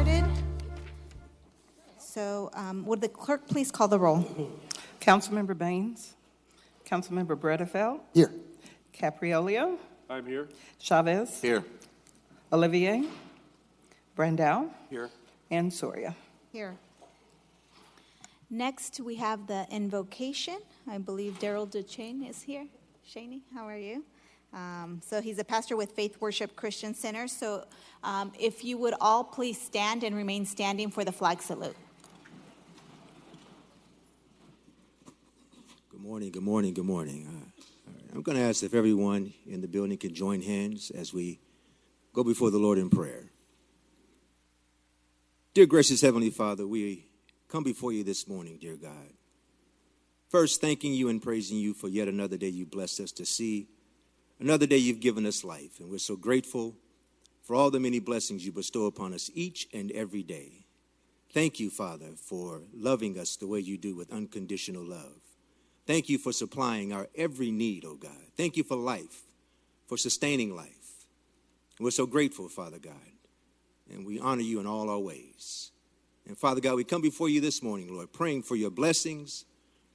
started. So would the clerk please call the roll? Councilmember Baines. Councilmember Bredefeld. Here. Capriolio. I'm here. Chavez. Here. Olivier. Brandau. Here. And Soria. Here. Next, we have the invocation. I believe Daryl Duchesne is here. Shaney, how are you? So he's a pastor with Faith Worship Christian Center. So if you would all please stand and remain standing for the flag salute. Good morning, good morning, good morning. I'm going to ask if everyone in the building can join hands as we go before the Lord in prayer. Dear gracious Heavenly Father, we come before you this morning, dear God. First, thanking you and praising you for yet another day you blessed us to see. Another day you've given us life, and we're so grateful for all the many blessings you bestow upon us each and every day. Thank you, Father, for loving us the way you do with unconditional love. Thank you for supplying our every need, oh God. Thank you for life, for sustaining life. We're so grateful, Father God, and we honor you in all our ways. And Father God, we come before you this morning, Lord, praying for your blessings,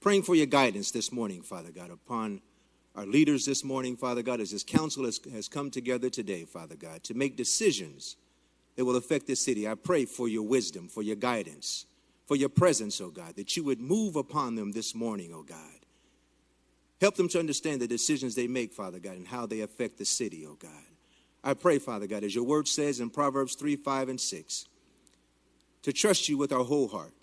praying for your guidance this morning, Father God, upon our leaders this morning, Father God, as this council has come together today, Father God, to make decisions that will affect this city. I pray for your wisdom, for your guidance, for your presence, oh God, that you would move upon them this morning, oh God. Help them to understand the decisions they make, Father God, and how they affect the city, oh God. I pray, Father God, as your word says in Proverbs 3, 5, and 6, to trust you with our whole heart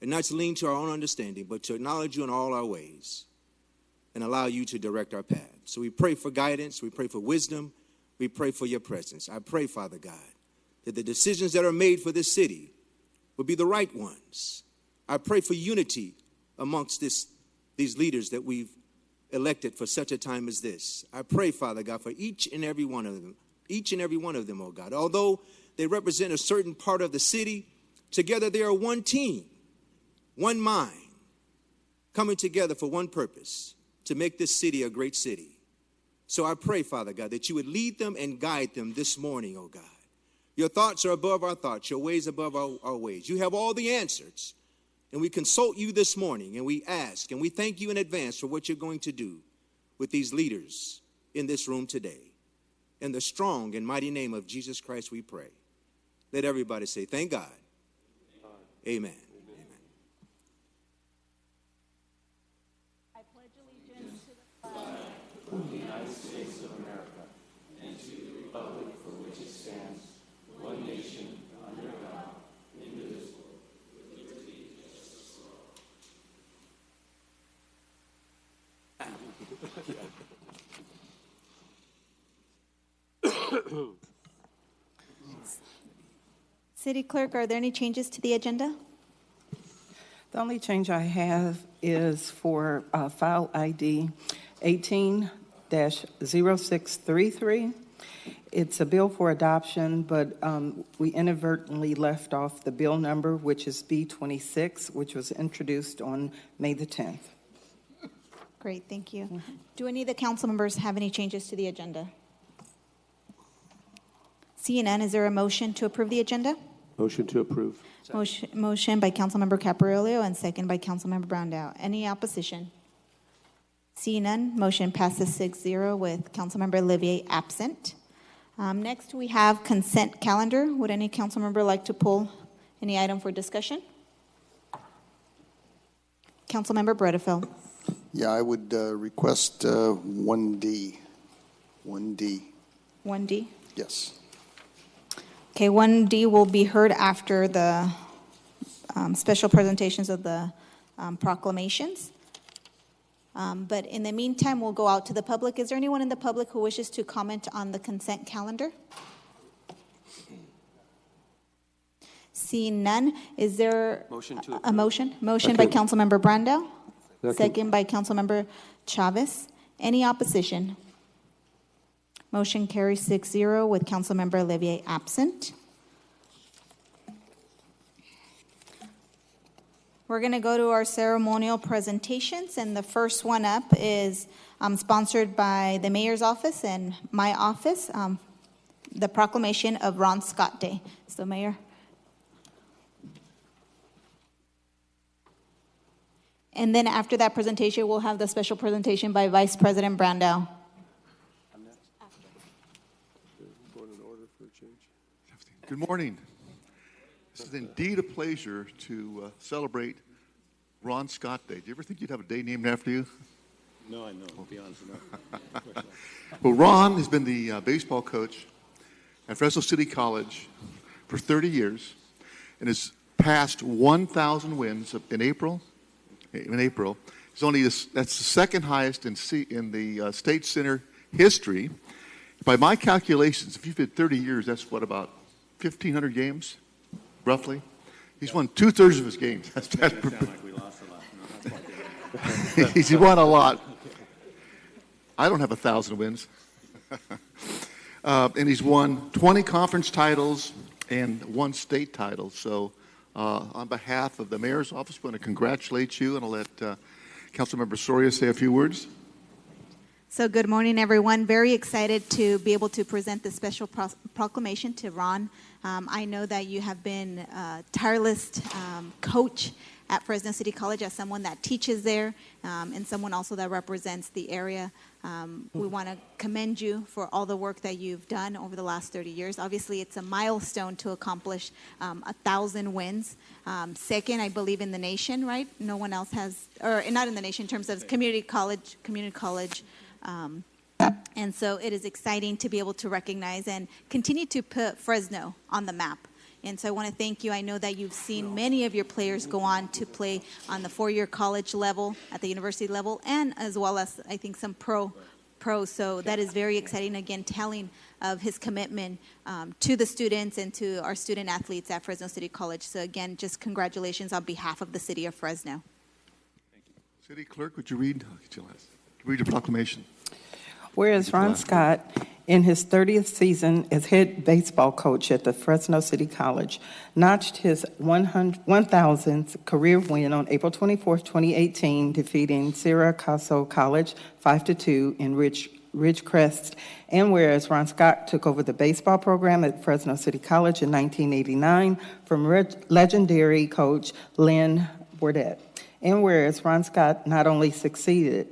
and not to lean to our own understanding, but to acknowledge you in all our ways and allow you to direct our path. So we pray for guidance. We pray for wisdom. We pray for your presence. I pray, Father God, that the decisions that are made for this city will be the right ones. I pray for unity amongst these leaders that we've elected for such a time as this. I pray, Father God, for each and every one of them, oh God. Although they represent a certain part of the city, together they are one team, one mind, coming together for one purpose, to make this city a great city. So I pray, Father God, that you would lead them and guide them this morning, oh God. Your thoughts are above our thoughts, your ways above our ways. You have all the answers. And we consult you this morning, and we ask, and we thank you in advance for what you're going to do with these leaders in this room today. In the strong and mighty name of Jesus Christ we pray. Let everybody say, thank God. Amen. Amen. I pledge allegiance to the flag of the United States of America and to the republic for which it stands, one nation, under God, indivisible. City Clerk, are there any changes to the agenda? The only change I have is for file ID 18-0633. It's a bill for adoption, but we inadvertently left off the bill number, which is B26, which was introduced on May the 10th. Great, thank you. Do any of the council members have any changes to the agenda? Seeing none, is there a motion to approve the agenda? Motion to approve. Motion by Councilmember Capriolio and second by Councilmember Brandau. Any opposition? Seeing none, motion passes 6-0 with Councilmember Olivier absent. Next, we have consent calendar. Would any council member like to pull any item for discussion? Councilmember Bredefeld. Yeah, I would request 1D. 1D. 1D? Yes. Okay, 1D will be heard after the special presentations of the proclamations. But in the meantime, we'll go out to the public. Is there anyone in the public who wishes to comment on the consent calendar? Seeing none, is there a motion? Motion by Councilmember Brandau, second by Councilmember Chavez. Any opposition? Motion carries 6-0 with Councilmember Olivier absent. We're going to go to our ceremonial presentations, and the first one up is sponsored by the Mayor's Office and my office, the proclamation of Ron Scott Day. So, Mayor, And then after that presentation, we'll have the special presentation by Vice President Brandow. Good morning. This is indeed a pleasure to celebrate Ron Scott Day. Do you ever think you'd have a day named after you? No, I know, to be honest, no. Well, Ron has been the baseball coach at Fresno City College for 30 years and has passed 1,000 wins in April. It's only that's the second highest in the State Center history. By my calculations, if you've been 30 years, that's what, about 1,500 games, roughly? He's won 2/3 of his games. That's It sound like we lost a lot. He's won a lot. I don't have 1,000 wins. And he's won 20 conference titles and 1 state title. So on behalf of the mayor's office, I want to congratulate you, and I'll let Councilmember Soria say a few words. So good morning, everyone. Very excited to be able to present this special proclamation to Ron. I know that you have been a tireless coach at Fresno City College as someone that teaches there and someone also that represents the area. We want to commend you for all the work that you've done over the last 30 years. Obviously, it's a milestone to accomplish 1,000 wins. Second, I believe, in the nation, right? No one else has, or not in the nation in terms of community college. And so it is exciting to be able to recognize and continue to put Fresno on the map. And so I want to thank you. I know that you've seen many of your players go on to play on the 4-year college level, at the university level, and as well as, I think, some pros. So that is very exciting, again, telling of his commitment to the students and to our student athletes at Fresno City College. So again, just congratulations on behalf of the city of Fresno. Thank you. City Clerk, would you read your proclamation? Whereas Ron Scott, in his 30th season as head baseball coach at the Fresno City College, notched his 1,000th career win on April 24, 2018, defeating Sierra Caso College 5-2 in Ridgecrest. And whereas Ron Scott took over the baseball program at Fresno City College in 1989 from legendary coach Lynn Bordette. And whereas Ron Scott not only succeeded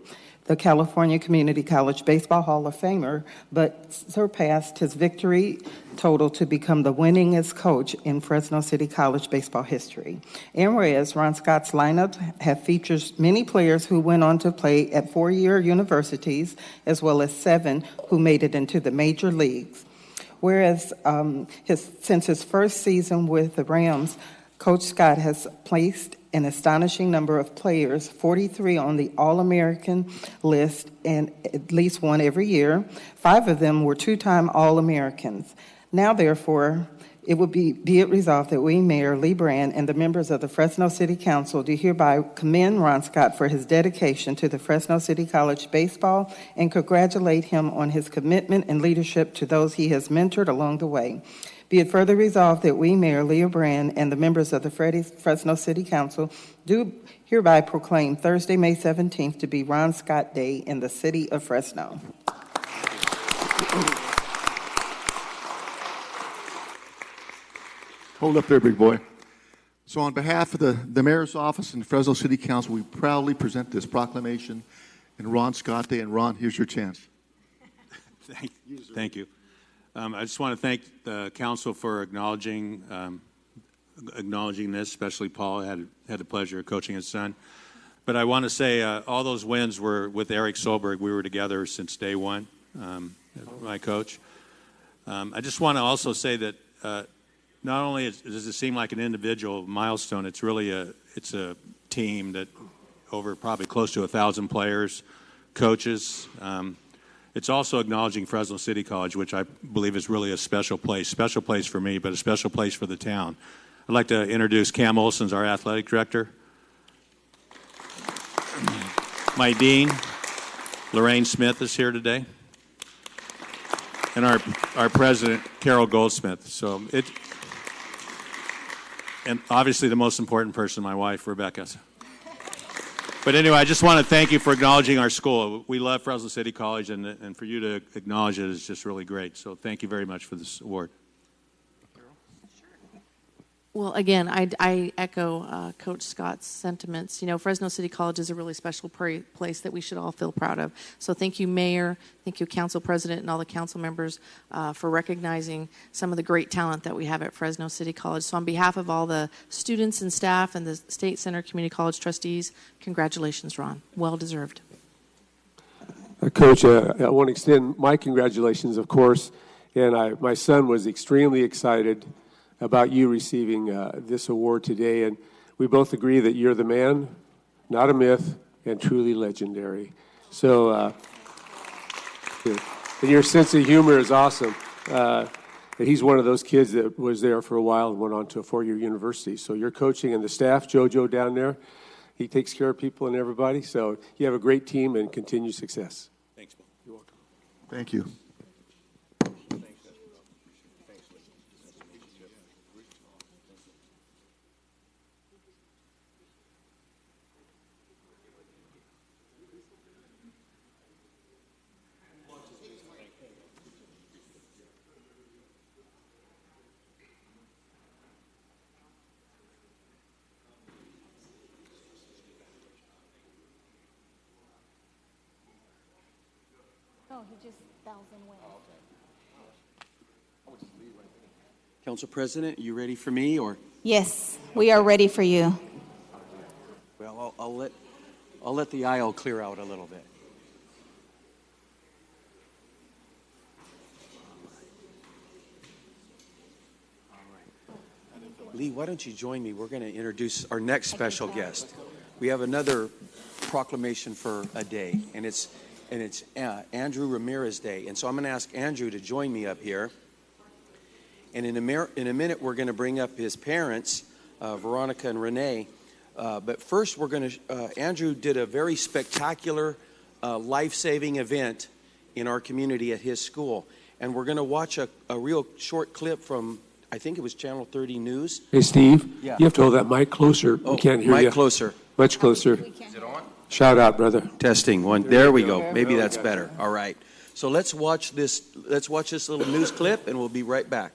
the California Community College Baseball Hall of Famer, but surpassed his victory total to become the winningest coach in Fresno City College baseball history. And whereas Ron Scott's lineup have featured many players who went on to play at 4-year universities, as well as 7 who made it into the major leagues. Whereas since his first season with the Rams, Coach Scott has placed an astonishing number of players, 43 on the All-American list, and at least one every year. 5 of them were 2-time All-Americans. Now, therefore, it would be it resolved that we, Mayor Lee Brand, and the members of the Fresno City Council do hereby commend Ron Scott for his dedication to the Fresno City College baseball and congratulate him on his commitment and leadership to those he has mentored along the way. Be it further resolved that we, Mayor Leo Brand, and the members of the Fresno City Council do hereby proclaim Thursday, May 17th to be Ron Scott Day in the city of Fresno. Hold up there, big boy. So on behalf of the mayor's office and the Fresno City Council, we proudly present this proclamation in Ron Scott Day. And Ron, here's your chance. Thank you. I just want to thank the council for acknowledging this, especially Paul. Had the pleasure of coaching his son. But I want to say all those wins were with Eric Solberg. We were together since day one, my coach. I just want to also say that not only does it seem like an individual milestone, it's really a team that over probably close to 1,000 players, coaches. It's also acknowledging Fresno City College, which I believe is really a special place for me, but a special place for the town. I'd like to introduce Cam Olson's our athletic director. My dean, Lorraine Smith, is here today. And our president, Carol Goldsmith. And obviously the most important person, my wife, Rebecca. But anyway, I just want to thank you for acknowledging our school. We love Fresno City College, and for you to acknowledge it is just really great. So thank you very much for this award. Well, again, I echo Coach Scott's sentiments. You know, Fresno City College is a really special place that we should all feel proud of. So thank you, Mayor, thank you, Council President, and all the council members for recognizing some of the great talent that we have at Fresno City College. So on behalf of all the students and staff and the State Center Community College trustees, congratulations, Ron. Well deserved. Coach, I want to extend my congratulations, of course. And my son was extremely excited about you receiving this award today, and we both agree that you're the man, not a myth, and truly legendary. So, and your sense of humor is awesome. And he's one of those kids that was there for a while and went on to a four-year university. So your coaching and the staff, JoJo down there, he takes care of people and everybody. So you have a great team and continued success. Thanks, Bob. You're welcome. Thank you. No, he just bells and whistles. Council President, you ready for me, or? Yes, we are ready for you. Well, I'll let the aisle clear out a little bit. All right. Lee, why don't you join me? We're going to introduce our next special guest. We have another proclamation for a day, and it's Andrew Ramirez Day. And so I'm going to ask Andrew to join me up here. And in a minute, we're going to bring up his parents, Veronica and Renee. But first, Andrew did a very spectacular, life-saving event in our community at his school. And we're going to watch a real short clip from, I think it was Channel 30 News. Hey, Steve, Yeah. you have to hold that mic closer. We can't hear you. Mic closer. Much closer. Is it on? Shout out, brother. Testing one. There we go. Maybe that's better. All right. So let's watch this little news clip, and we'll be right back.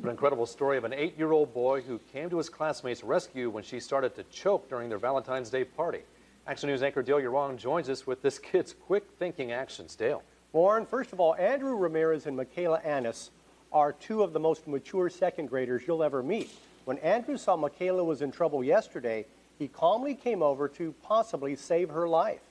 An incredible story of an 8-year-old boy who came to his classmates' rescue when she started to choke during their Valentine's Day party. Action News anchor Dale Urong joins us with this kid's quick-thinking actions. Dale. Warren, first of all, Andrew Ramirez and Michaela Annis are two of the most mature second graders you'll ever meet. When Andrew saw Michaela was in trouble yesterday, he calmly came over to possibly save her life.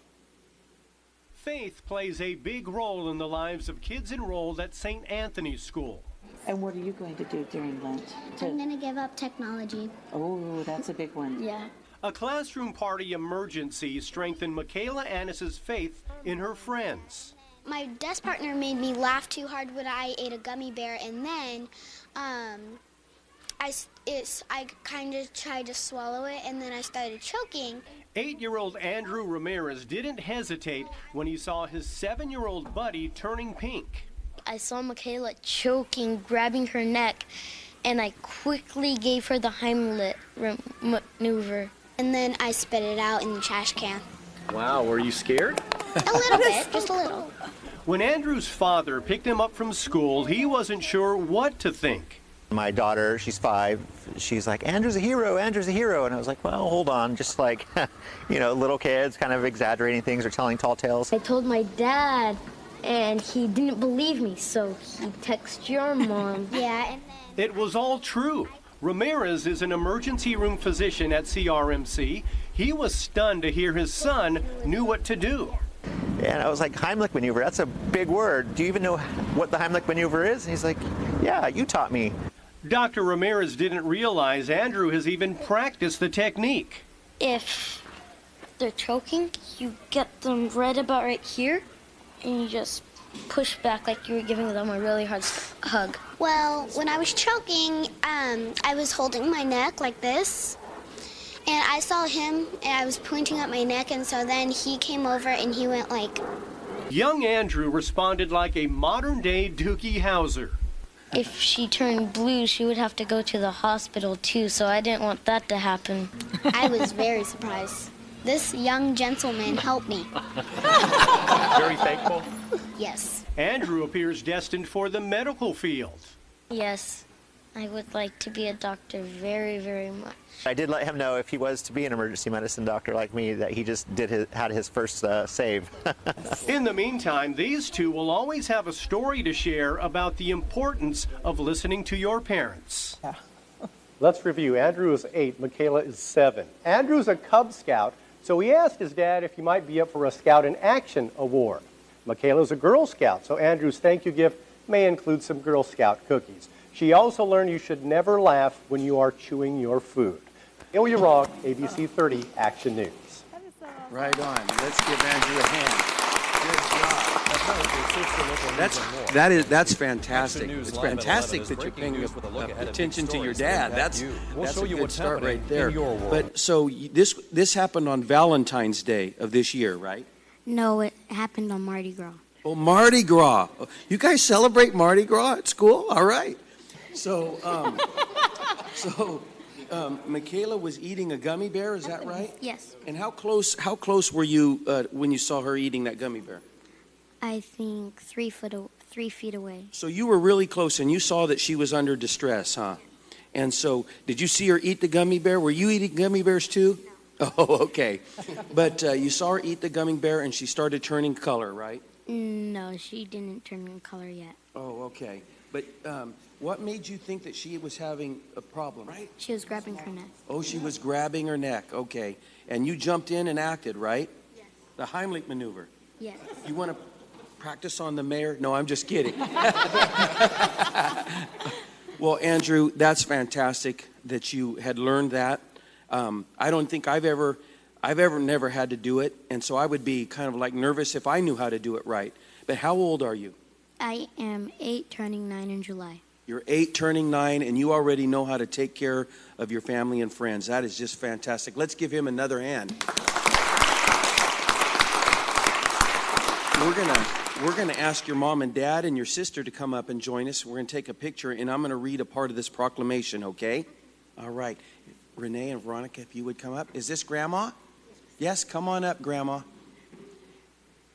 Faith plays a big role in the lives of kids enrolled at St. Anthony's School. And what are you going to do during lunch? I'm going to give up technology. Oh, that's a big one. Yeah. A classroom party emergency strengthened Michaela Annis's faith in her friends. My desk partner made me laugh too hard when I ate a gummy bear, and then I kind of tried to swallow it, and then I started choking. 8-year-old Andrew Ramirez didn't hesitate when he saw his 7-year-old buddy turning pink. I saw Michaela choking, grabbing her neck, and I quickly gave her the Heimlich maneuver. And then I spit it out in the trash can. Wow, were you scared? A little bit, just a little. When Andrew's father picked him up from school, he wasn't sure what to think. My daughter, she's 5, she's like, Andrew's a hero, Andrew's a hero. And I was like, well, hold on, just like, little kids kind of exaggerating things or telling tall tales. I told my dad, and he didn't believe me, so he texted your mom. Yeah, and then... It was all true. Ramirez is an emergency room physician at CRMC. He was stunned to hear his son knew what to do. And I was like, Heimlich maneuver, that's a big word. Do you even know what the Heimlich maneuver is? And he's like, yeah, you taught me. Dr. Ramirez didn't realize Andrew has even practiced the technique. If they're choking, you get them right about right here, and you just push back like you were giving them a really hard hug. Well, when I was choking, I was holding my neck like this, and I saw him, and I was pointing at my neck, and so then he came over and he went like... Young Andrew responded like a modern-day Doogie Howser. If she turned blue, she would have to go to the hospital too, so I didn't want that to happen. I was very surprised. This young gentleman helped me. Very thankful? Yes. Andrew appears destined for the medical field. Yes. I would like to be a doctor very, very much. I did let him know if he was to be an emergency medicine doctor like me that he just had his first save. In the meantime, these two will always have a story to share about the importance of listening to your parents. Let's review. Andrew is 8, Michaela is 7. Andrew's a Cub Scout, so he asked his dad if he might be up for a Scout in Action award. Michaela's a Girl Scout, so Andrew's thank you gift may include some Girl Scout cookies. She also learned you should never laugh when you are chewing your food. You're wrong, ABC 30 Action News. Right on. Let's give Andrew a hand. Good job. That's fantastic. It's fantastic that you're paying attention to your dad. That's a good start right there. But so this happened on Valentine's Day of this year, right? No, it happened on Mardi Gras. Oh, Mardi Gras. You guys celebrate Mardi Gras at school? All right. So, Michaela was eating a gummy bear, is that right? Yes. And how close were you when you saw her eating that gummy bear? I think 3 feet away. So you were really close, and you saw that she was under distress, huh? And so, did you see her eat the gummy bear? Were you eating gummy bears too? No. Oh, okay. But you saw her eat the gummy bear, and she started turning color, right? No, she didn't turn in color yet. Oh, okay. But what made you think that she was having a problem? Right. She was grabbing her neck. Oh, she was grabbing her neck. Okay. And you jumped in and acted, right? Yes. The Heimlich maneuver. Yes. You want to practice on the mayor? No, I'm just kidding. Well, Andrew, that's fantastic that you had learned that. I don't think I've ever never had to do it, and so I would be kind of like nervous if I knew how to do it right. But how old are you? I am 8, turning 9 in July. You're 8, turning 9, and you already know how to take care of your family and friends. That is just fantastic. Let's give him another hand. We're gonna ask your mom and dad and your sister to come up and join us. We're gonna take a picture, and I'm gonna read a part of this proclamation. Okay? All right. Renee and Veronica, if you would come up. Is this Grandma? Yes, come on up, Grandma.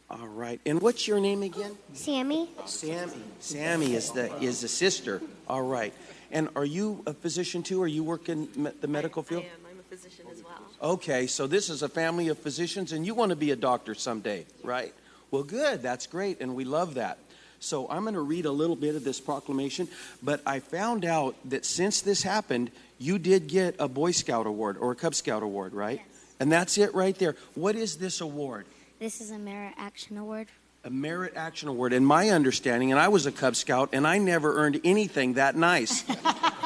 All right. And what's your name again? Sammy. Sammy is the sister. All right. And are you a physician too? Are you working the medical field? I am. I'm a physician as well. Okay. So this is a family of physicians, and you want to be a doctor someday, right? Well, good. That's great, and we love that. So I'm going to read a little bit of this proclamation, but I found out that since this happened, you did get a Boy Scout award or a Cub Scout award, right? Yes. And that's it right there. What is this award? This is a Merit Action Award. A Merit Action Award. In my understanding, and I was a Cub Scout, and I never earned anything that nice.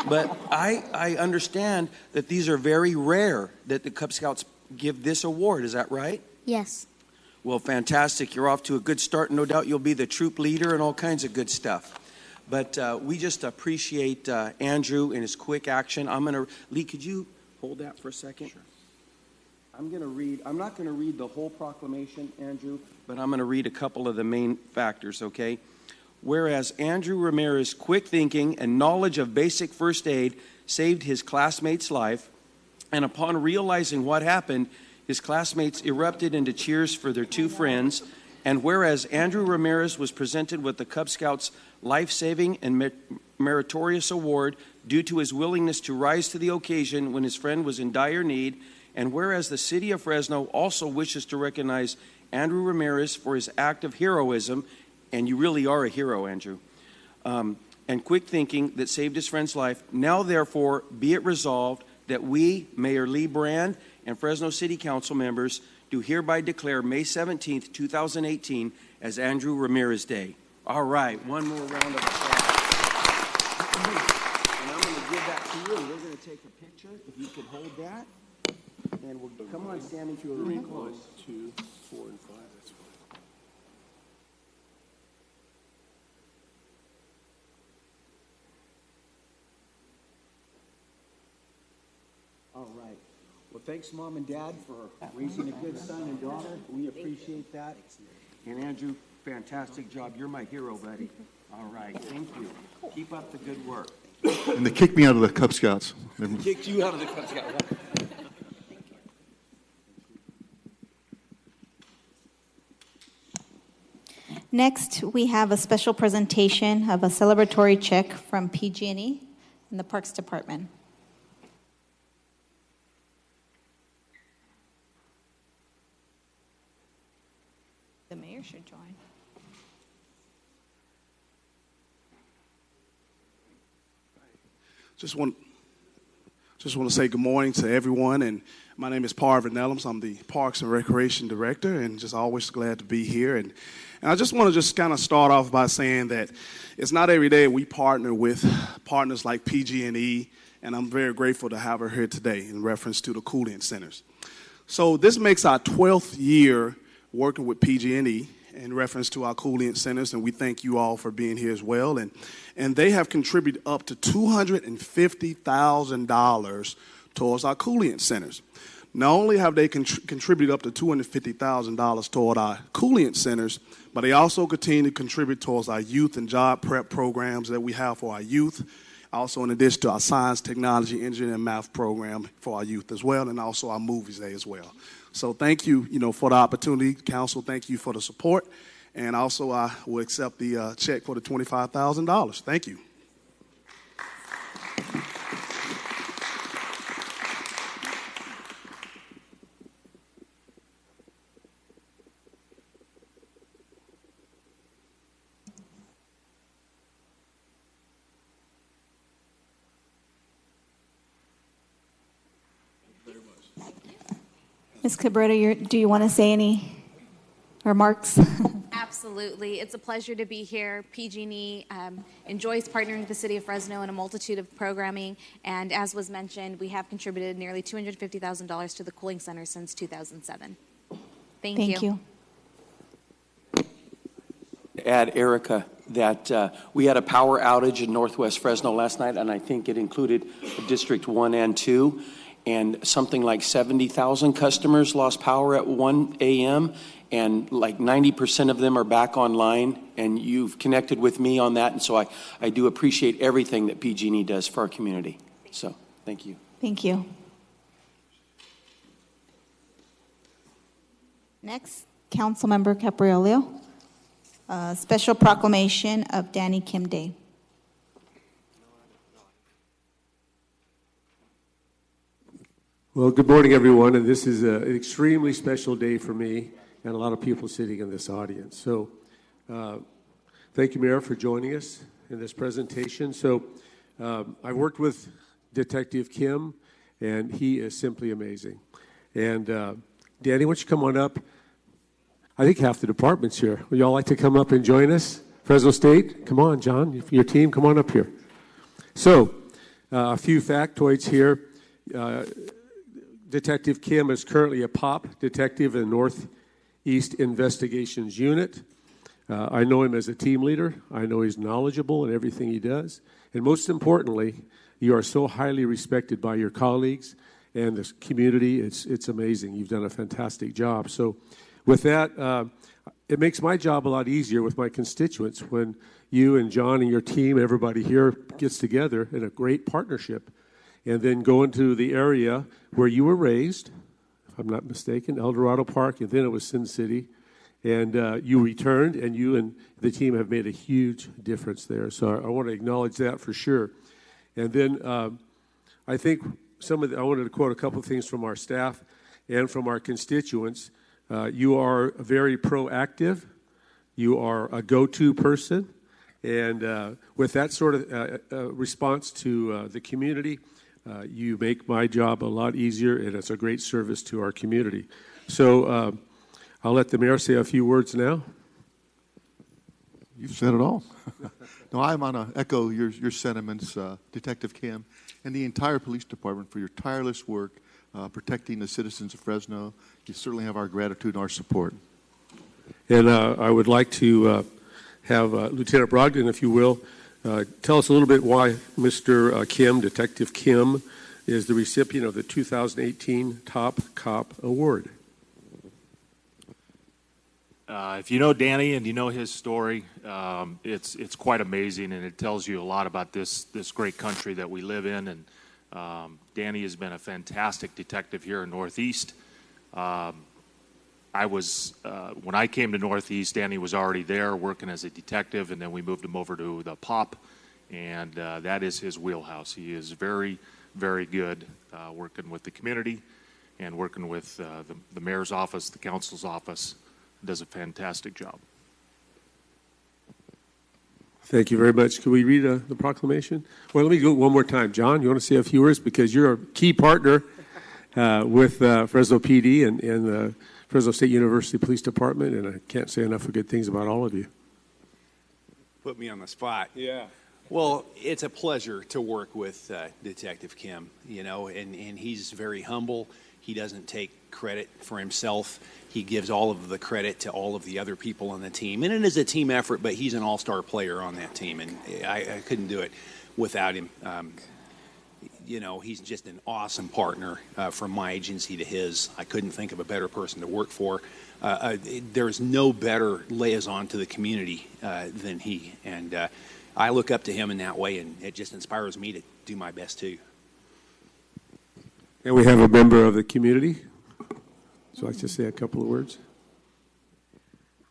But I understand that these are very rare that the Cub Scouts give this award. Is that right? Yes. Well, fantastic. You're off to a good start. No doubt you'll be the troop leader and all kinds of good stuff. But we just appreciate Andrew and his quick action. Lee, could you hold that for a second? Sure. I'm not going to read the whole proclamation, Andrew, but I'm going to read a couple of the main factors, okay? Whereas Andrew Ramirez's quick thinking and knowledge of basic first aid saved his classmate's life, and upon realizing what happened, his classmates erupted into cheers for their two friends. And whereas Andrew Ramirez was presented with the Cub Scouts life-saving and meritorious award due to his willingness to rise to the occasion when his friend was in dire need, and whereas the city of Fresno also wishes to recognize Andrew Ramirez for his act of heroism, and you really are a hero, Andrew, and quick thinking that saved his friend's life, now therefore be it resolved that we, Mayor Lee Brand, and Fresno City Council members do hereby declare May 17th, 2018 as Andrew Ramirez Day. All right, one more round of applause. And I'm going to give that to you, and we're going to take a picture. If you could hold that. And we'll come on, Sammy, to a really close. 2, 4, and 5. That's fine. All right. Well, thanks, Mom and Dad, for raising a good son and daughter. We appreciate that. And Andrew, fantastic job. You're my hero, buddy. All right. Thank you. Keep up the good work. And they kicked me out of the Cub Scouts. Kicked you out of the Cub Scouts. Next, we have a special presentation of a celebratory check from PG&E. in the Parks Department. The mayor should join. Just want to say good morning to everyone, and my name is Parvin Nellums. I'm the Parks and Recreation Director, and just always glad to be here. And I just want to just kind of start off by saying that it's not every day we partner with partners like PG&E, and I'm very grateful to have her here today in reference to the cooling centers. So this makes our 12th year working with PG&E in reference to our cooling centers, and we thank you all for being here as well. And they have contributed up to $250,000 towards our cooling centers. Not only have they contributed up to $250,000 toward our cooling centers, but they also continue to contribute towards our youth and job prep programs that we have for our youth. Also, in addition to our science, technology, engineering, and math program for our youth as well, and also our movies day as well. So thank you, for the opportunity. Council, thank you for the support. And also, I will accept the check for the $25,000. Thank you. Ms. Cabrera, do you want to say any remarks? Absolutely. It's a pleasure to be here. PG&E enjoys partnering with the City of Fresno in a multitude of programming, and as was mentioned, we have contributed nearly $250,000 to the cooling center since 2007. Thank you. Add, Erica, that we had a power outage in Northwest Fresno last night, and I think it included District 1 and 2. And something like 70,000 customers lost power at 1 a.m., and like 90% of them are back online, and you've connected with me on that, and so I do appreciate everything that PG&E does for our community. So, thank you. Thank you. Next, Councilmember Capriolio. Special proclamation of Danny Kim Day. Well, good morning, everyone, and this is an extremely special day for me and a lot of people sitting in this audience. So thank you, Mayor, for joining us in this presentation. So I've worked with Detective Kim, and he is simply amazing. And Danny, why don't you come on up? I think half the department's here. Would you all like to come up and join us? Fresno State, come on, John, your team, come on up here. So a few factoids here. Detective Kim is currently a POP detective in the Northeast Investigations Unit. I know him as a team leader. I know he's knowledgeable in everything he does. And most importantly, you are so highly respected by your colleagues and the community. It's amazing. You've done a fantastic job. So with that, it makes my job a lot easier with my constituents when you and John and your team, everybody here gets together in a great partnership and then go into the area where you were raised, if I'm not mistaken, El Dorado Park, and then it was Sin City. And you returned, and you and the team have made a huge difference there. So I want to acknowledge that for sure. And then I think I wanted to quote a couple of things from our staff and from our constituents. You are very proactive. You are a go-to person. And with that sort of response to the community, you make my job a lot easier, and it's a great service to our community. So I'll let the mayor say a few words now. You've said it all. No, I want to echo your sentiments, Detective Kim, and the entire police department for your tireless work protecting the citizens of Fresno. You certainly have our gratitude and our support. And I would like to have Lieutenant Brogdon, if you will, tell us a little bit why Mr. Kim, Detective Kim, is the recipient of the 2018 Top Cop Award. If you know Danny and you know his story, it's quite amazing, and it tells you a lot about this great country that we live in. And Danny has been a fantastic detective here in Northeast. When I came to Northeast, Danny was already there working as a detective, and then we moved him over to the POP and that is his wheelhouse. He is very, very good working with the community and working with the mayor's office, the council's office. Does a fantastic job. Thank you very much. Can we read the proclamation? Well, let me go one more time. John, you want to say a few words? Because you're a key partner with Fresno PD and the Fresno State University Police Department, and I can't say enough of good things about all of you. Put me on the spot. Yeah. Well, it's a pleasure to work with Detective Kim, and he's very humble. He doesn't take credit for himself. He gives all of the credit to all of the other people on the team. And it is a team effort, but he's an all-star player on that team, and I couldn't do it without him. He's just an awesome partner from my agency to his. I couldn't think of a better person to work for. There's no better liaison to the community than he. And I look up to him in that way, and it just inspires me to do my best too. And we have a member of the community. Would you like to say a couple of words?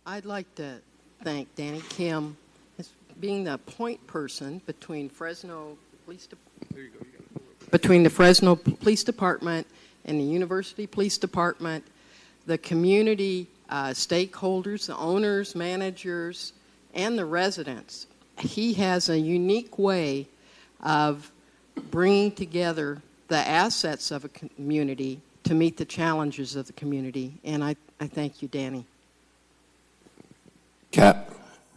I'd like to thank Danny Kim as being the point person between the Fresno Police Department and the University Police Department, the community stakeholders, the owners, managers, and the residents. He has a unique way of bringing together the assets of a community to meet the challenges of the community. And I thank you, Danny. Cap.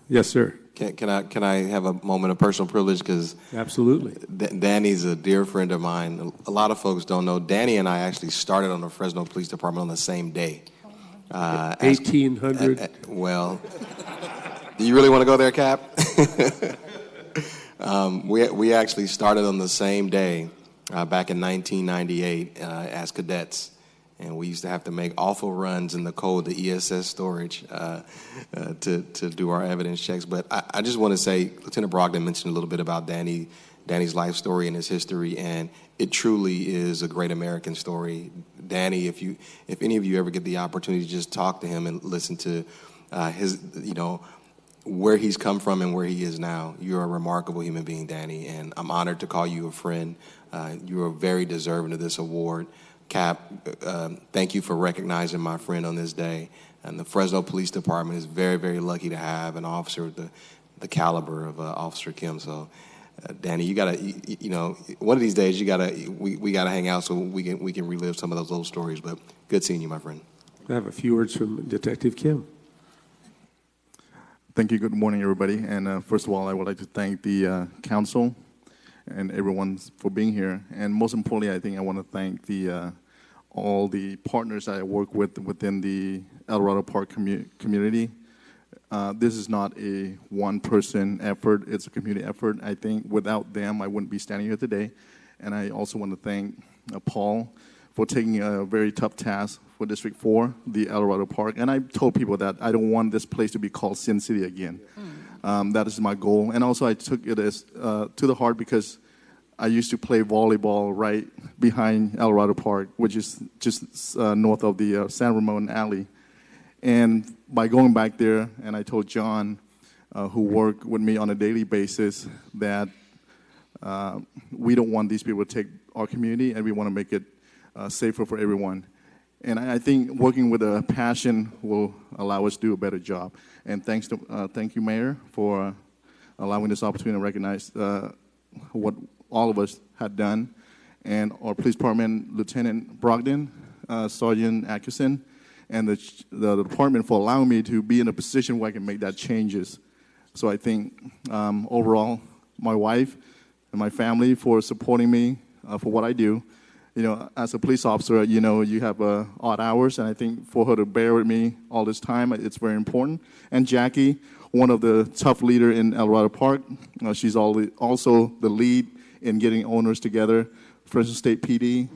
Yes, sir. Can I have a moment of personal privilege? Because absolutely, Danny's a dear friend of mine. A lot of folks don't know. Danny and I actually started on the Fresno Police Department on the same day. 1800. Well, do you really want to go there, Cap? We actually started on the same day back in 1998 as cadets. And we used to have to make awful runs in the cold, the ESS storage, to do our evidence checks. But I just want to say, Lieutenant Brogdon mentioned a little bit about Danny's life story and his history, and it truly is a great American story. Danny, if any of you ever get the opportunity to just talk to him and listen to his, where he's come from and where he is now, you're a remarkable human being, Danny, and I'm honored to call you a friend. You are very deserving of this award. Cap, thank you for recognizing my friend on this day. And the Fresno Police Department is very, very lucky to have an officer of the caliber of Officer Kim. So, Danny, you gotta, one of these days we gotta hang out so we can relive some of those old stories. But good seeing you, my friend. I have a few words from Detective Kim. Thank you. Good morning, everybody. And first of all, I would like to thank the council and everyone for being here. And most importantly, I think I want to thank all the partners I work with within the El Dorado Park community. This is not a one-person effort. It's a community effort. I think without them, I wouldn't be standing here today. And I also want to thank Paul for taking a very tough task for District 4, the El Dorado Park. And I told people that I don't want this place to be called Sin City again. That is my goal. And also I took it as to the heart because I used to play volleyball right behind El Dorado Park, which is just north of the San Ramon Alley. And by going back there, and I told John, who worked with me on a daily basis, that we don't want these people to take our community, and we want to make it safer for everyone. And I think working with a passion will allow us to do a better job. And thank you, Mayor, for allowing this opportunity to recognize what all of us had done, and our police department, Lieutenant Brogdon, Sergeant Atkinson, and the department for allowing me to be in a position where I can make that changes. So I think overall, my wife and my family for supporting me for what I do. As a police officer, you have odd hours, and I think for her to bear with me all this time, it's very important. And Jackie, one of the tough leader in El Dorado Park, she's also the lead in getting owners together, Fresno State PD,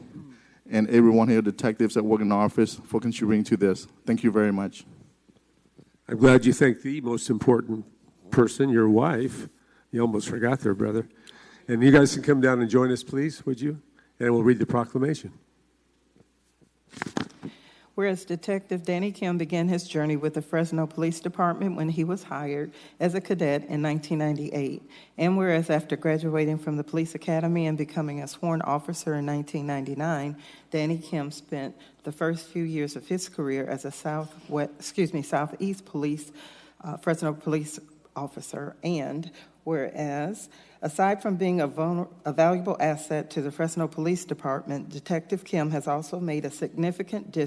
and everyone here, detectives that work in the office, for contributing to this. Thank you very much. I'm glad you thanked the most important person, your wife. You almost forgot there, brother. And you guys can come down and join us, please, would you? And we'll read the proclamation. Whereas Detective Danny Kim began his journey with the Fresno Police Department when he was hired as a cadet in 1998. And whereas after graduating from the police academy and becoming a sworn officer in 1999, Danny Kim spent the first few years of his career as a Southeast Police, Fresno police officer. And whereas, aside from being a valuable asset to the Fresno Police Department, Detective Kim has also made a significant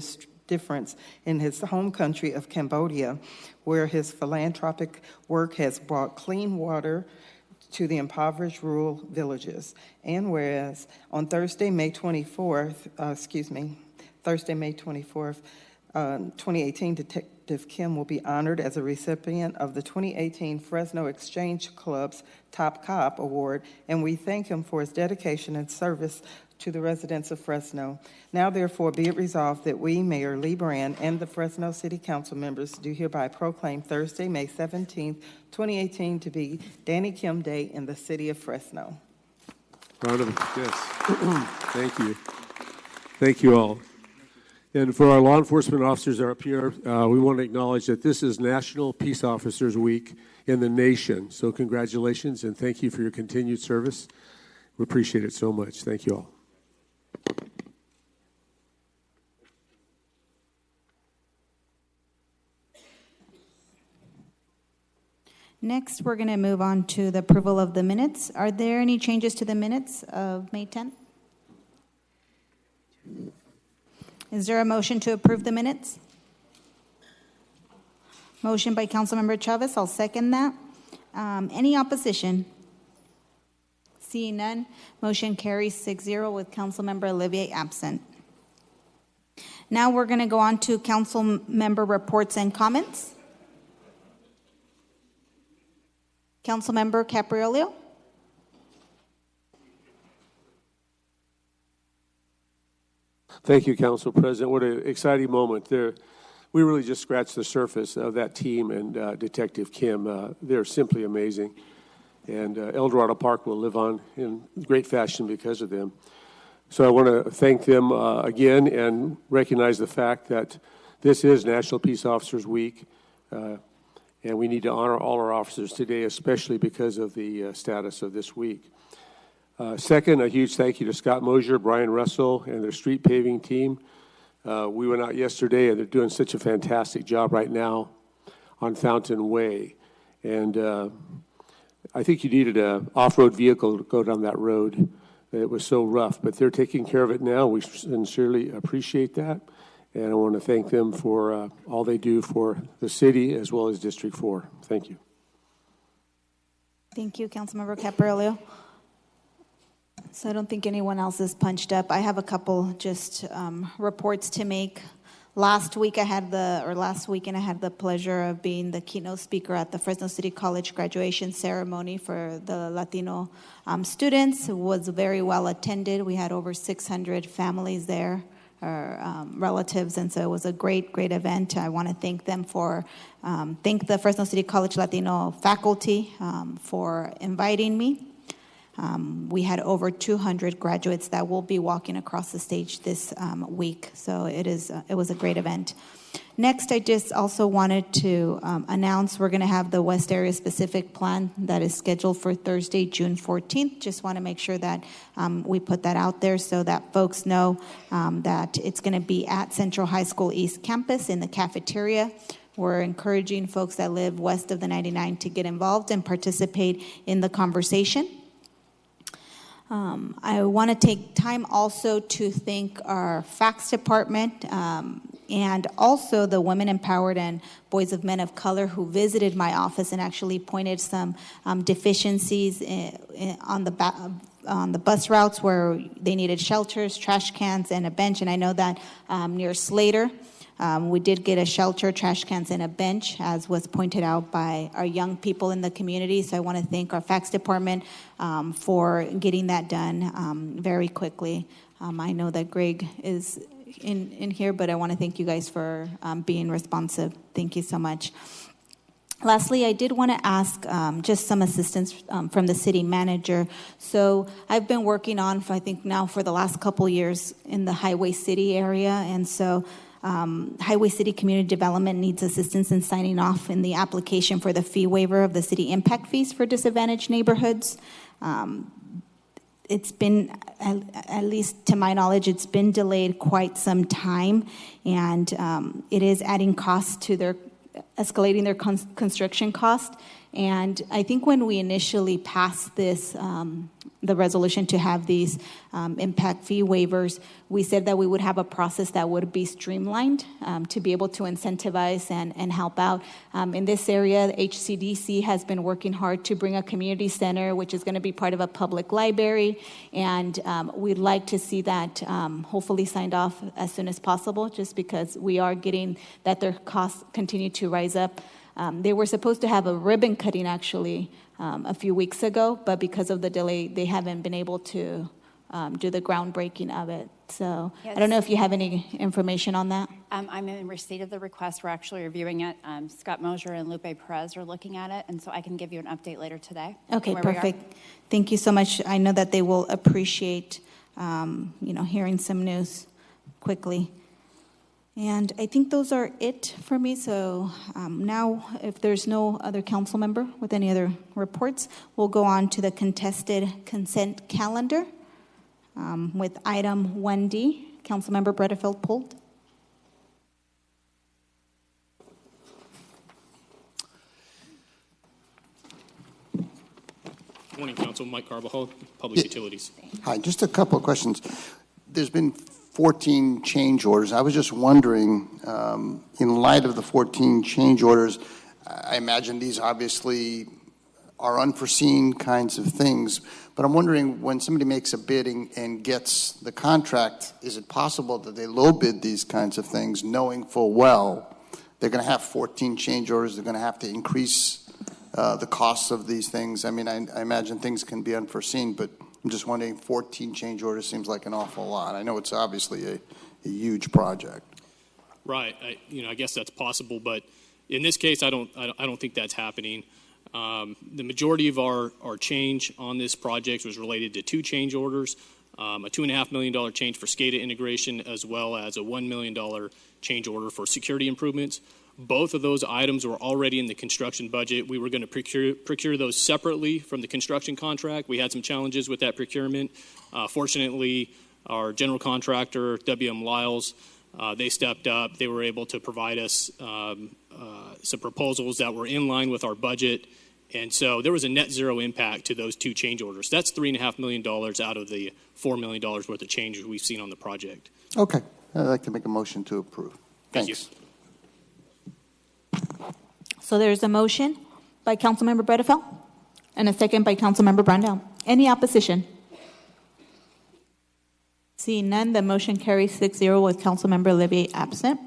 difference in his home country of Cambodia, where his philanthropic work has brought clean water to the impoverished rural villages. And whereas on Thursday, May 24th, 2018, Detective Kim will be honored as a recipient of the 2018 Fresno Exchange Club's Top Cop Award, and we thank him for his dedication and service to the residents of Fresno. Now, therefore, be it resolved that we, Mayor Lee Brand, and the Fresno City Council members do hereby proclaim Thursday, May 17th, 2018 to be Danny Kim Day in the city of Fresno. Round of yes. Thank you. Thank you all. And for our law enforcement officers that are up here, we want to acknowledge that this is National Peace Officers Week in the nation. So congratulations and thank you for your continued service. We appreciate it so much. Thank you all. Next, we're going to move on to the approval of the minutes. Are there any changes to the minutes of May 10th? Is there a motion to approve the minutes? Motion by Councilmember Chavez. I'll second that. Any opposition? Seeing none, motion carries 6-0 with Councilmember Olivier absent. Now we're going to go on to council member reports and comments. Councilmember Capriolio. Thank you, Council President. What an exciting moment there. We really just scratched the surface of that team and Detective Kim. They're simply amazing. And El Dorado Park will live on in great fashion because of them. So I want to thank them again and recognize the fact that this is National Peace Officers Week. And we need to honor all our officers today, especially because of the status of this week. Second, a huge thank you to Scott Mosier, Brian Russell, and their street paving team. We went out yesterday, and they're doing such a fantastic job right now on Fountain Way. And I think you needed an off-road vehicle to go down that road. It was so rough, but they're taking care of it now. We sincerely appreciate that. And I want to thank them for all they do for the city as well as District 4. Thank you. Thank you, Councilmember Capriolio. So I don't think anyone else is punched up. I have a couple just reports to make. Last weekend I had the pleasure of being the keynote speaker at the Fresno City College graduation ceremony for the Latino students. It was very well attended. We had over 600 families there, relatives, and so it was a great event. I want to thank them thank the Fresno City College Latino faculty for inviting me. We had over 200 graduates that will be walking across the stage this week, so it was a great event. Next, I just also wanted to announce we're going to have the West Area Specific Plan that is scheduled for Thursday, June 14th. Just want to make sure that we put that out there so that folks know that it's going to be at Central High School East Campus in the cafeteria. We're encouraging folks that live west of the 99 to get involved and participate in the conversation. I want to take time also to thank our fax department and also the Women Empowered and Boys of Men of Color who visited my office and actually pointed some deficiencies on the bus routes where they needed shelters, trash cans, and a bench. And I know that near Slater, we did get a shelter, trash cans, and a bench, as was pointed out by our young people in the community. So I want to thank our fax department for getting that done very quickly. I know that Greg is in here, but I want to thank you guys for being responsive. Thank you so much. Lastly, I did want to ask just some assistance from the city manager. So I've been working on, I think now for the last couple years in the Highway City area, and so Highway City Community Development needs assistance in signing off in the application for the fee waiver of the city impact fees for disadvantaged neighborhoods. It's been, at least to my knowledge, it's been delayed quite some time, and it is adding costs to their, escalating their construction cost. And I think when we initially passed this, the resolution to have these impact fee waivers, we said that we would have a process that would be streamlined to be able to incentivize and help out. In this area, HCDC has been working hard to bring a community center, which is going to be part of a public library, and we'd like to see that hopefully signed off as soon as possible, just because we are getting that their costs continue to rise up. They were supposed to have a ribbon cutting actually a few weeks ago, but because of the delay, they haven't been able to do the groundbreaking of it. So Yes. I don't know if you have any information on that. I'm in receipt of the request. We're actually reviewing it. Scott Mosier and Lupe Perez are looking at it, and so I can give you an update later today. Okay, where we are. perfect. Thank you so much. I know that they will appreciate, hearing some news quickly. And I think those are it for me. So now, if there's no other council member with any other reports, we'll go on to the contested consent calendar with item 1D. Councilmember Bredefeld pulled. Morning, Council. Mike Carbajal, Public Utilities. Hi, just a couple of questions. There's been 14 change orders. I was just wondering, in light of the 14 change orders, I imagine these obviously are unforeseen kinds of things, but I'm wondering, when somebody makes a bidding and gets the contract, is it possible that they low bid these kinds of things knowing full well they're going to have 14 change orders, they're going to have to increase the costs of these things? I mean, I imagine things can be unforeseen, but I'm just wondering, 14 change orders seems like an awful lot. I know it's obviously a huge project. Right. I guess that's possible, but in this case, I don't think that's happening. The majority of our change on this project was related to two change orders, a $2.5 million change for SCADA integration, as well as a $1 million change order for security improvements. Both of those items were already in the construction budget. We were going to procure those separately from the construction contract. We had some challenges with that procurement. Fortunately, our general contractor, WM Lyles, they stepped up. They were able to provide us some proposals that were in line with our budget. And so there was a net zero impact to those two change orders. That's $3.5 million out of the $4 million worth of changes we've seen on the project. Okay. I'd like to make a motion to approve. Thanks. Thank you. So there's a motion by Councilmember Bredefeld and a second by Councilmember Brandao. Any opposition? Seeing none, the motion carries 6-0 with Councilmember Olivier absent.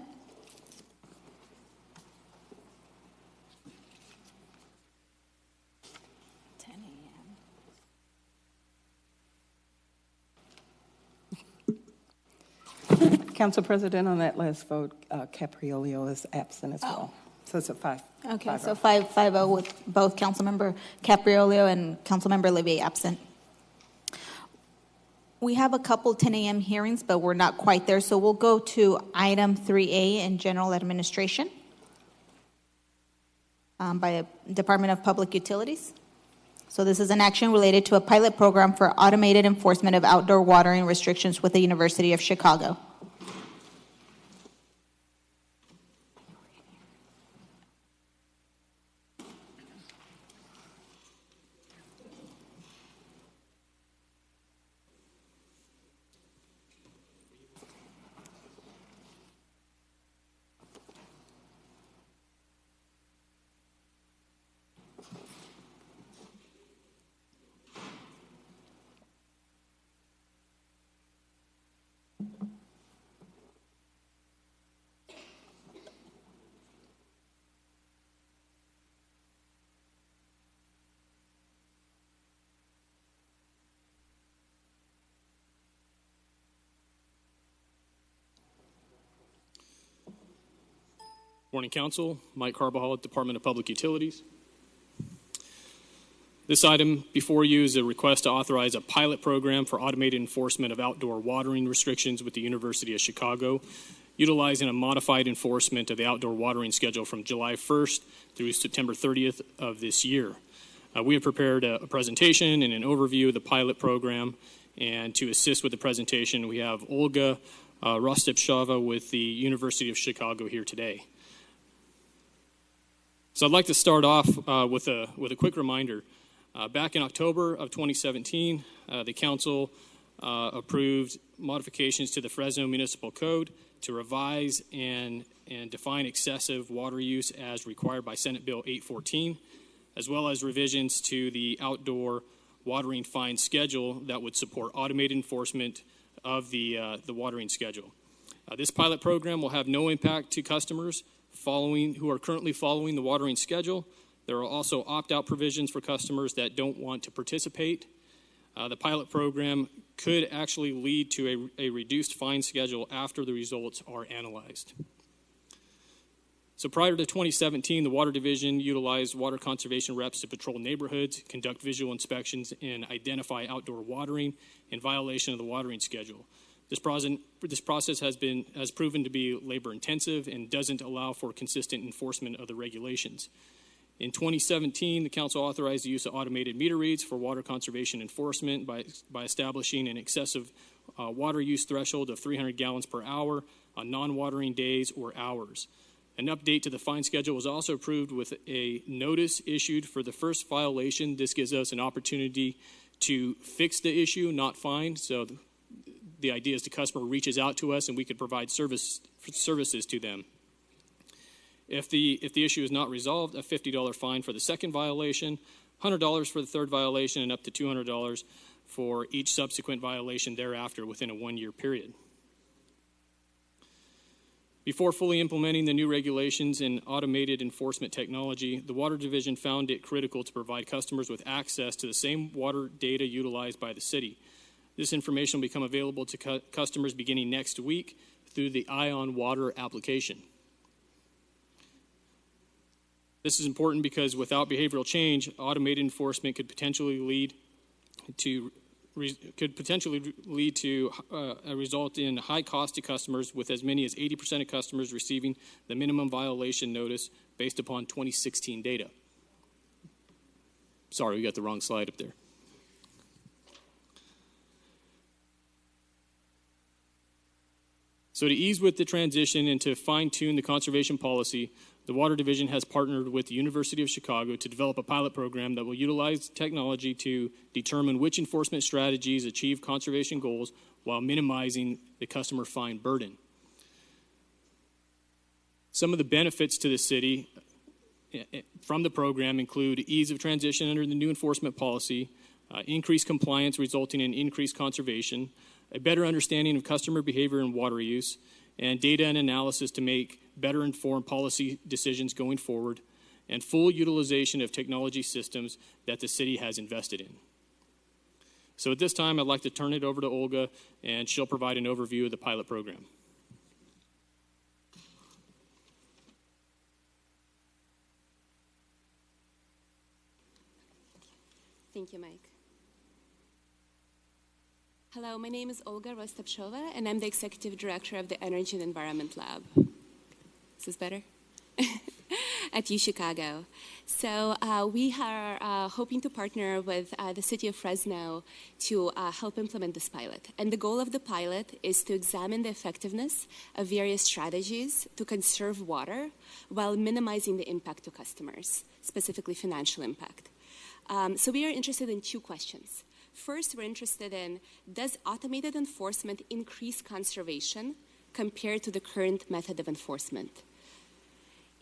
Council President, on that last vote, Capriolio is absent as well. So it's a 5. Okay, so 5-0 with both Councilmember Capriolio and Councilmember Olivier absent. We have a couple 10 a.m. hearings, but we're not quite there. So we'll go to item 3A in general administration by Department of Public Utilities. So this is an action related to a pilot program for automated enforcement of outdoor watering restrictions with the University of Chicago. Morning, Council. Mike Carbajal, Department of Public Utilities. This item before you is a request to authorize a pilot program for automated enforcement of outdoor watering restrictions with the University of Chicago. utilizing a modified enforcement of the outdoor watering schedule from July 1st through September 30th of this year. We have prepared a presentation and an overview of the pilot program, and to assist with the presentation, we have Olga Rostepchova with the University of Chicago here today. So I'd like to start off with a quick reminder. Back in October of 2017, the council approved modifications to the Fresno Municipal Code to revise and define excessive water use as required by Senate Bill 814, as well as revisions to the outdoor watering fine schedule that would support automated enforcement of the watering schedule. This pilot program will have no impact to customers who are currently following the watering schedule. There are also opt-out provisions for customers that don't want to participate. The pilot program could actually lead to a reduced fine schedule after the results are analyzed. So prior to 2017, the Water Division utilized water conservation reps to patrol neighborhoods, conduct visual inspections, and identify outdoor watering in violation of the watering schedule. This process has proven to be labor intensive and doesn't allow for consistent enforcement of the regulations. In 2017, the council authorized the use of automated meter reads for water conservation enforcement by establishing an excessive water use threshold of 300 gallons per hour on non-watering days or hours. An update to the fine schedule was also approved with a notice issued for the first violation. This gives us an opportunity to fix the issue, not fine. So the idea is the customer reaches out to us and we could provide services to them. If the issue is not resolved, a $50 fine for the second violation, $100 for the third violation, and up to $200 for each subsequent violation thereafter within a 1-year period. Before fully implementing the new regulations and automated enforcement technology, the Water Division found it critical to provide customers with access to the same water data utilized by the city. This information will become available to customers beginning next week through the Ion Water application. This is important because without behavioral change, automated enforcement could potentially lead to a result in high cost to customers, with as many as 80% of customers receiving the minimum violation notice based upon 2016 data. Sorry, we got the wrong slide up there. So to ease with the transition and to fine-tune the conservation policy, the Water Division has partnered with the University of Chicago to develop a pilot program that will utilize technology to determine which enforcement strategies achieve conservation goals while minimizing the customer fine burden. Some of the benefits to the city from the program include ease of transition under the new enforcement policy, increased compliance resulting in increased conservation, a better understanding of customer behavior and water use, and data and analysis to make better informed policy decisions going forward, and full utilization of technology systems that the city has invested in. So at this time, I'd like to turn it over to Olga, and she'll provide an overview of the pilot program. Thank you, Mike. Hello, my name is Olga Rostepchova, and I'm the Executive Director of the Energy and Environment Lab. Is this better? At UChicago. So we are hoping to partner with the City of Fresno to help implement this pilot. And the goal of the pilot is to examine the effectiveness of various strategies to conserve water while minimizing the impact to customers, specifically financial impact. So we are interested in 2 questions. First, we're interested in, does automated enforcement increase conservation compared to the current method of enforcement?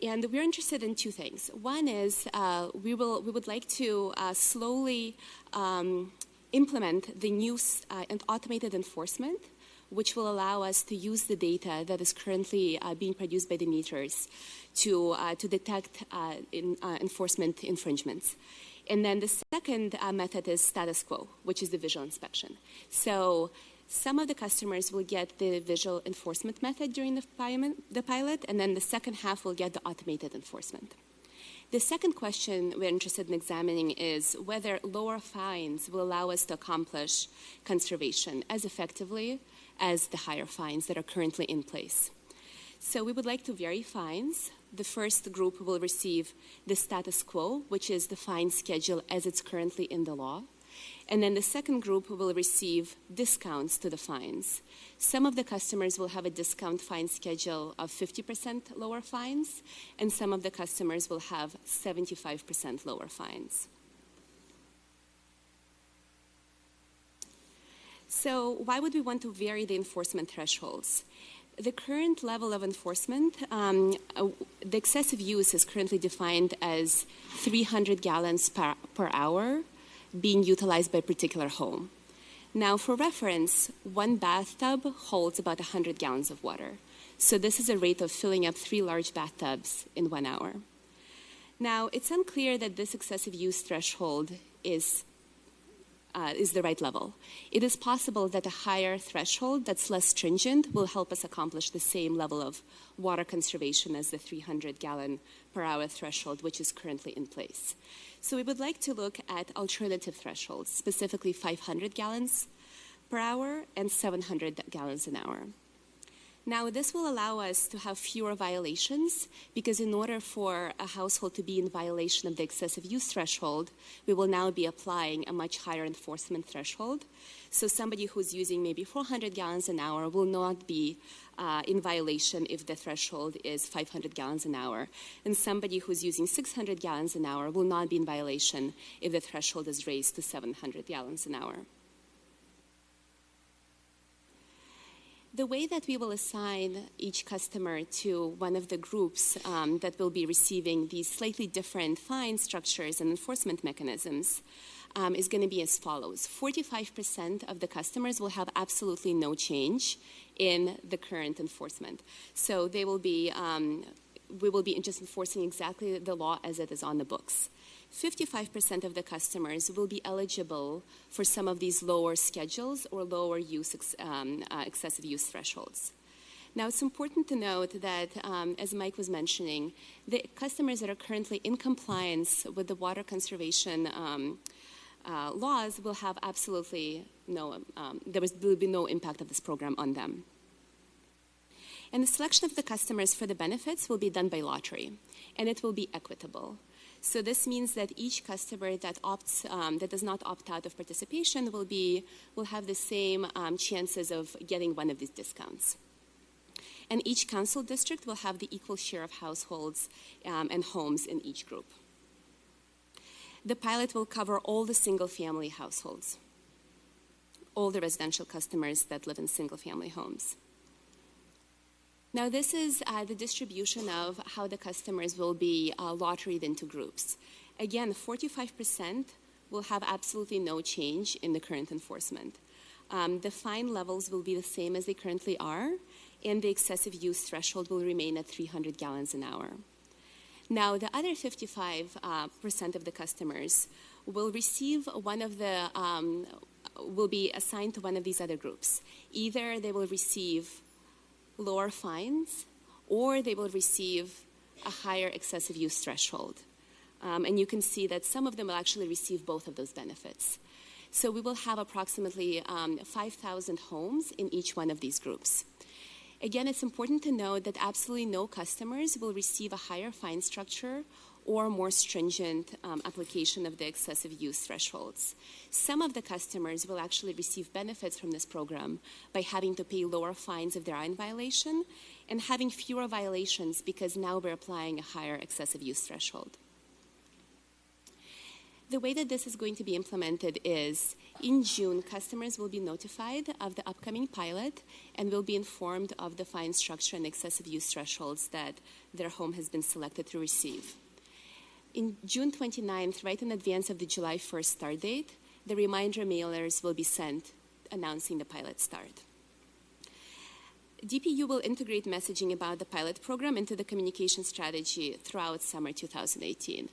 And we're interested in 2 things. One is we would like to slowly implement the new and automated enforcement, which will allow us to use the data that is currently being produced by the meters to detect enforcement infringements. And then the second method is status quo, which is the visual inspection. So some of the customers will get the visual enforcement method during the pilot, and then the second half will get the automated enforcement. The second question we're interested in examining is whether lower fines will allow us to accomplish conservation as effectively as the higher fines that are currently in place. So we would like to vary fines. The first group will receive the status quo, which is the fine schedule as it's currently in the law. And then the second group will receive discounts to the fines. Some of the customers will have a discount fine schedule of 50% lower fines, and some of the customers will have 75% lower fines. So why would we want to vary the enforcement thresholds? The current level of enforcement, the excessive use is currently defined as 300 gallons per hour being utilized by a particular home. Now, for reference, one bathtub holds about 100 gallons of water. So this is a rate of filling up 3 large bathtubs in 1 hour. Now, it's unclear that this excessive use threshold is the right level. It is possible that a higher threshold that's less stringent will help us accomplish the same level of water conservation as the 300 gallon per hour threshold, which is currently in place. So we would like to look at alternative thresholds, specifically 500 gallons per hour and 700 gallons an hour. Now, this will allow us to have fewer violations because in order for a household to be in violation of the excessive use threshold, we will now be applying a much higher enforcement threshold. So somebody who's using maybe 400 gallons an hour will not be in violation if the threshold is 500 gallons an hour. And somebody who's using 600 gallons an hour will not be in violation if the threshold is raised to 700 gallons an hour. The way that we will assign each customer to one of the groups that will be receiving these slightly different fine structures and enforcement mechanisms is going to be as follows. 45% of the customers will have absolutely no change in the current enforcement. So they will be, we will be just enforcing exactly the law as it is on the books. 55% of the customers will be eligible for some of these lower schedules or lower use excessive use thresholds. Now, it's important to note that, as Mike was mentioning, the customers that are currently in compliance with the water conservation laws will have absolutely no, there will be no impact of this program on them. And the selection of the customers for the benefits will be done by lottery, and it will be equitable. So this means that each customer that opts, that does not opt out of participation will have the same chances of getting one of these discounts. And each council district will have the equal share of households and homes in each group. The pilot will cover all the single-family households, all the residential customers that live in single-family homes. Now, this is the distribution of how the customers will be lotteried into groups. Again, 45% will have absolutely no change in the current enforcement. The fine levels will be the same as they currently are, and the excessive use threshold will remain at 300 gallons an hour. Now, the other 55% of the customers will receive one of the, will be assigned to one of these other groups. Either they will receive lower fines, or they will receive a higher excessive use threshold. And you can see that some of them will actually receive both of those benefits. So we will have approximately 5,000 homes in each one of these groups. Again, it's important to note that absolutely no customers will receive a higher fine structure or more stringent application of the excessive use thresholds. Some of the customers will actually receive benefits from this program by having to pay lower fines if they are in violation and having fewer violations because now we're applying a higher excessive use threshold. The way that this is going to be implemented is in June, customers will be notified of the upcoming pilot and will be informed of the fine structure and excessive use thresholds that their home has been selected to receive. In June 29th, right in advance of the July 1st start date, the reminder mailers will be sent announcing the pilot start. DPU will integrate messaging about the pilot program into the communication strategy throughout summer 2018.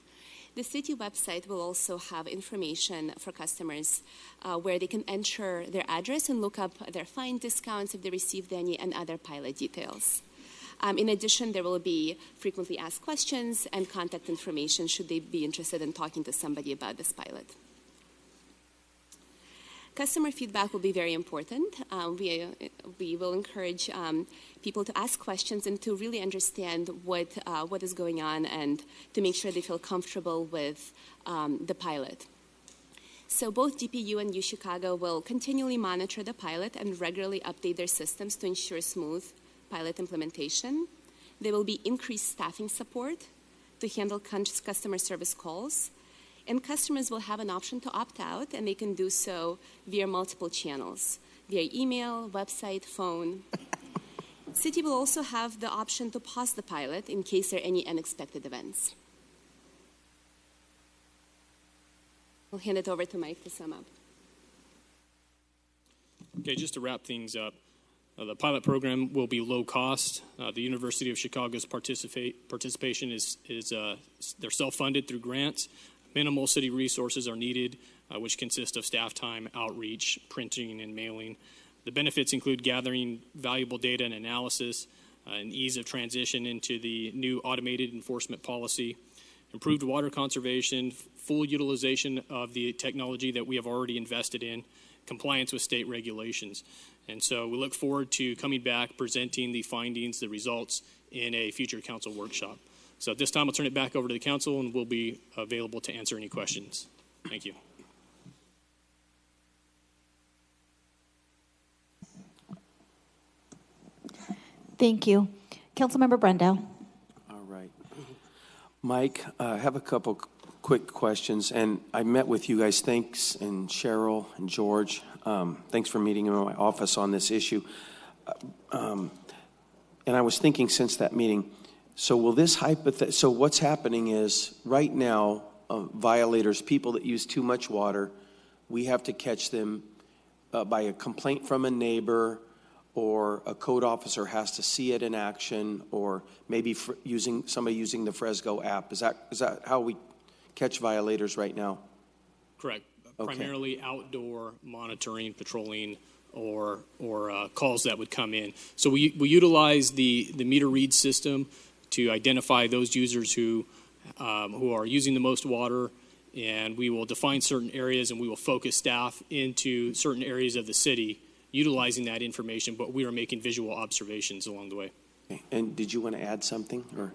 The city website will also have information for customers where they can enter their address and look up their fine discounts if they received any and other pilot details. In addition, there will be frequently asked questions and contact information should they be interested in talking to somebody about this pilot. Customer feedback will be very important. We will encourage people to ask questions and to really understand what is going on and to make sure they feel comfortable with the pilot. So both DPU and UChicago will continually monitor the pilot and regularly update their systems to ensure smooth pilot implementation. There will be increased staffing support to handle customer service calls. And customers will have an option to opt out, and they can do so via multiple channels, via email, website, phone. City will also have the option to pause the pilot in case there are any unexpected events. I'll hand it over to Mike to sum up. Okay, just to wrap things up, the pilot program will be low cost. The University of Chicago's participation is they're self-funded through grants. Minimal city resources are needed, which consist of staff time, outreach, printing, and mailing. The benefits include gathering valuable data and analysis, and ease of transition into the new automated enforcement policy, improved water conservation, full utilization of the technology that we have already invested in, compliance with state regulations. And so we look forward to coming back, presenting the findings, the results in a future council workshop. So at this time, I'll turn it back over to the council, and we'll be available to answer any questions. Thank you. Thank you. Councilmember Brandau. All right. Mike, I have a couple quick questions, and I met with you guys. Thanks, and Cheryl and George. Thanks for meeting in my office on this issue. And I was thinking since that meeting, so will this so what's happening is right now, violators, people that use too much water, we have to catch them by a complaint from a neighbor, or a code officer has to see it in action, or maybe somebody using the Fresco app. Is that how we catch violators right now? Correct. Okay. Primarily outdoor monitoring, patrolling, or calls that would come in. So we utilize the meter read system to identify those users who are using the most water, and we will define certain areas, and we will focus staff into certain areas of the city utilizing that information, but we are making visual observations along the way. Okay. And did you want to add something? Or?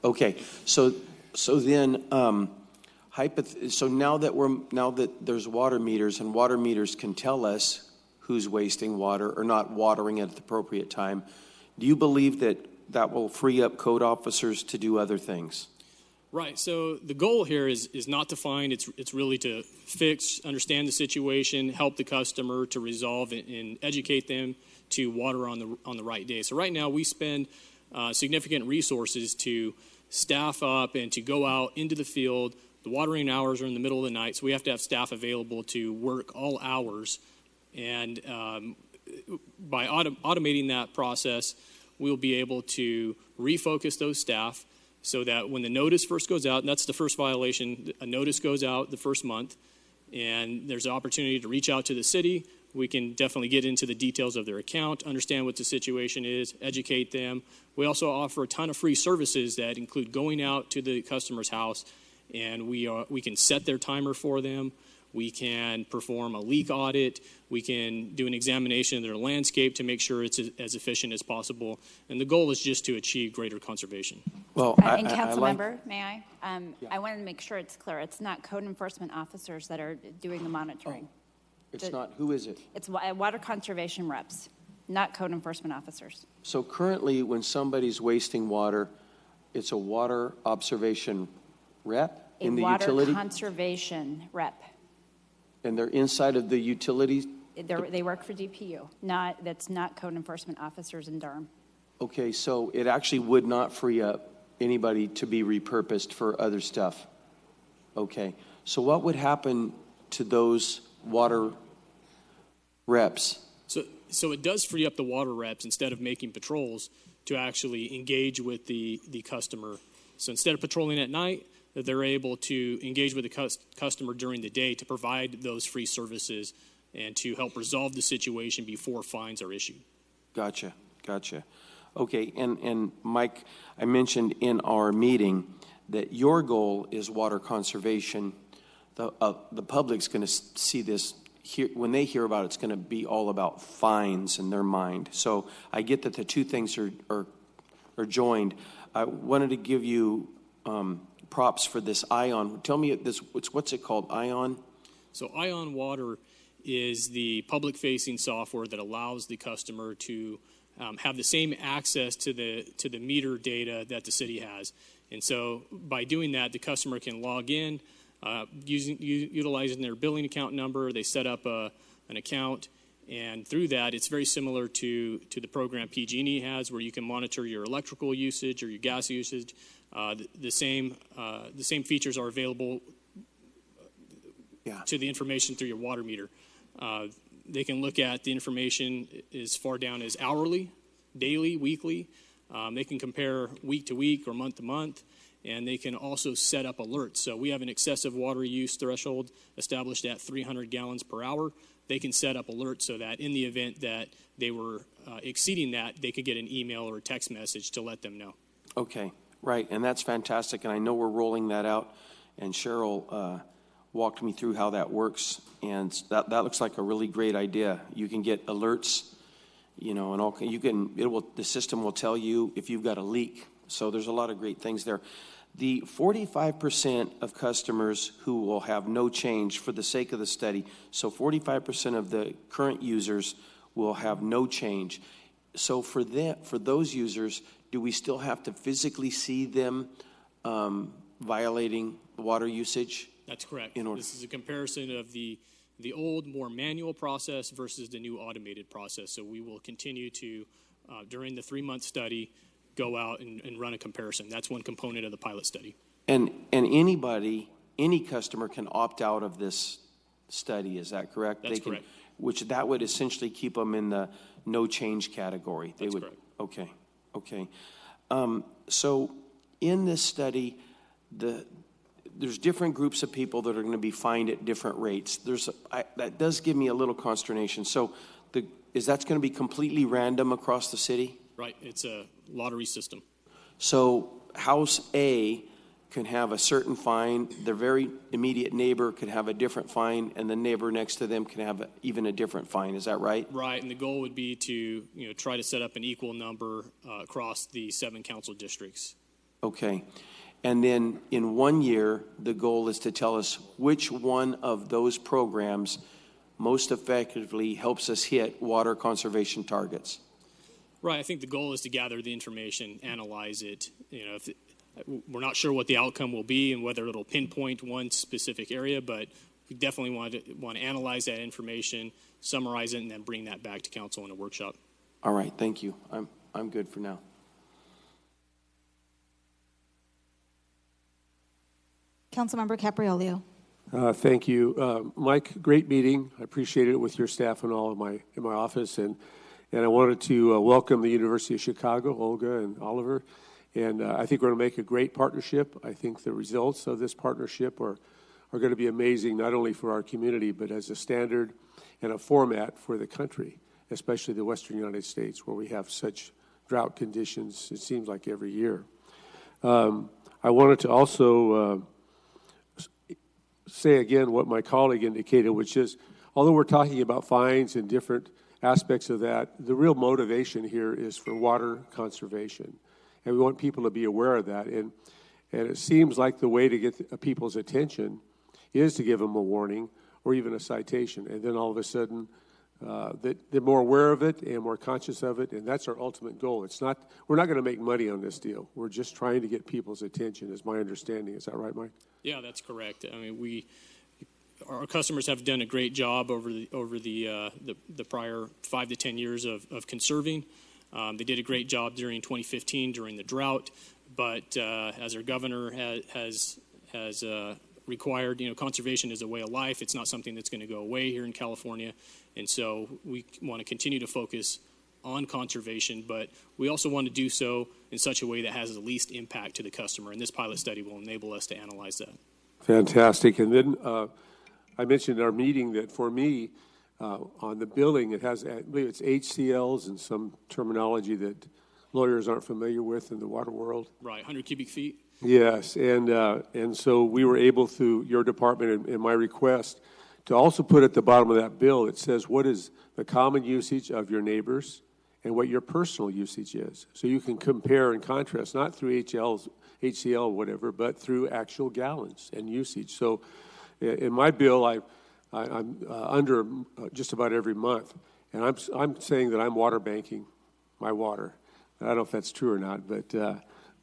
Okay, so then, so now that there's water meters, and water meters can tell us who's wasting water or not watering at the appropriate time, do you believe that will free up code officers to do other things? Right. So the goal here is not to find. It's really to fix, understand the situation, help the customer to resolve and educate them to water on the right day. So right now we spend significant resources to staff up and to go out into the field. The watering hours are in the middle of the night, so we have to have staff available to work all hours. And by automating that process, we'll be able to refocus those staff so that when the notice first goes out, and that's the first violation, a notice goes out the first month, and there's an opportunity to reach out to the city. We can definitely get into the details of their account, understand what the situation is, educate them. We also offer a ton of free services that include going out to the customer's house, and we can set their timer for them. We can perform a leak audit. We can do an examination of their landscape to make sure it's as efficient as possible. And the goal is just to achieve greater conservation. Well, and council member, may I? I wanted to make sure it's clear. It's not code enforcement officers that are doing the monitoring. It's not. Who is it? It's water conservation reps, not code enforcement officers. So currently, when somebody's wasting water, it's a water observation rep in the utility? A water conservation rep. And they're inside of the utilities? They work for DPU. That's not code enforcement officers in Durham. Okay, so it actually would not free up anybody to be repurposed for other stuff. Okay, so what would happen to those water reps? So it does free up the water reps instead of making patrols to actually engage with the customer. So instead of patrolling at night, that they're able to engage with the customer during the day to provide those free services and to help resolve the situation before fines are issued. Gotcha. Okay, and Mike, I mentioned in our meeting that your goal is water conservation. The public's going to see this when they hear about it, it's going to be all about fines in their mind. So I get that the two things are joined. I wanted to give you props for this ION. Tell me what's it called, ION? So ION Water is the public-facing software that allows the customer to have the same access to the meter data that the city has. And so by doing that, the customer can log in utilizing their billing account number. They set up an account, and through that, it's very similar to the program PG&E has, where you can monitor your electrical usage or your gas usage. The same features are available to the information through your water meter. They can look at the information as far down as hourly, daily, weekly. They can compare week to week or month to month, and they can also set up alerts. So we have an excessive water use threshold established at 300 gallons per hour. They can set up alerts so that in the event that they were exceeding that, they could get an email or a text message to let them know. Okay, right, and that's fantastic, and I know we're rolling that out, and Cheryl walked me through how that works, and that looks like a really great idea. You can get alerts, and the system will tell you if you've got a leak. So there's a lot of great things there. The 45% of customers who will have no change for the sake of the study, so 45% of the current users will have no change. So for those users, do we still have to physically see them violating water usage? That's correct. This is a comparison of the old, more manual process versus the new automated process. So we will continue to, during the 3-month study, go out and run a comparison. That's one component of the pilot study. And any customer can opt out of this study, is that correct? That's correct. That would essentially keep them in the no change category. That's correct. Okay. So in this study, there's different groups of people that are going to be fined at different rates. That does give me a little consternation. So that's going to be completely random across the city? Right. It's a lottery system. So House A can have a certain fine, their very immediate neighbor could have a different fine, and the neighbor next to them can have even a different fine. Is that right? Right, and the goal would be to try to set up an equal number across the 7 council districts. Okay. And then in 1 year, the goal is to tell us which one of those programs most effectively helps us hit water conservation targets. Right. I think the goal is to gather the information, analyze it. We're not sure what the outcome will be and whether it'll pinpoint one specific area, but we definitely want to analyze that information, summarize it, and then bring that back to council in a workshop. All right. Thank you. I'm good for now. Councilmember Capriolio. Thank you, Mike. Great meeting. I appreciated it with your staff and all in my office, and I wanted to welcome the University of Chicago, Olga and Oliver, and I think we're going to make a great partnership. I think the results of this partnership are going to be amazing, not only for our community, but as a standard and a format for the country, especially the Western United States, where we have such drought conditions, it seems like every year. I wanted to also say again what my colleague indicated, which is, although we're talking about fines and different aspects of that, the real motivation here is for water conservation. And we want people to be aware of that. And it seems like the way to get people's attention is to give them a warning or even a citation. And then all of a sudden, they're more aware of it and more conscious of it. And that's our ultimate goal. We're not going to make money on this deal. We're just trying to get people's attention, is my understanding. Is that right, Mike? Yeah, that's correct. I mean, our customers have done a great job over the prior 5 to 10 years of conserving. They did a great job during 2015 during the drought, but as our governor has required, conservation is a way of life. It's not something that's going to go away here in California, and so we want to continue to focus on conservation, but we also want to do so in such a way that has the least impact to the customer, and this pilot study will enable us to analyze that. Fantastic. And then I mentioned in our meeting that for me, on the billing, it has, I believe it's HCLs and some terminology that lawyers aren't familiar with in the water world. Right, 100 cubic feet. Yes, and so we were able, through your department and my request, to also put at the bottom of that bill, it says what is the common usage of your neighbors and what your personal usage is. So you can compare and contrast, not through HCL, whatever, but through actual gallons and usage. So in my bill, I'm under just about every month, and I'm saying that I'm water banking my water. I don't know if that's true or not, but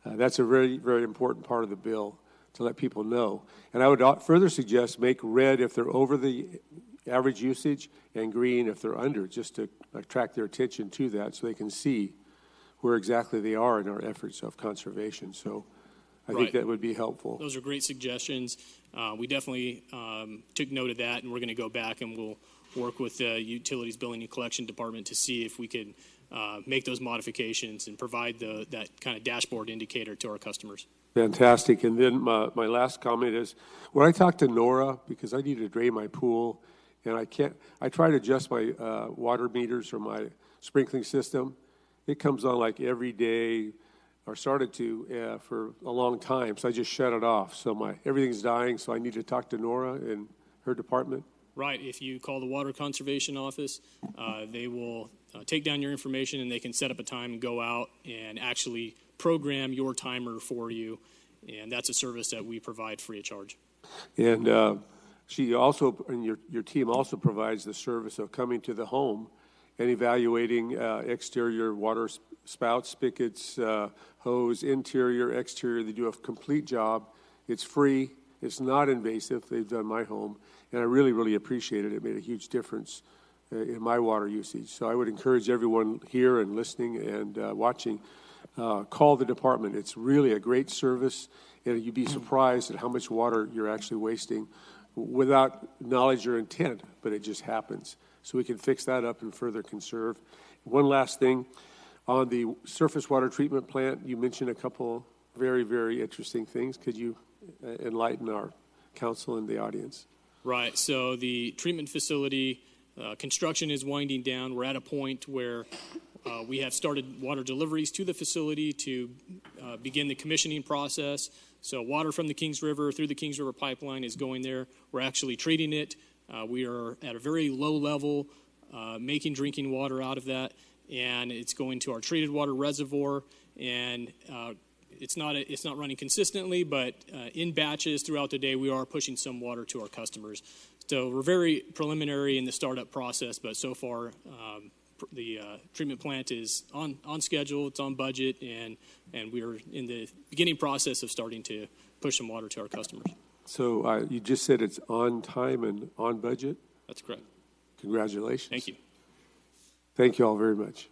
that's a very, very important part of the bill to let people know. And I would further suggest make red if they're over the average usage and green if they're under, just to attract their attention to that so they can see where exactly they are in our efforts of conservation. So I think that would be helpful. Those are great suggestions. We definitely took note of that, and we're going to go back and we'll work with the Utilities Billing and Collection Department to see if we could make those modifications and provide that kind of dashboard indicator to our customers. Fantastic. And then my last comment is, when I talked to Nora, because I need to drain my pool, and I try to adjust my water meters or my sprinkling system. It comes on like every day, or started to for a long time, so I just shut it off. So everything's dying, so I need to talk to Nora and her department. Right. If you call the Water Conservation Office, they will take down your information, and they can set up a time and go out and actually program your timer for you. And that's a service that we provide free of charge. And she also, and your team also provides the service of coming to the home and evaluating exterior water spouts, spigots, hose, interior, exterior. They do a complete job. It's free. It's not invasive. They've done my home, and I really, really appreciate it. It made a huge difference in my water usage. So I would encourage everyone here and listening and watching, call the department. It's really a great service, and you'd be surprised at how much water you're actually wasting without knowledge or intent, but it just happens. So we can fix that up and further conserve. One last thing. On the surface water treatment plant, you mentioned a couple very, very interesting things. Could you enlighten our council and the audience? Right. So the treatment facility construction is winding down. We're at a point where we have started water deliveries to the facility to begin the commissioning process. So water from the Kings River through the Kings River pipeline is going there. We're actually treating it. We are at a very low level, making drinking water out of that, and it's going to our treated water reservoir. And it's not running consistently, but in batches throughout the day, we are pushing some water to our customers. So we're very preliminary in the startup process, but so far the treatment plant is on schedule, it's on budget, and we're in the beginning process of starting to push some water to our customers. So you just said it's on time and on budget? That's correct. Congratulations. Thank you. Thank you all very much.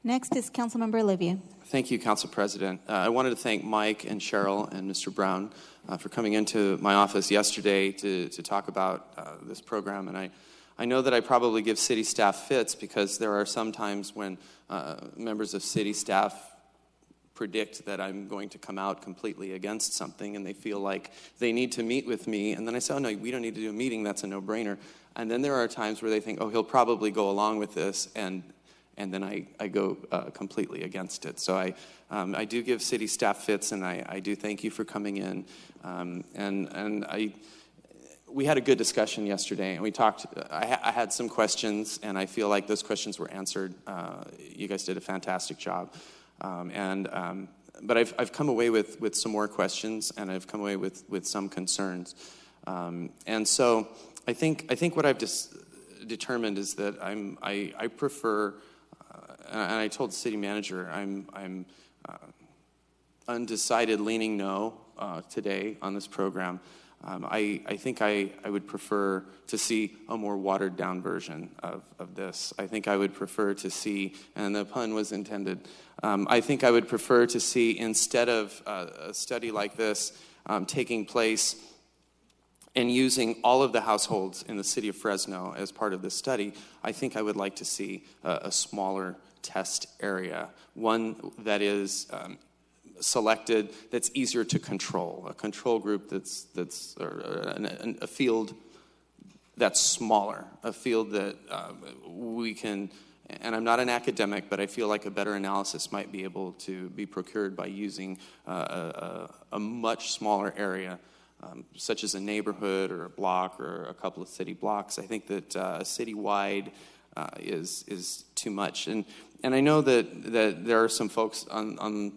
Next is Councilmember Olivier. Thank you, Council President. I wanted to thank Mike and Cheryl and Mr. Brown for coming into my office yesterday to talk about this program. And I know that I probably give city staff fits because there are some times when members of city staff predict that I'm going to come out completely against something, and they feel like they need to meet with me. And then I say, oh, no, we don't need to do a meeting. That's a no-brainer. And then there are times where they think, oh, he'll probably go along with this, and then I go completely against it. So I do give city staff fits, and I do thank you for coming in. We had a good discussion yesterday, and we talked. I had some questions, and I feel like those questions were answered. You guys did a fantastic job. But I've come away with some more questions, and I've come away with some concerns. And so I think what I've just determined is that I prefer, and I told the city manager I'm undecided, leaning no today on this program. I think I would prefer to see a more watered down version of this. I think I would prefer to see, and the pun was intended, I think I would prefer to see, instead of a study like this taking place and using all of the households in the city of Fresno as part of this study, I think I would like to see a smaller test area, one that is selected, that's easier to control, a control group that's a field that's smaller, a field that we can, and I'm not an academic, but I feel like a better analysis might be able to be procured by using a much smaller area such as a neighborhood or a block or a couple of city blocks. I think that citywide is too much. And I know that there are some folks on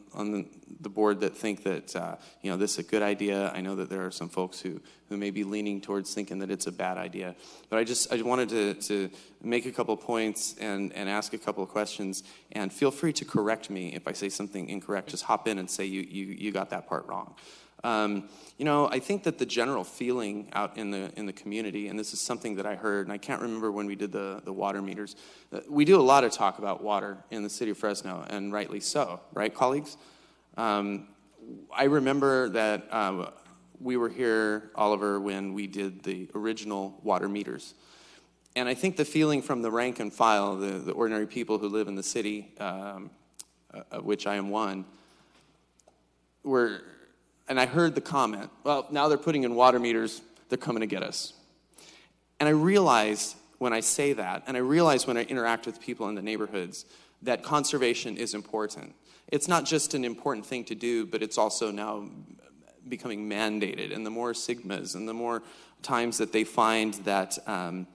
the board that think that this is a good idea. I know that there are some folks who may be leaning towards thinking that it's a bad idea. But I wanted to make a couple points and ask a couple of questions. And feel free to correct me if I say something incorrect. Just hop in and say you got that part wrong. I think that the general feeling out in the community, and this is something that I heard, and I can't remember when we did the water meters. We do a lot of talk about water in the city of Fresno, and rightly so, right, colleagues? I remember that we were here, Oliver, when we did the original water meters. And I think the feeling from the rank and file, the ordinary people who live in the city, of which I am one, and I heard the comment, well, now they're putting in water meters, they're coming to get us. And I realized when I say that, and I realize when I interact with people in the neighborhoods, that conservation is important. It's not just an important thing to do, but it's also now becoming mandated. And the more sigmas and the more times that they find that, well,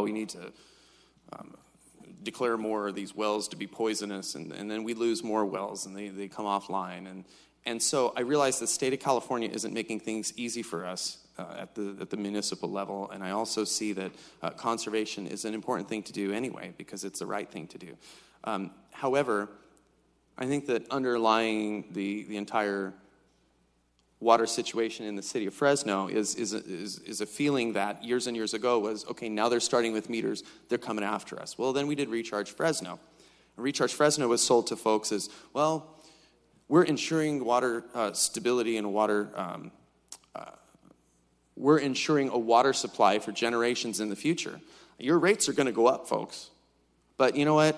we need to declare more of these wells to be poisonous, and then we lose more wells and they come offline. And so I realize the state of California isn't making things easy for us at the municipal level, and I also see that conservation is an important thing to do anyway because it's the right thing to do. However, I think that underlying the entire water situation in the city of Fresno is a feeling that years and years ago was, okay, now they're starting with meters, they're coming after us. Well, then we did Recharge Fresno. Recharge Fresno was sold to folks as, well, we're ensuring water stability and we're ensuring a water supply for generations in the future. Your rates are going to go up, folks. But you know what?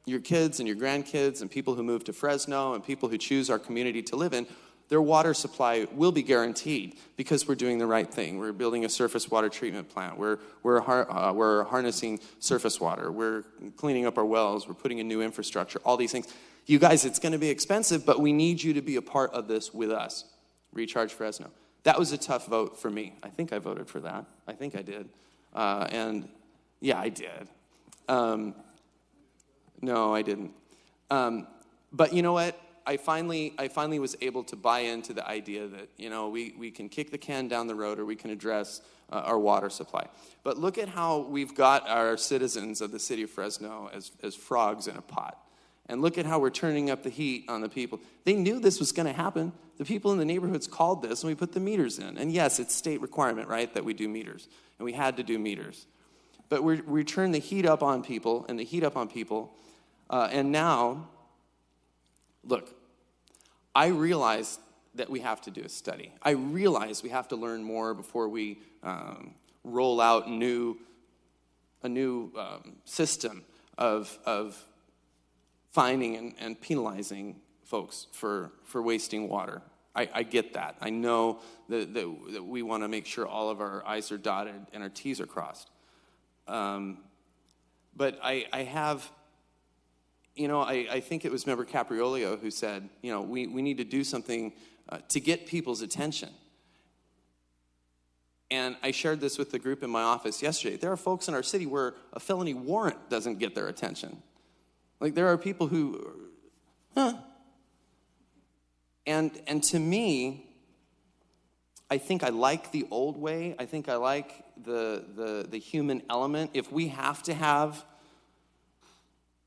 Your kids and your grandkids and people who move to Fresno and people who choose our community to live in, their water supply will be guaranteed because we're doing the right thing. We're building a surface water treatment plant. We're harnessing surface water. We're cleaning up our wells. We're putting in new infrastructure, all these things. You guys, it's going to be expensive, but we need you to be a part of this with us. Recharge Fresno. That was a tough vote for me. I think I voted for that. I think I did. And yeah, I did. No, I didn't. But you know what? I finally was able to buy into the idea that, we can kick the can down the road or we can address our water supply. But look at how we've got our citizens of the city of Fresno as frogs in a pot. And look at how we're turning up the heat on the people. They knew this was going to happen. The people in the neighborhoods called this, and we put the meters in. And yes, it's state requirement, right, that we do meters. And we had to do meters. But we turned the heat up on people, and the heat up on people. And now, look, I realize that we have to do a study. I realize we have to learn more before we roll out a new system of fining and penalizing folks for wasting water. I get that. I know that we want to make sure all of our I's are dotted and our T's are crossed. But I have... I think it was Member Capriolio who said, we need to do something to get people's attention. And I shared this with the group in my office yesterday. There are folks in our city where a felony warrant doesn't get their attention. Like, there are people who, And to me, I think I like the old way. I think I like the human element. If we have to have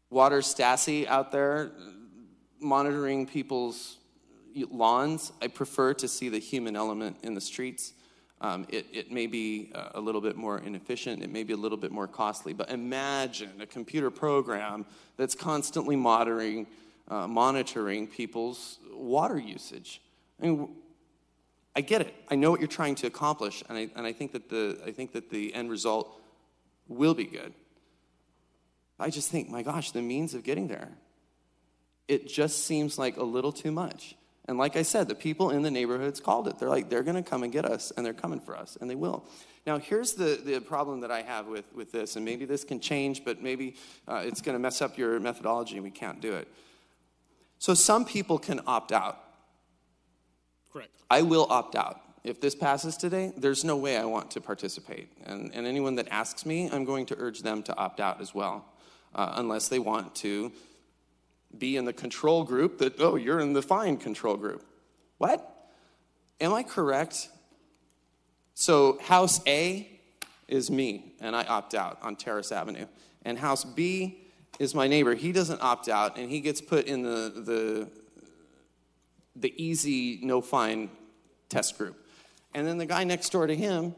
Water Stasi out there monitoring people's lawns, I prefer to see the human element in the streets. It may be a little bit more inefficient. It may be a little bit more costly. But imagine a computer program that's constantly monitoring people's water usage. I mean, I get it. I know what you're trying to accomplish, and I think that the end result will be good. I just think, my gosh, the means of getting there, it just seems like a little too much. And like I said, the people in the neighborhoods called it. They're like, they're going to come and get us, and they're coming for us, and they will. Now, here's the problem that I have with this, and maybe this can change, but maybe it's going to mess up your methodology, and we can't do it. So some people can opt out. Correct. I will opt out. If this passes today, there's no way I want to participate. And anyone that asks me, I'm going to urge them to opt out as well, unless they want to be in the control group that, oh, you're in the fine control group. What? Am I correct? So House A is me, and I opt out on Terrace Avenue. And House B is my neighbor. He doesn't opt out, and he gets put in the easy, no fine test group. And then the guy next door to him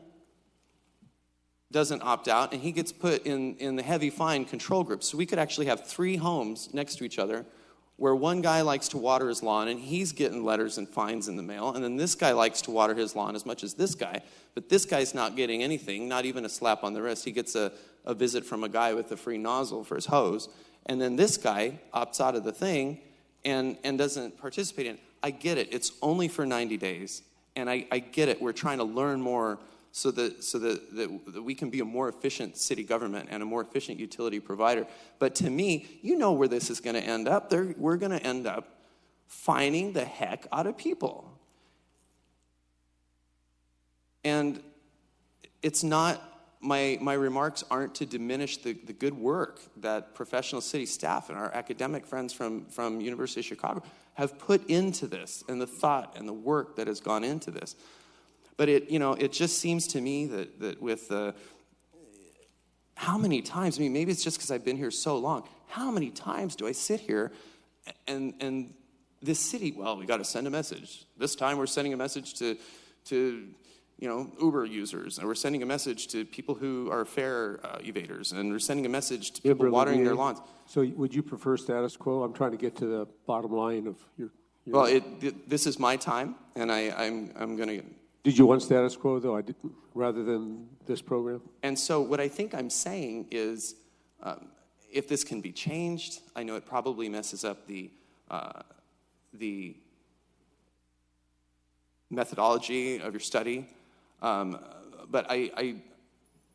doesn't opt out, and he gets put in the heavy fine control group. So we could actually have 3 homes next to each other where one guy likes to water his lawn, and he's getting letters and fines in the mail, and then this guy likes to water his lawn as much as this guy, but this guy's not getting anything, not even a slap on the wrist. He gets a visit from a guy with a free nozzle for his hose, and then this guy opts out of the thing and doesn't participate in it. I get it. It's only for 90 days, and I get it. We're trying to learn more so that we can be a more efficient city government and a more efficient utility provider. But to me, you know where this is going to end up. We're going to end up fining the heck out of people. And it's not, my remarks aren't to diminish the good work that professional city staff and our academic friends from University of Chicago have put into this, and the thought and the work that has gone into this. But it just seems to me that with how many times, I mean, maybe it's just because I've been here so long, how many times do I sit here and this city, well, we got to send a message. This time we're sending a message to Uber users, and we're sending a message to people who are fare evaders, and we're sending a message to people watering their lawns. So would you prefer status quo? I'm trying to get to the bottom line of your Well, this is my time, and I'm going to... Did you want status quo, though, rather than this program? And so what I think I'm saying is, if this can be changed, I know it probably messes up the methodology of your study, but I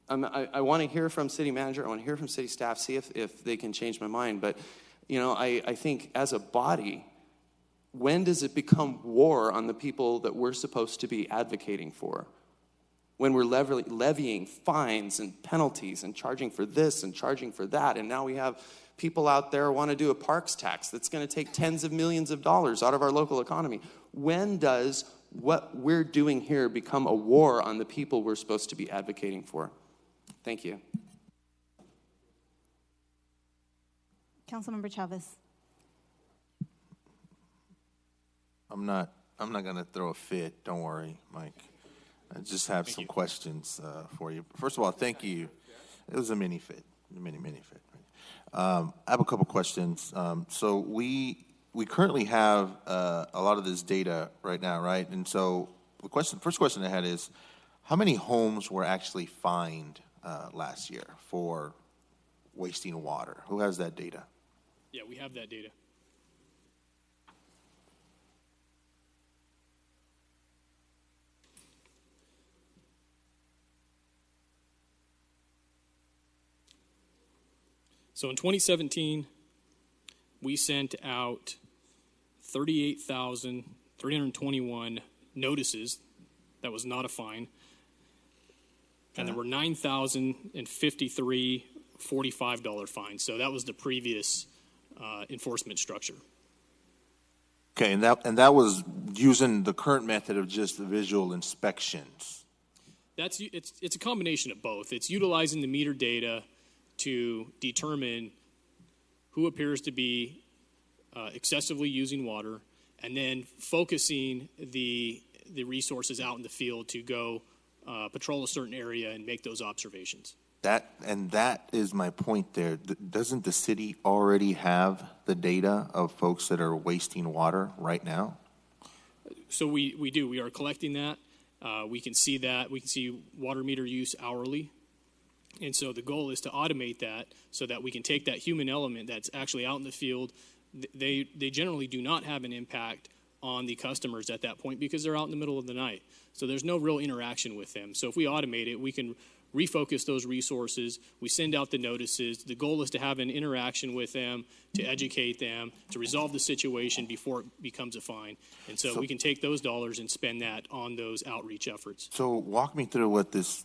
want to hear from city manager, I want to hear from city staff, see if they can change my mind. But, I think as a body, when does it become war on the people that we're supposed to be advocating for? When we're levying fines and penalties and charging for this and charging for that, and now we have people out there who want to do a parks tax that's going to take tens of millions of dollars out of our local economy. When does what we're doing here become a war on the people we're supposed to be advocating for? Thank you. Councilmember Chavez. I'm not going to throw a fit. Don't worry, Mike. I just have some questions for you. First of all, thank you. It was a mini fit, mini fit. I have a couple questions. So we currently have a lot of this data right now, right? And so first question I had is, how many homes were actually fined last year for wasting water? Who has that data? Yeah, we have that data. So in 2017, we sent out 38,321 notices. That was not a fine. And there were 9,053 $45 fines. So that was the previous enforcement structure. Okay, and that was using the current method of just the visual inspections. It's a combination of both. It's utilizing the meter data to determine who appears to be excessively using water, and then focusing the resources out in the field to go patrol a certain area and make those observations. That is my point there. Doesn't the city already have the data of folks that are wasting water right now? So we do. We are collecting that. We can see that. We can see water meter use hourly. And so the goal is to automate that so that we can take that human element that's actually out in the field. They generally do not have an impact on the customers at that point because they're out in the middle of the night. So there's no real interaction with them. So if we automate it, we can refocus those resources. We send out the notices. The goal is to have an interaction with them, to educate them, to resolve the situation before it becomes a fine. And so we can take those dollars and spend that on those outreach efforts. So walk me through what this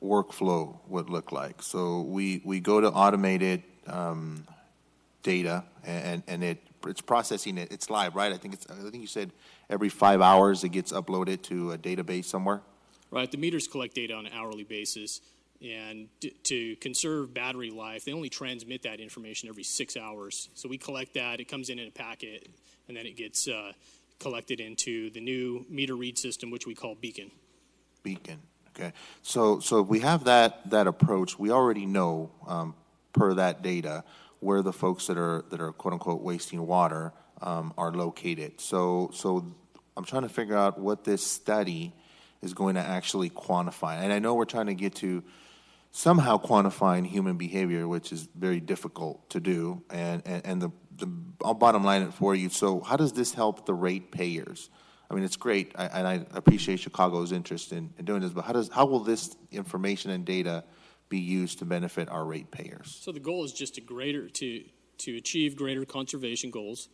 workflow would look like. So we go to automated data, and it's processing it. It's live, right? I think you said every 5 hours it gets uploaded to a database somewhere. Right, the meters collect data on an hourly basis, and to conserve battery life, they only transmit that information every 6 hours. So we collect that, it comes in a packet, and then it gets collected into the new meter read system, which we call Beacon. Beacon, okay. So if we have that approach, we already know per that data where the folks that are quote unquote wasting water are located. So I'm trying to figure out what this study is going to actually quantify. And I know we're trying to get to somehow quantifying human behavior, which is very difficult to do. And I'll bottom line it for you. So how does this help the ratepayers? I mean, it's great, and I appreciate Chicago's interest in doing this, but how will this information and data be used to benefit our ratepayers? So the goal is just to achieve greater conservation goals.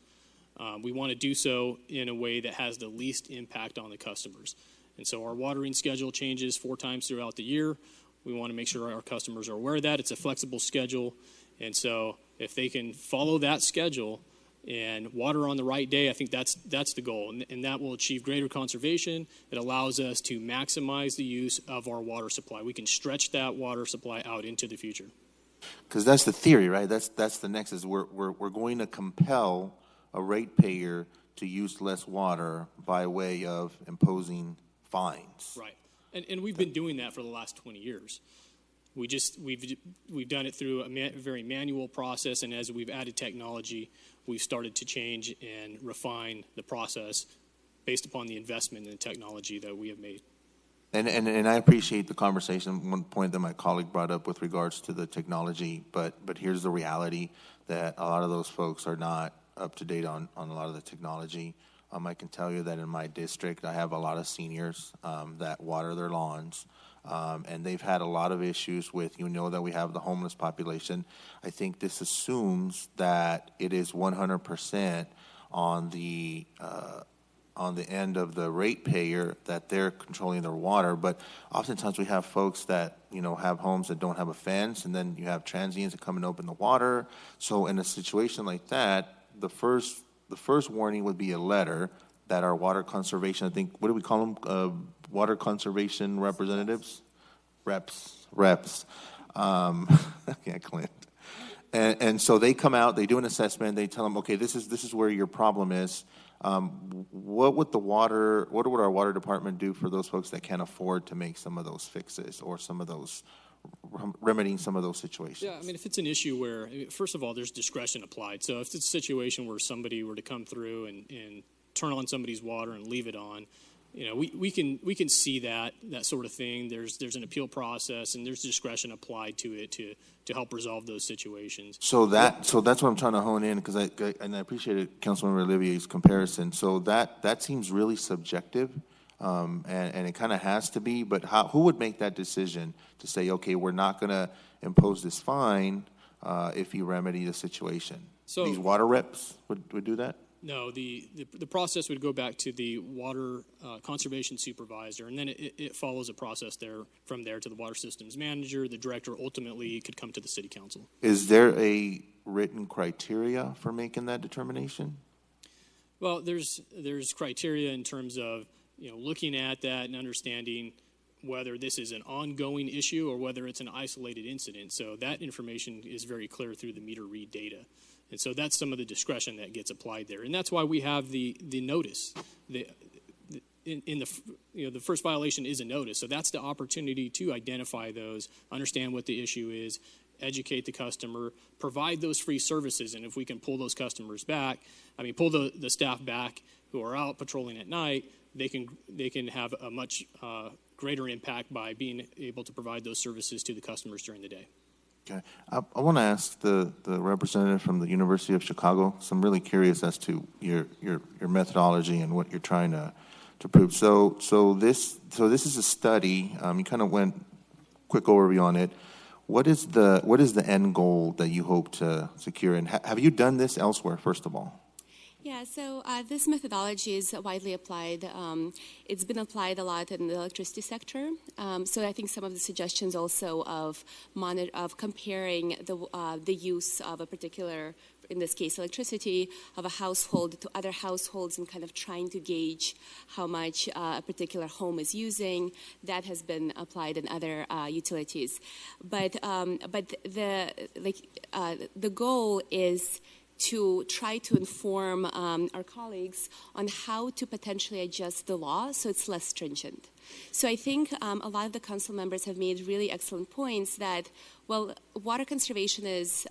We want to do so in a way that has the least impact on the customers. And so our watering schedule changes 4 times throughout the year. We want to make sure our customers are aware of that. It's a flexible schedule. And so if they can follow that schedule and water on the right day, I think that's the goal. And that will achieve greater conservation. It allows us to maximize the use of our water supply. We can stretch that water supply out into the future. Because that's the theory, right? That's the nexus. We're going to compel a ratepayer to use less water by way of imposing fines. Right. And we've been doing that for the last 20 years. We've done it through a very manual process, and as we've added technology, we've started to change and refine the process based upon the investment in the technology that we have made. And I appreciate the conversation. One point that my colleague brought up with regards to the technology, but here's the reality that a lot of those folks are not up to date on a lot of the technology. I can tell you that in my district, I have a lot of seniors that water their lawns, and they've had a lot of issues with, that we have the homeless population. I think this assumes that it is 100% on the end of the ratepayer that they're controlling their water, but oftentimes we have folks that have homes that don't have a fence, and then you have transients that come and open the water. So in a situation like that, the first warning would be a letter that our water conservation, I think, what do we call them? Water conservation representatives? Reps. Yeah, Clint. And so they come out, they do an assessment, they tell them, okay, this is where your problem is. What would our water department do for those folks that can't afford to make some of those fixes or some of those remedying some of those situations? Yeah, I mean, if it's an issue where, first of all, there's discretion applied. So if it's a situation where somebody were to come through and turn on somebody's water and leave it on, we can see that sort of thing. There's an appeal process, and there's discretion applied to it to help resolve those situations. So that's what I'm trying to hone in, because I appreciated Councilmember Olivier's comparison. So that seems really subjective. And it kind of has to be, but who would make that decision to say, okay, we're not going to impose this fine if you remedy the situation? So these water reps would do that? No, the process would go back to the water conservation supervisor, and then it follows a process from there to the water systems manager. The director ultimately could come to the city council. Is there a written criteria for making that determination? Well, there's criteria in terms of looking at that and understanding whether this is an ongoing issue or whether it's an isolated incident. So that information is very clear through the meter read data. And so that's some of the discretion that gets applied there. And that's why we have the notice. The first violation is a notice. So that's the opportunity to identify those, understand what the issue is, educate the customer, provide those free services. And if we can pull those customers back, pull the staff back who are out patrolling at night, they can have a much greater impact by being able to provide those services to the customers during the day. Okay, I want to ask the representative from the University of Chicago. So I'm really curious as to your methodology and what you're trying to approve. So this is a study. You kind of went quick overview on it. What is the end goal that you hope to secure? And have you done this elsewhere, first of all? Yeah, so this methodology is widely applied. It's been applied a lot in the electricity sector. So I think some of the suggestions also of comparing the use of a particular, in this case, electricity, of a household to other households and kind of trying to gauge how much a particular home is using. That has been applied in other utilities. But the goal is to try to inform our colleagues on how to potentially adjust the law so it's less stringent. So I think a lot of the council members have made really excellent points that, well, water conservation is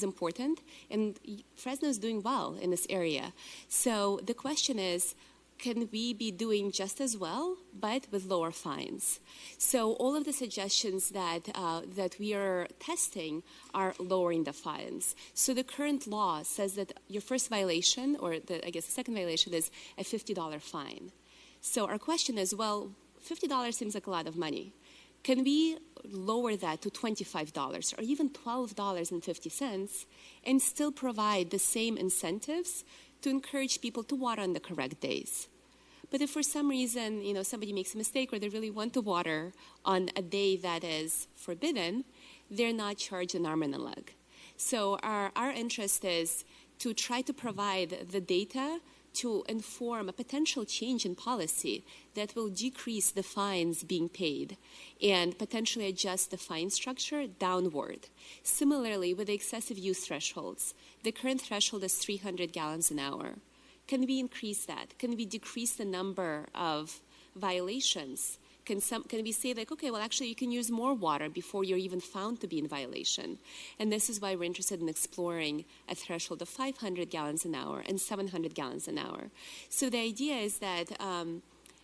important, and Fresno is doing well in this area. So the question is, can we be doing just as well, but with lower fines? So all of the suggestions that we are testing are lowering the fines. So the current law says that your first violation, or the second violation, is a $50 fine. So our question is, well, $50 seems like a lot of money. Can we lower that to $25 or even $12.50 and still provide the same incentives to encourage people to water on the correct days? But if for some reason, somebody makes a mistake or they really want to water on a day that is forbidden, they're not charged an arm and a leg. So our interest is to try to provide the data to inform a potential change in policy that will decrease the fines being paid and potentially adjust the fine structure downward. Similarly, with the excessive use thresholds, the current threshold is 300 gallons an hour. Can we increase that? Can we decrease the number of violations? Can we say like, okay, well, actually, you can use more water before you're even found to be in violation? And this is why we're interested in exploring a threshold of 500 gallons an hour and 700 gallons an hour. So the idea is that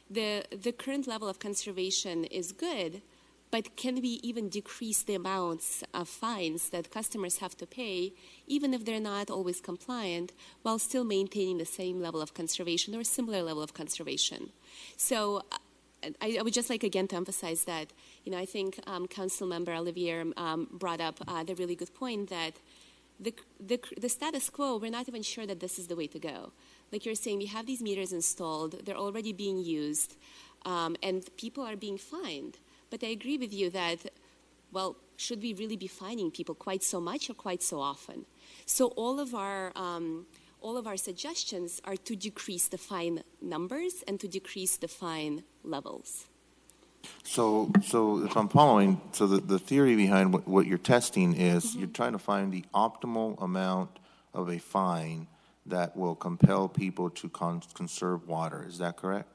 the current level of conservation is good, but can we even decrease the amounts of fines that customers have to pay, even if they're not always compliant, while still maintaining the same level of conservation or similar level of conservation? So I would just like again to emphasize that, I think Council Member Olivier brought up the really good point that the status quo, we're not even sure that this is the way to go. Like you're saying, we have these meters installed, they're already being used, and people are being fined. But I agree with you that, well, should we really be fining people quite so much or quite so often? So all of our suggestions are to decrease the fine numbers and to decrease the fine levels. So if I'm following, so the theory behind what you're testing is you're trying to find the optimal amount of a fine that will compel people to conserve water. Is that correct?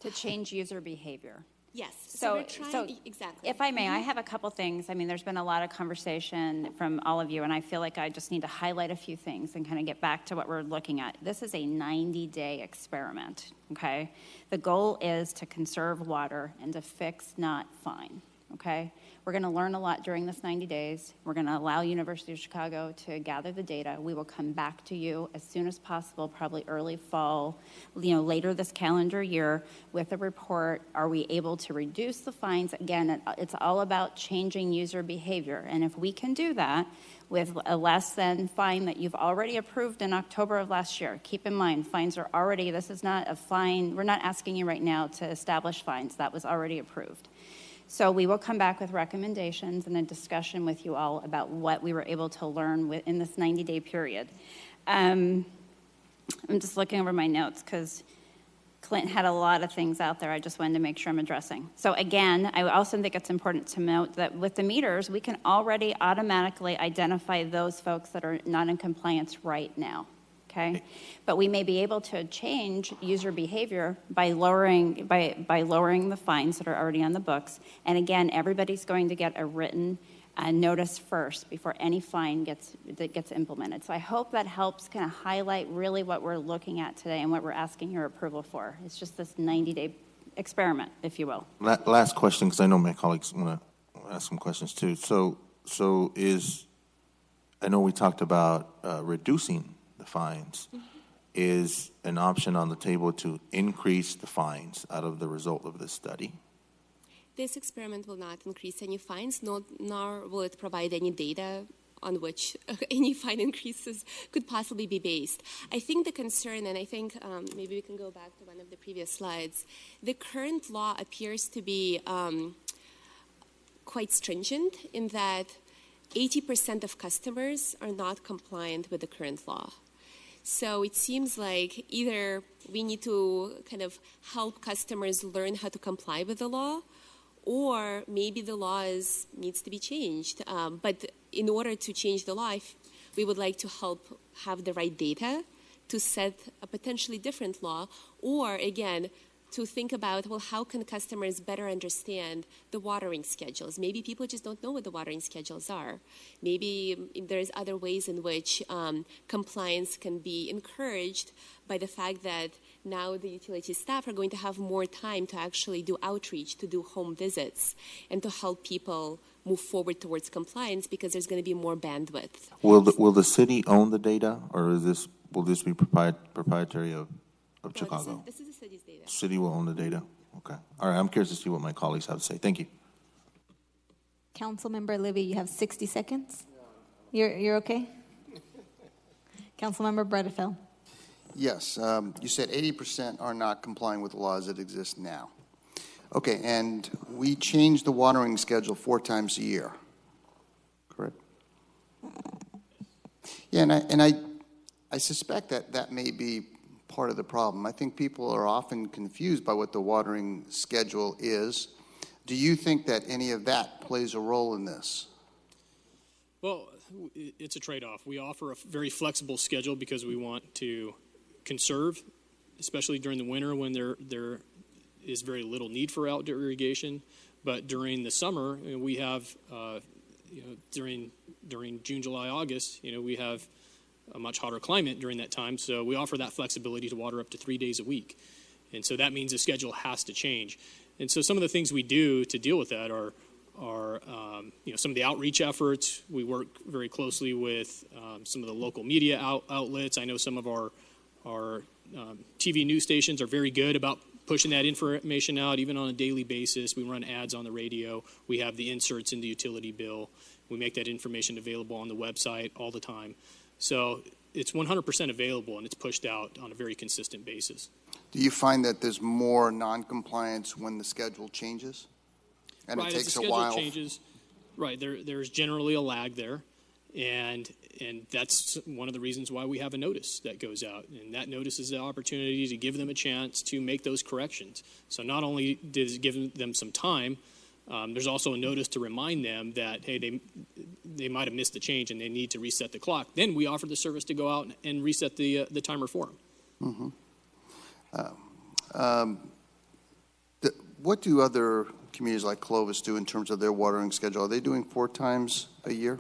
To change user behavior. Yes. So, we're trying, exactly. If I may, I have a couple things. I mean, there's been a lot of conversation from all of you, and I feel like I just need to highlight a few things and kind of get back to what we're looking at. This is a 90-day experiment, okay? The goal is to conserve water and to fix, not fine, okay? We're going to learn a lot during this 90 days. We're going to allow University of Chicago to gather the data. We will come back to you as soon as possible, probably early fall, later this calendar year with a report. Are we able to reduce the fines? Again, it's all about changing user behavior. And if we can do that with a less than fine that you've already approved in October of last year, keep in mind, fines are already, this is not a fine. We're not asking you right now to establish fines. That was already approved. So we will come back with recommendations and a discussion with you all about what we were able to learn in this 90-day period. I'm just looking over my notes because Clint had a lot of things out there I just wanted to make sure I'm addressing. So again, I also think it's important to note that with the meters, we can already automatically identify those folks that are not in compliance right now. Okay, but we may be able to change user behavior by lowering the fines that are already on the books. And again, everybody's going to get a written notice first before any fine gets implemented. So I hope that helps kind of highlight really what we're looking at today and what we're asking your approval for. It's just this 90-day experiment, if you will. Last question, because I know my colleagues want to ask some questions too. I know we talked about reducing the fines. is an option on the table to increase the fines out of the result of this study? This experiment will not increase any fines, nor will it provide any data on which any fine increases could possibly be based. I think the concern, and I think maybe we can go back to one of the previous slides, the current law appears to be quite stringent in that 80% of customers are not compliant with the current law. So it seems like either we need to kind of help customers learn how to comply with the law, or maybe the law needs to be changed. But in order to change the law, we would like to help have the right data to set a potentially different law, or again, to think about, well, how can customers better understand the watering schedules? Maybe people just don't know what the watering schedules are. Maybe there's other ways in which compliance can be encouraged by the fact that now the utility staff are going to have more time to actually do outreach, to do home visits, and to help people move forward towards compliance because there's going to be more bandwidth. Will the city own the data, or will this be proprietary of Chicago? This is the city's data. City will own the data? Okay. All right, I'm curious to see what my colleagues have to say. Thank you. Councilmember Olivia, you have 60 seconds. You're okay? Councilmember Bredefeld. Yes, you said 80% are not complying with the laws that exist now. Okay, and we change the watering schedule 4 times a year, correct? Yeah, and I suspect that may be part of the problem. I think people are often confused by what the watering schedule is. Do you think that any of that plays a role in this? Well, it's a trade-off. We offer a very flexible schedule because we want to conserve, especially during the winter when there is very little need for outdoor irrigation. But during the summer, we have, during June, July, August, we have a much hotter climate during that time. So we offer that flexibility to water up to 3 days a week. And so that means the schedule has to change. And so some of the things we do to deal with that are some of the outreach efforts. We work very closely with some of the local media outlets. I know some of our TV news stations are very good about pushing that information out, even on a daily basis. We run ads on the radio. We have the inserts in the utility bill. We make that information available on the website all the time. So it's 100% available, and it's pushed out on a very consistent basis. Do you find that there's more noncompliance when the schedule changes? And right, it takes as the a while? schedule changes, right, there's generally a lag there, and that's one of the reasons why we have a notice that goes out. And that notice is the opportunity to give them a chance to make those corrections. So not only does it give them some time, there's also a notice to remind them that, hey, they might have missed the change and they need to reset the clock. Then we offer the service to go out and reset the timer for them. Mm-hmm. What do other communities like Clovis do in terms of their watering schedule? Are they doing 4 times a year?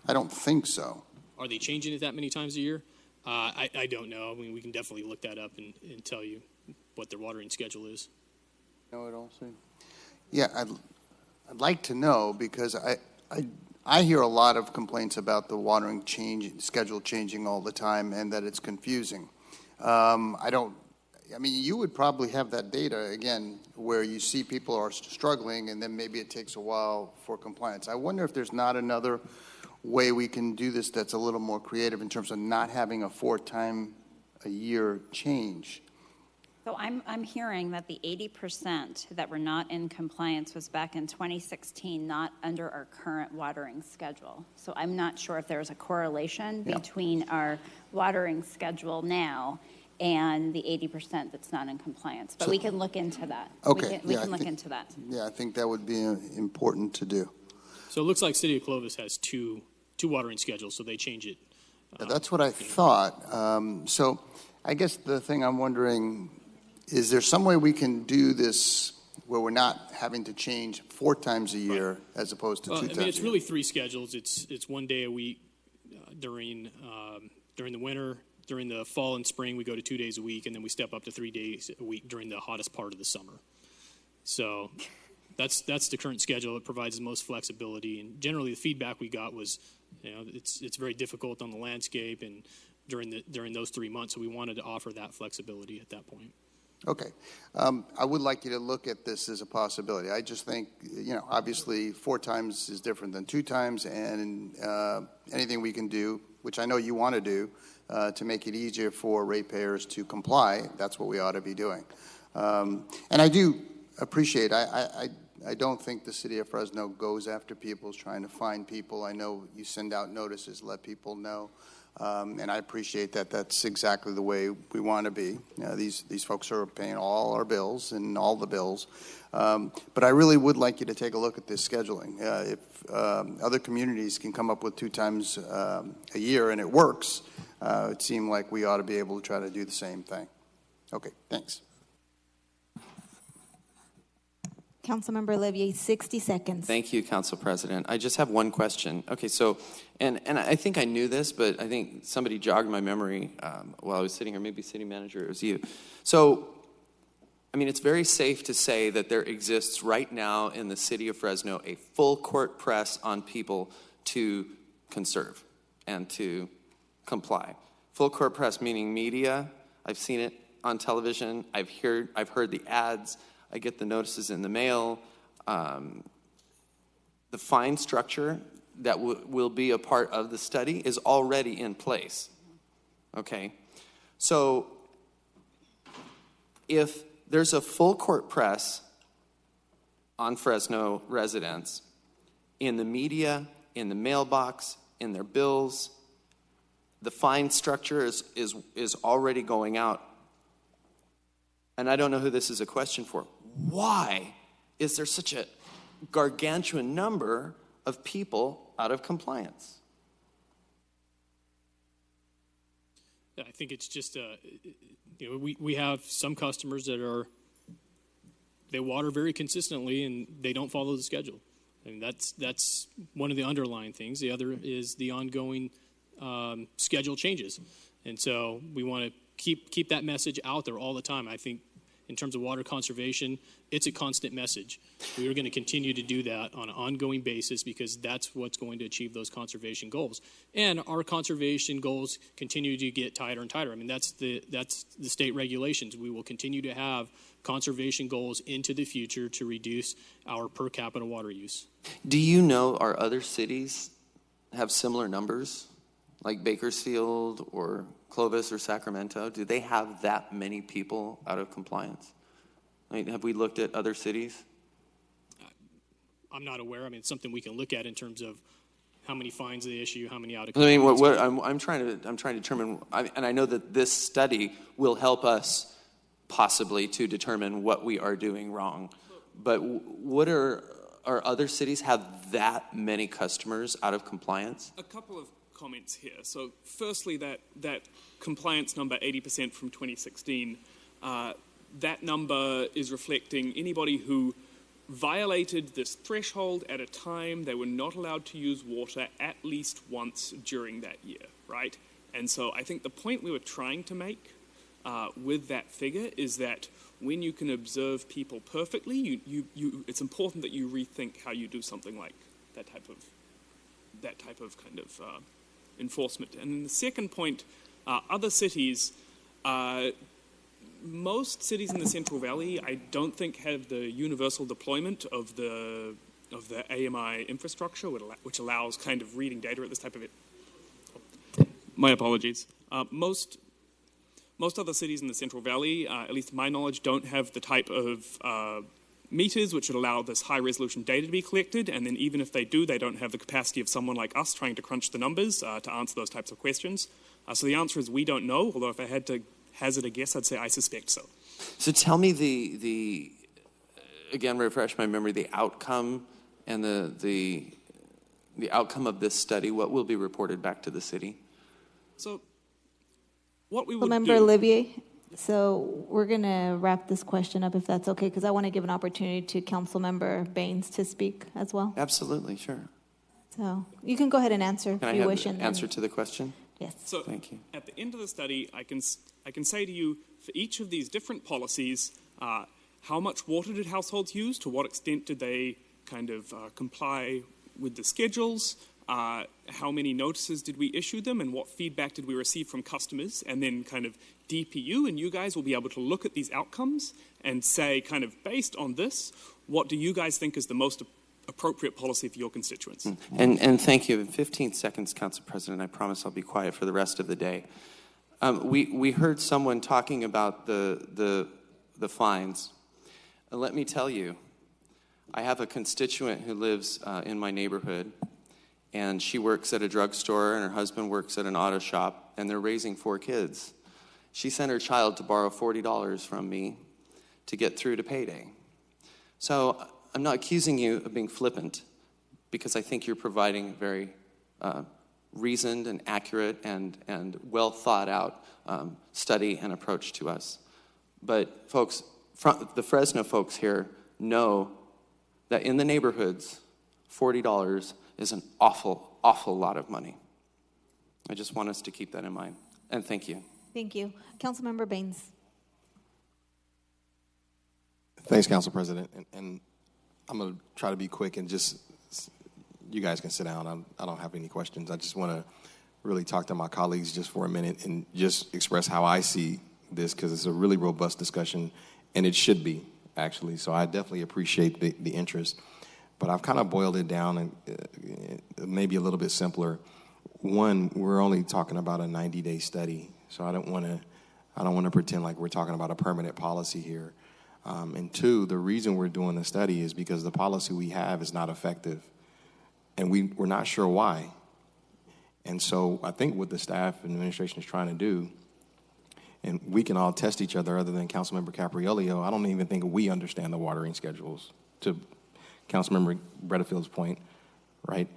I don't think so. Are they changing it that many times a year? I don't know. I mean, we can definitely look that up and tell you what their watering schedule is. Know it also? Yeah, I'd like to know because I hear a lot of complaints about the watering schedule changing all the time and that it's confusing. I mean, you would probably have that data, again, where you see people are struggling and then maybe it takes a while for compliance. I wonder if there's not another way we can do this that's a little more creative in terms of not having a 4-time-a-year change. So I'm hearing that the 80% that were not in compliance was back in 2016, not under our current watering schedule. So I'm not sure if there's a correlation between our watering schedule now and the 80% that's not in compliance. But we can look into that. Okay. We can look into that. Yeah, I think that would be important to do. So it looks like City of Clovis has two watering schedules, so they change it. That's what I thought. So I guess the thing I'm wondering, is there some way we can do this where we're not having to change 4 times a year as opposed to 2 times a year? It's really 3 schedules. It's 1 day a week during the winter. During the fall and spring, we go to 2 days a week, and then we step up to 3 days a week during the hottest part of the summer. So that's the current schedule. It provides the most flexibility, and generally the feedback we got was, it's very difficult on the landscape, and during those 3 months. So we wanted to offer that flexibility at that point. Okay. I would like you to look at this as a possibility. I just think, obviously 4 times is different than 2 times, and anything we can do, which I know you want to do, to make it easier for ratepayers to comply, that's what we ought to be doing. And I do appreciate, I don't think the city of Fresno goes after people, trying to find people. I know you send out notices, let people know. And I appreciate that. That's exactly the way we want to be. These folks are paying all our bills and all the bills. But I really would like you to take a look at this scheduling. If other communities can come up with 2 times a year and it works, it seemed like we ought to be able to try to do the same thing. Okay, thanks. Councilmember Olivier, 60 seconds. Thank you, Council President. I just have one question. Okay, so, and I think I knew this, but I think somebody jogged my memory while I was sitting here, maybe City Manager, it was you. So, I mean, it's very safe to say that there exists right now in the city of Fresno a full court press on people to conserve and to comply. Full court press meaning media. I've seen it on television. I've heard the ads. I get the notices in the mail. The fine structure that will be a part of the study is already in place. Okay? So if there's a full court press on Fresno residents in the media, in the mailbox, in their bills, the fine structure is already going out. And I don't know who this is a question for. Why is there such a gargantuan number of people out of compliance? I think it's just, we have some customers that they water very consistently and they don't follow the schedule. I mean, that's one of the underlying things. The other is the ongoing schedule changes. And so we want to keep that message out there all the time. I think in terms of water conservation, it's a constant message. We are going to continue to do that on an ongoing basis because that's what's going to achieve those conservation goals. And our conservation goals continue to get tighter and tighter. I mean, that's the state regulations. We will continue to have conservation goals into the future to reduce our per capita water use. Do you know our other cities have similar numbers, like Bakersfield or Clovis or Sacramento? Do they have that many people out of compliance? I mean, have we looked at other cities? I'm not aware. I mean, it's something we can look at in terms of how many fines they issue, how many out of I mean, compliance. I'm trying to determine, and I know that this study will help us possibly to determine what we are doing wrong. But what are other cities have that many customers out of compliance? A couple of comments here. So firstly, that compliance number 80% from 2016, that number is reflecting anybody who violated this threshold at a time they were not allowed to use water at least once during that year, right? And so I think the point we were trying to make with that figure is that when you can observe people perfectly, it's important that you rethink how you do something like that type of kind of enforcement. And then the second point, other cities, most cities in the Central Valley, I don't think have the universal deployment of the AMI infrastructure, which allows kind of reading data at this type of it. My apologies. Most other cities in the Central Valley, at least to my knowledge, don't have the type of meters which would allow this high-resolution data to be collected, and then even if they do, they don't have the capacity of someone like us trying to crunch the numbers to answer those types of questions. So the answer is we don't know, although if I had to hazard a guess, I'd say I suspect so. So tell me the again, refresh my memory, the outcome and the outcome of this study, what will be reported back to the city? So what we would Member do... Olivier, so we're going to wrap this question up if that's okay, because I want to give an opportunity to Councilmember Baines to speak as well. Absolutely, sure. So you can go ahead and answer Can if I you have wish. the answer to the question? Yes. So thank you. At the end of the study, I can say to you, for each of these different policies, how much water did households use? To what extent did they kind of comply with the schedules? how many notices did we issue them, and what feedback did we receive from customers, and then kind of DPU and you guys will be able to look at these outcomes and say, kind of based on this, what do you guys think is the most appropriate policy for your constituents? And thank you. In 15 seconds, Council President, I promise I'll be quiet for the rest of the day. We heard someone talking about the fines. Let me tell you, I have a constituent who lives in my neighborhood, and she works at a drugstore, and her husband works at an auto shop, and they're raising 4 kids. She sent her child to borrow $40 from me to get through to payday. So I'm not accusing you of being flippant, because I think you're providing a very reasoned and accurate and well thought out study and approach to us. But folks, the Fresno folks here know that in the neighborhoods, $40 is an awful, awful lot of money. I just want us to keep that in mind. And thank you. Thank you. Councilmember Baines. Thanks, Council President. And I'm going to try to be quick and just, you guys can sit down. I don't have any questions. I just want to really talk to my colleagues just for a minute and just express how I see this, because it's a really robust discussion, and it should be, actually. So I definitely appreciate the interest. But I've kind of boiled it down and maybe a little bit simpler. One, we're only talking about a 90-day study, so I don't want to pretend like we're talking about a permanent policy here. And two, the reason we're doing the study is because the policy we have is not effective, and we're not sure why. And so I think what the staff and administration is trying to do, and we can all test each other other than Councilmember Capariello, I don't even think we understand the watering schedules, to Councilmember Bredefield's point, right?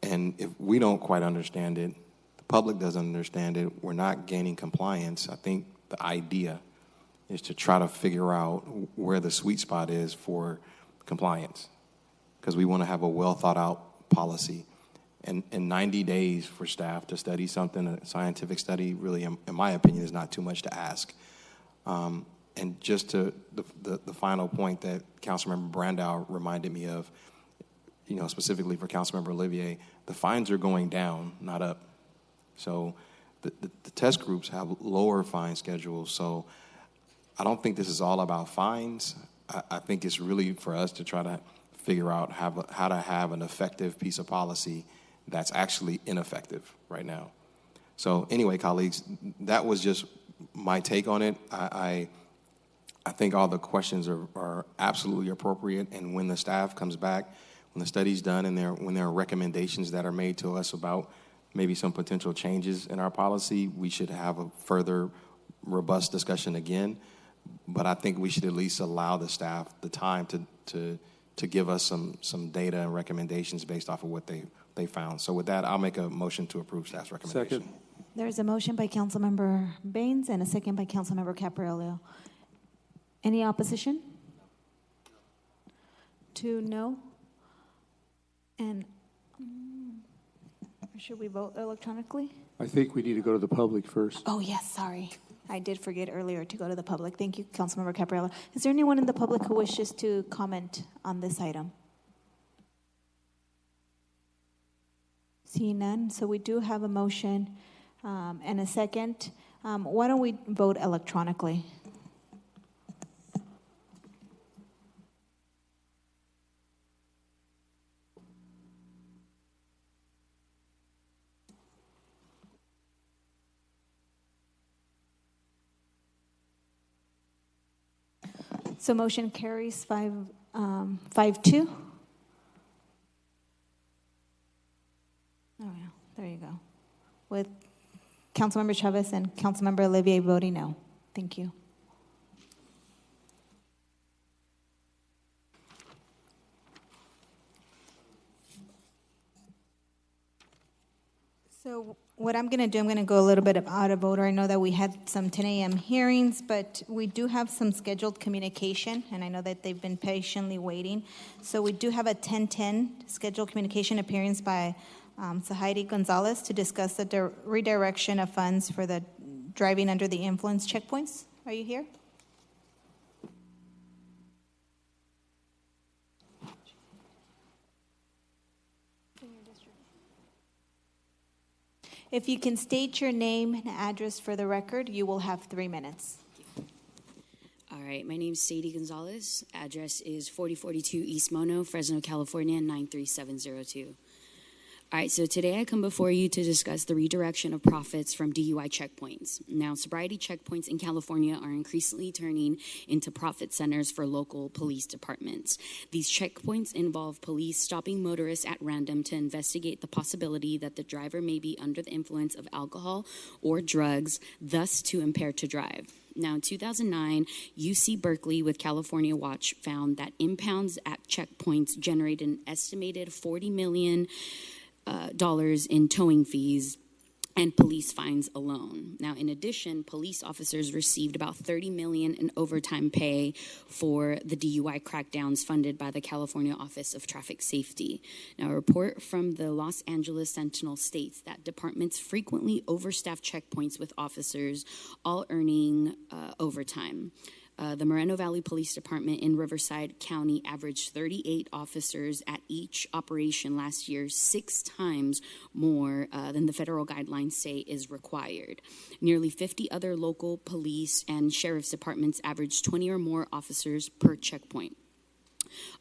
And if we don't quite understand it, the public doesn't understand it, we're not gaining compliance. I think the idea is to try to figure out where the sweet spot is for compliance, because we want to have a well thought out policy. And 90 days for staff to study something, a scientific study, really, in my opinion, is not too much to ask. And just to the final point that Councilmember Brandow reminded me of, specifically for Councilmember Olivier, the fines are going down, not up. So the test groups have lower fine schedules. So I don't think this is all about fines. I think it's really for us to try to figure out how to have an effective piece of policy that's actually ineffective right now. So anyway, colleagues, that was just my take on it. I think all the questions are absolutely appropriate, and when the staff comes back, when the study's done, and when there are recommendations that are made to us about maybe some potential changes in our policy, we should have a further robust discussion again. But I think we should at least allow the staff the time to give us some data and recommendations based off of what they found. So with that, I'll make a motion to approve staff's recommendation. Second. There's a motion by Councilmember Baines and a second by Councilmember Capariello. Any opposition? 2 no. And should we vote electronically? I think we need to go to the public first. Oh, yes, sorry. I did forget earlier to go to the public. Thank you, Councilmember Capariello. Is there anyone in the public who wishes to comment on this item? Seeing none, so we do have a motion and a second. Why don't we vote electronically? So motion carries 5-2. Oh, yeah, there you go. With Councilmember Chavez and Councilmember Olivier voting no. Thank you. So what I'm going to do, I'm going to go a little bit out of order. I know that we had some 10 a.m. hearings, but we do have some scheduled communication, and I know that they've been patiently waiting. So we do have a 10:10 scheduled communication appearance by Sahidi Gonzalez to discuss the redirection of funds for the driving under the influence checkpoints. Are you here? If you can state your name and address for the record, you will have 3 minutes. All right, my name is Sadie Gonzalez. Address is 4042 East Mono, Fresno, California, 93702. All right, so today I come before you to discuss the redirection of profits from DUI checkpoints. Now, sobriety checkpoints in California are increasingly turning into profit centers for local police departments. These checkpoints involve police stopping motorists at random to investigate the possibility that the driver may be under the influence of alcohol or drugs, thus to impaired to drive. Now, in 2009, UC Berkeley with California Watch found that impounds at checkpoints generated an estimated $40 million in towing fees and police fines alone. Now, in addition, police officers received about $30 million in overtime pay for the DUI crackdowns funded by the California Office of Traffic Safety. Now, a report from the Los Angeles Sentinel states that departments frequently overstaff checkpoints with officers, all earning overtime. The Moreno Valley Police Department in Riverside County averaged 38 officers at each operation last year, 6 times more than the federal guidelines say is required. Nearly 50 other local police and sheriff's departments averaged 20 or more officers per checkpoint.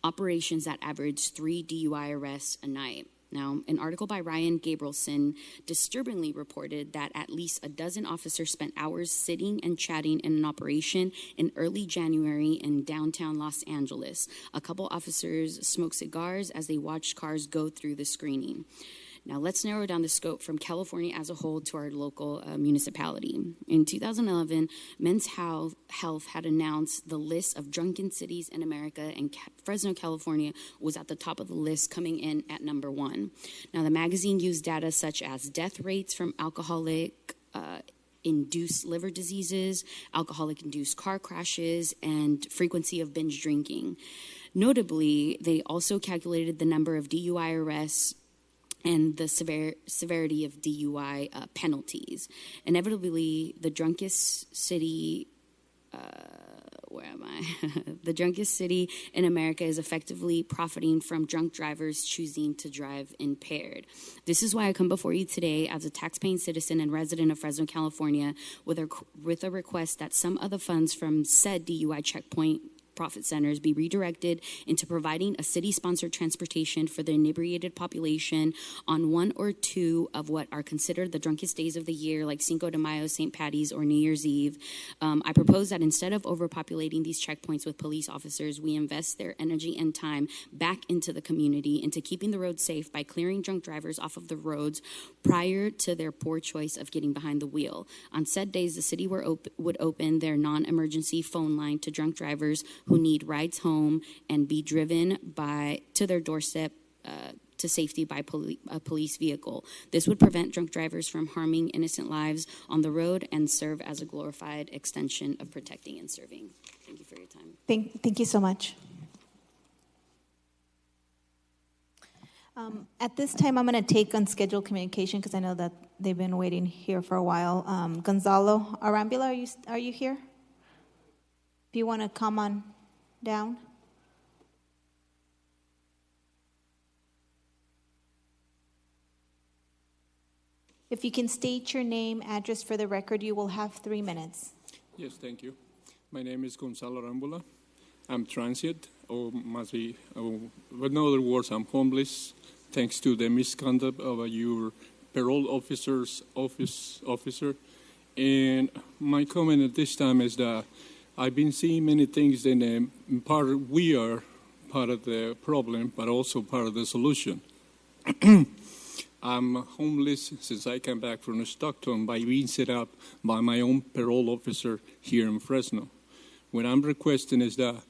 Operations that averaged 3 DUI arrests a night. Now, an article by Ryan Gabrielson disturbingly reported that at least a dozen officers spent hours sitting and chatting in an operation in early January in downtown Los Angeles. A couple officers smoked cigars as they watched cars go through the screening. Now, let's narrow down the scope from California as a whole to our local municipality. In 2011, Men's Health had announced the list of drunken cities in America, and Fresno, California was at the top of the list, coming in at number 1. Now, the magazine used data such as death rates from alcoholic-induced liver diseases, alcoholic-induced car crashes, and frequency of binge drinking. Notably, they also calculated the number of DUI arrests and the severity of DUI penalties. Inevitably, the drunkest city, the drunkest city in America is effectively profiting from drunk drivers choosing to drive impaired. This is why I come before you today as a taxpaying citizen and resident of Fresno, California, with a request that some of the funds from said DUI checkpoint profit centers be redirected into providing a city-sponsored transportation for the inebriated population on one or two of what are considered the drunkest days of the year, like Cinco de Mayo, St. Patty's, or New Year's Eve. I propose that instead of overpopulating these checkpoints with police officers, we invest their energy and time back into the community, into keeping the roads safe by clearing drunk drivers off of the roads prior to their poor choice of getting behind the wheel. On said days, the city would open their non-emergency phone line to drunk drivers who need rides home and be driven to their doorstep to safety by a police vehicle. This would prevent drunk drivers from harming innocent lives on the road and serve as a glorified extension of protecting and serving. Thank you for your time. Thank you so much. At this time, I'm going to take unscheduled communication because I know that they've been waiting here for a while. Gonzalo Arambula, are you here? If you want to come on down. If you can state your name, address for the record, you will have 3 minutes. Yes, thank you. My name is Gonzalo Arambula. I'm transient, or must be, but in other words, I'm homeless, thanks to the misconduct of your parole officer. And my comment at this time is that I've been seeing many things, and we are part of the problem, but also part of the solution. I'm homeless since I came back from Stockton by being set up by my own parole officer here in Fresno. What I'm requesting is that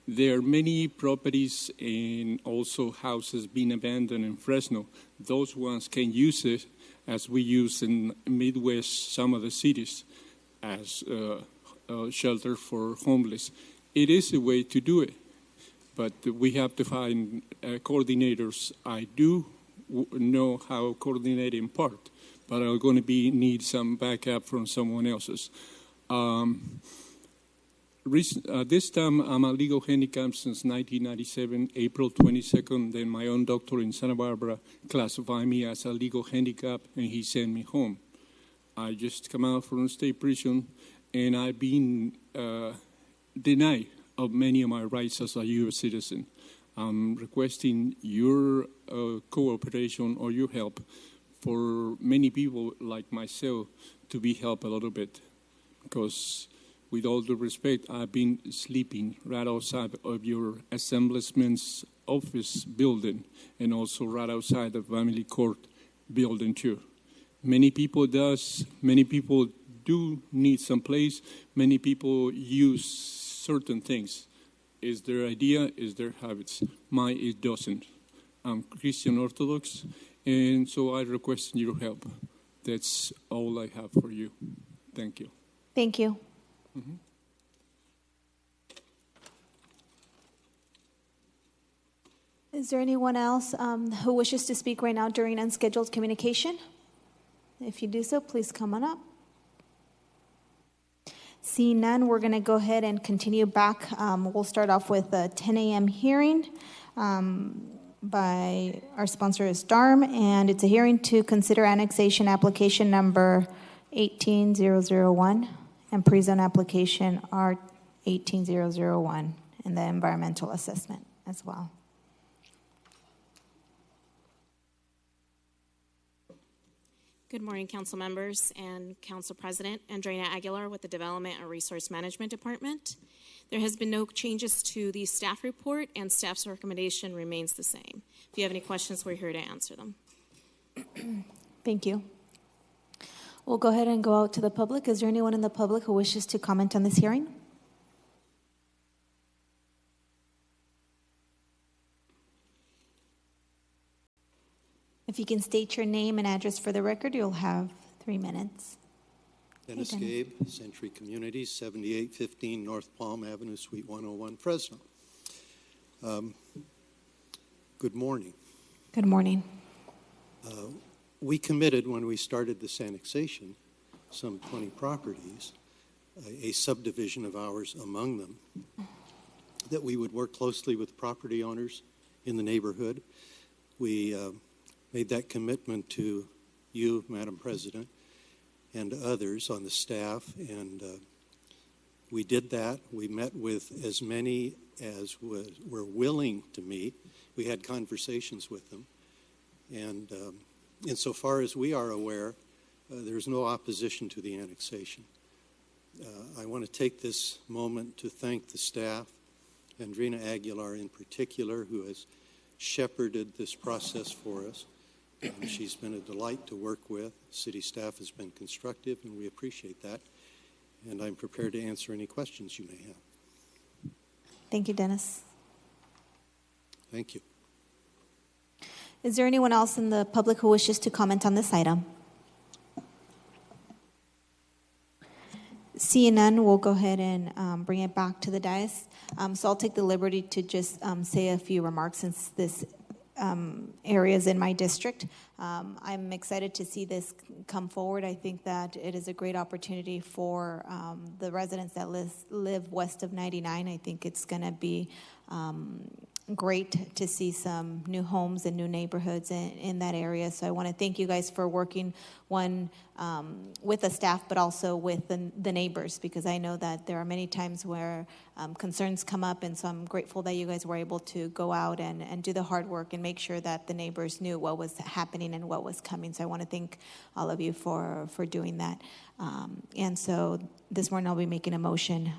there are many properties and also houses being abandoned in Fresno. Those ones can use it as we use in Midwest, some of the cities, as shelter for homeless. It is a way to do it, but we have to find coordinators. I do know how to coordinate in part, but I'm going to need some backup from someone else's. this time, I'm a legal handicap since 1997, April 22nd. Then my own doctor in Santa Barbara classified me as a legal handicap, and he sent me home. I just come out from state prison, and I've been denied of many of my rights as a U.S. citizen. I'm requesting your cooperation or your help for many people like myself to be helped a little bit, because with all due respect, I've been sleeping right outside of your assemblyman's office building and also right outside the family court building too. Many people do need some place. Many people use certain things. Is their idea, is their habits. Mine, it doesn't. I'm Christian Orthodox, and so I request your help. That's all I have for you. Thank you. Thank you. Mm-hmm. Is there anyone else who wishes to speak right now during unscheduled communication? If you do so, please come on up. Seeing none, we're going to go ahead and continue back. We'll start off with a 10 a.m. hearing by our sponsor is DARM, and it's a hearing to consider annexation application number 18001 and pre-zone application R18001 and the environmental assessment as well. Good morning, council members and council president. Andrea Aguilar with the Development and Resource Management Department. There has been no changes to the staff report, and staff's recommendation remains the same. If you have any questions, we're here to answer them. Thank you. We'll go ahead and go out to the public. Is there anyone in the public who wishes to comment on this hearing? If you can state your name and address for the record, you'll have 3 minutes. Dennis Gabe, Century Communities, 7815 North Palm Avenue, Suite 101, Fresno. Good morning. Good morning. We committed when we started this annexation, some 20 properties, a subdivision of ours among them, that we would work closely with property owners in the neighborhood. We made that commitment to you, Madam President, and others on the staff, and we did that. We met with as many as were willing to meet. We had conversations with them, and insofar as we are aware, there's no opposition to the annexation. I want to take this moment to thank the staff, Andrea Aguilar in particular, who has shepherded this process for us. She's been a delight to work with. City staff has been constructive, and we appreciate that. And I'm prepared to answer any questions you may have. Thank you, Dennis. Thank you. Is there anyone else in the public who wishes to comment on this item? Seeing none, we'll go ahead and bring it back to the dais. So I'll take the liberty to just say a few remarks since this areas in my district. I'm excited to see this come forward. I think that it is a great opportunity for the residents that live west of 99. I think it's going to be great to see some new homes and new neighborhoods in that area. So I want to thank you guys for working with the staff, but also with the neighbors, because I know that there are many times where concerns come up, and so I'm grateful that you guys were able to go out and do the hard work and make sure that the neighbors knew what was happening and what was coming. So I want to thank all of you for doing that. And so this morning I'll be making a motion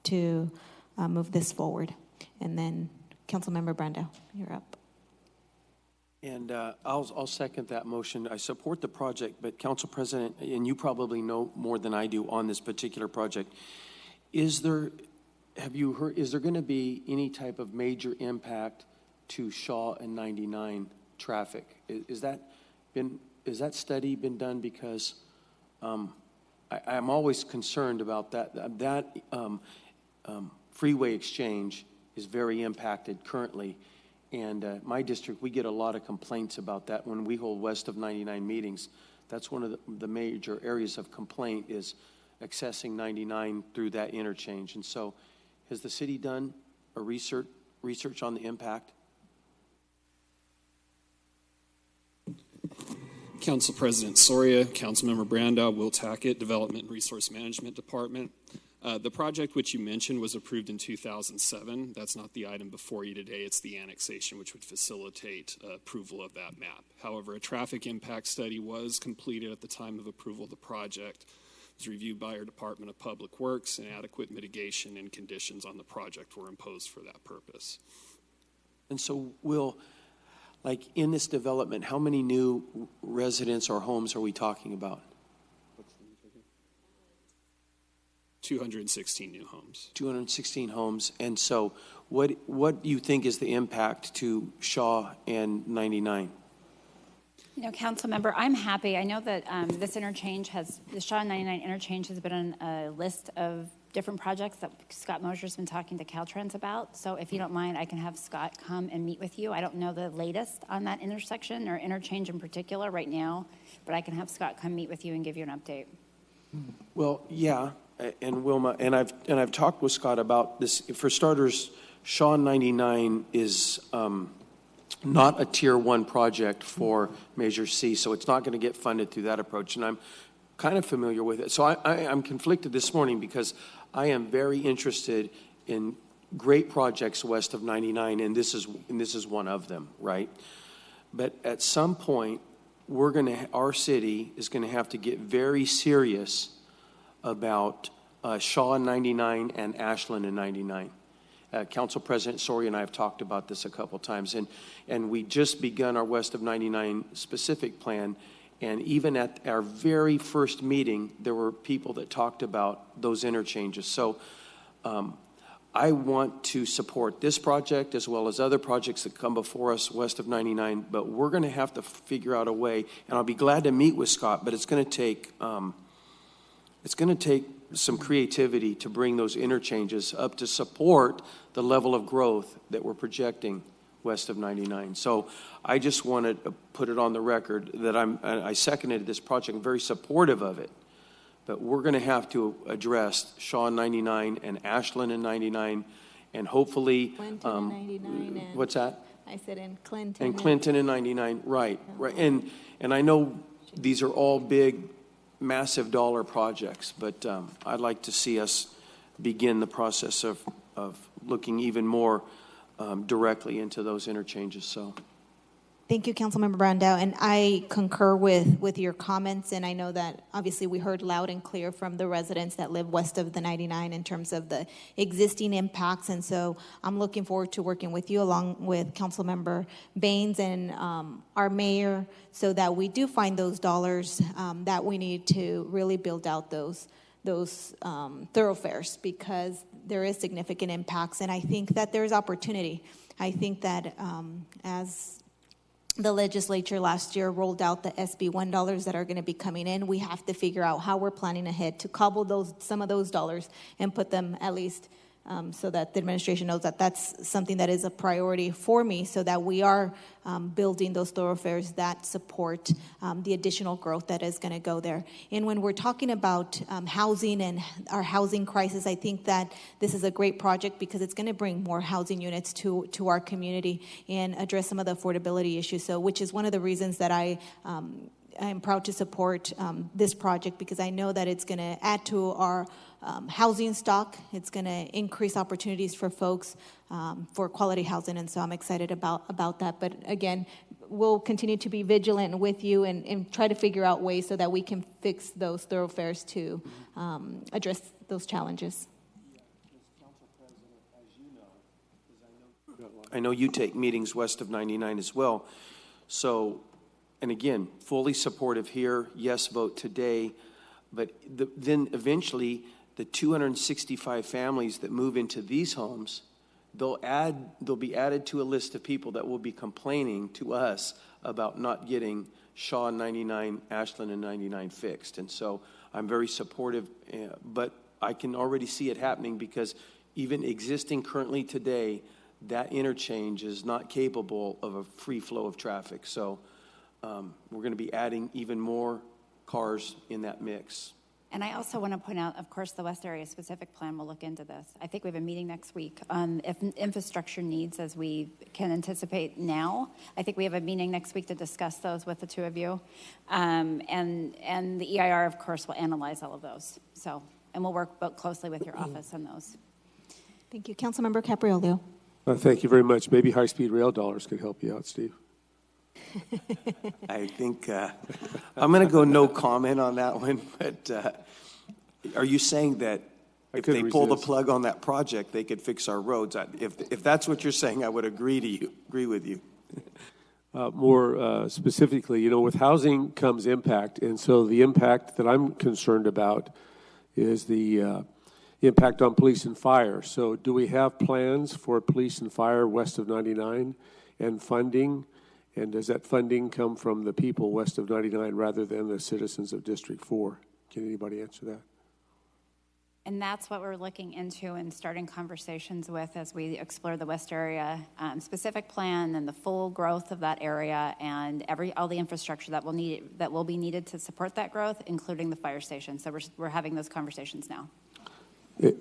to move this forward. And then Councilmember Brando, you're up. And I'll second that motion. I support the project, but Council President, and you probably know more than I do on this particular project, is there going to be any type of major impact to Shaw and 99 traffic? Is that study been done? Because I'm always concerned about that freeway exchange is very impacted currently. And my district, we get a lot of complaints about that when we hold west of 99 meetings. That's one of the major areas of complaint is accessing 99 through that interchange. And so has the city done a research on the impact? Council President Soria, Councilmember Brandow, Will Tackett, Development and Resource Management Department. The project which you mentioned was approved in 2007. That's not the item before you today. It's the annexation, which would facilitate approval of that map. However, a traffic impact study was completed at the time of approval of the project. It was reviewed by our Department of Public Works, and adequate mitigation and conditions on the project were imposed for that purpose. And so, Will, like in this development, how many new residents or homes are we talking about? 216 new homes. 216 homes. And so what do you think is the impact to Shaw and 99? You know, Council Member, I'm happy. I know that this interchange the Shaw 99 interchange has been on a list of different projects that Scott Mosier's been talking to Caltrans about. So if you don't mind, I can have Scott come and meet with you. I don't know the latest on that intersection or interchange in particular right now, but I can have Scott come meet with you and give you an update. Well, yeah, and Wilma, and I've talked with Scott about this. For starters, Shaw 99 is not a Tier 1 project for Measure C, so it's not going to get funded through that approach, and I'm kind of familiar with it. So I'm conflicted this morning because I am very interested in great projects west of 99, and this is one of them, right? But at some point, our city is going to have to get very serious about Shaw 99 and Ashland and 99. Council President Soria and I have talked about this a couple times, and we just begun our west of 99 specific plan, and even at our very first meeting, there were people that talked about those interchanges. So I want to support this project as well as other projects that come before us west of 99, but we're going to have to figure out a way, and I'll be glad to meet with Scott, but it's going to take some creativity to bring those interchanges up to support the level of growth that we're projecting west of 99. So I just wanted to put it on the record that I seconded this project. I'm very supportive of it, but we're going to have to address Shaw 99 and Ashland and 99, and hopefully Clinton and 99. And what's that? I said in Clinton. And Clinton and 99, right. And I know these are all big, massive dollar projects, but I'd like to see us begin the process of looking even more directly into those interchanges. So, thank you, Councilmember Brandow, and I concur with your comments, and I know that obviously we heard loud and clear from the residents that live west of the 99 in terms of the existing impacts, and so I'm looking forward to working with you along with Councilmember Baines and our mayor so that we do find those dollars that we need to really build out those thoroughfares, because there is significant impacts, and I think that there's opportunity. I think that as the legislature last year rolled out the SB 1 dollars that are going to be coming in, we have to figure out how we're planning ahead to cobble some of those dollars and put them at least so that the administration knows that that's something that is a priority for me, so that we are building those thoroughfares that support the additional growth that is going to go there. And when we're talking about housing and our housing crisis, I think that this is a great project because it's going to bring more housing units to our community and address some of the affordability issues. So, which is one of the reasons that I am proud to support this project, because I know that it's going to add to our housing stock. It's going to increase opportunities for folks for quality housing, and so I'm excited about that. But again, we'll continue to be vigilant with you and try to figure out ways so that we can fix those thoroughfares to address those challenges. I know you take meetings west of 99 as well. So, and again, fully supportive here, yes vote today, but then eventually the 265 families that move into these homes, they'll be added to a list of people that will be complaining to us about not getting Shaw 99, Ashland and 99 fixed. And so I'm very supportive, but I can already see it happening because even existing currently today, that interchange is not capable of a free flow of traffic. So we're going to be adding even more cars in that mix. And I also want to point out, of course, the West Area Specific Plan will look into this. I think we have a meeting next week on if infrastructure needs, as we can anticipate now. I think we have a meeting next week to discuss those with the two of you. And the EIR, of course, will analyze all of those. So, and we'll work closely with your office on those. Thank you. Councilmember Capriolio. Thank you very much. Maybe high-speed rail dollars could help you out, Steve. I think I'm going to go no comment on that one, but are you saying that if they pull the plug on that project, they could fix our roads? If that's what you're saying, I would agree with you. More specifically, with housing comes impact, and so the impact that I'm concerned about is the impact on police and fire. So do we have plans for police and fire west of 99 and funding? And does that funding come from the people west of 99 rather than the citizens of District 4? Can anybody answer that? And that's what we're looking into and starting conversations with as we explore the West Area Specific Plan and the full growth of that area and all the infrastructure that will be needed to support that growth, including the fire station. So we're having those conversations now.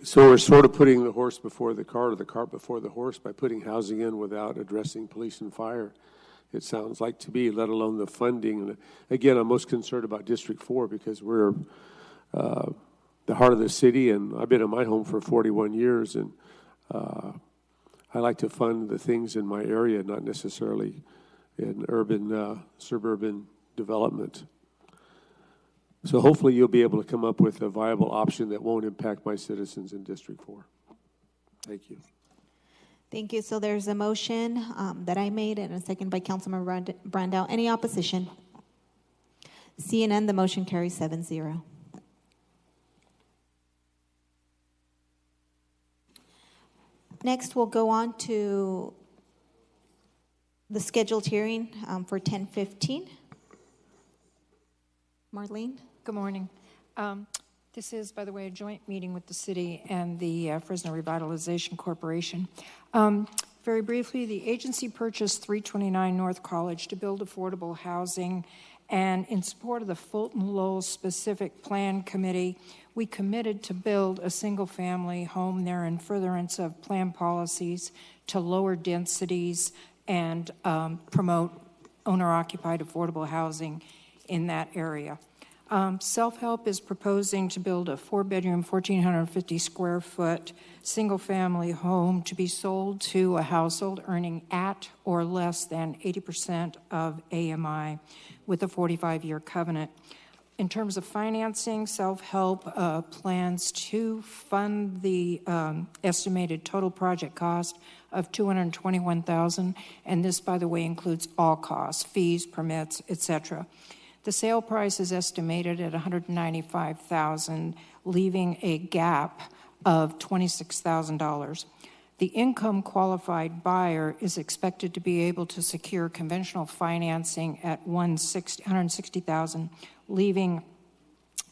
So we're sort of putting the horse before the cart or the cart before the horse by putting housing in without addressing police and fire. It sounds like to me, let alone the funding. And again, I'm most concerned about District 4 because we're the heart of the city, and I've been in my home for 41 years, and I like to fund the things in my area, not necessarily in urban, suburban development. So hopefully you'll be able to come up with a viable option that won't impact my citizens in District 4. Thank you. Thank you. So there's a motion that I made and a second by Councilmember Brandao. Any opposition? Seeing none, the motion carries 7-0. Next, we'll go on to the scheduled hearing for 10:15. Marlene? Good morning. This is, by the way, a joint meeting with the city and the Fresno Revitalization Corporation. Very briefly, the agency purchased 329 North College to build affordable housing, and in support of the Fulton Lowell Specific Plan Committee, we committed to build a single-family home there in furtherance of plan policies to lower densities and promote owner-occupied affordable housing in that area. Self-Help is proposing to build a 4-bedroom, 1,450 square foot single-family home to be sold to a household earning at or less than 80% of AMI with a 45-year covenant. In terms of financing, Self-Help plans to fund the estimated total project cost of $221,000, and this, by the way, includes all costs, fees, permits, etc. The sale price is estimated at $195,000, leaving a gap of $26,000. The income qualified buyer is expected to be able to secure conventional financing at $160,000, leaving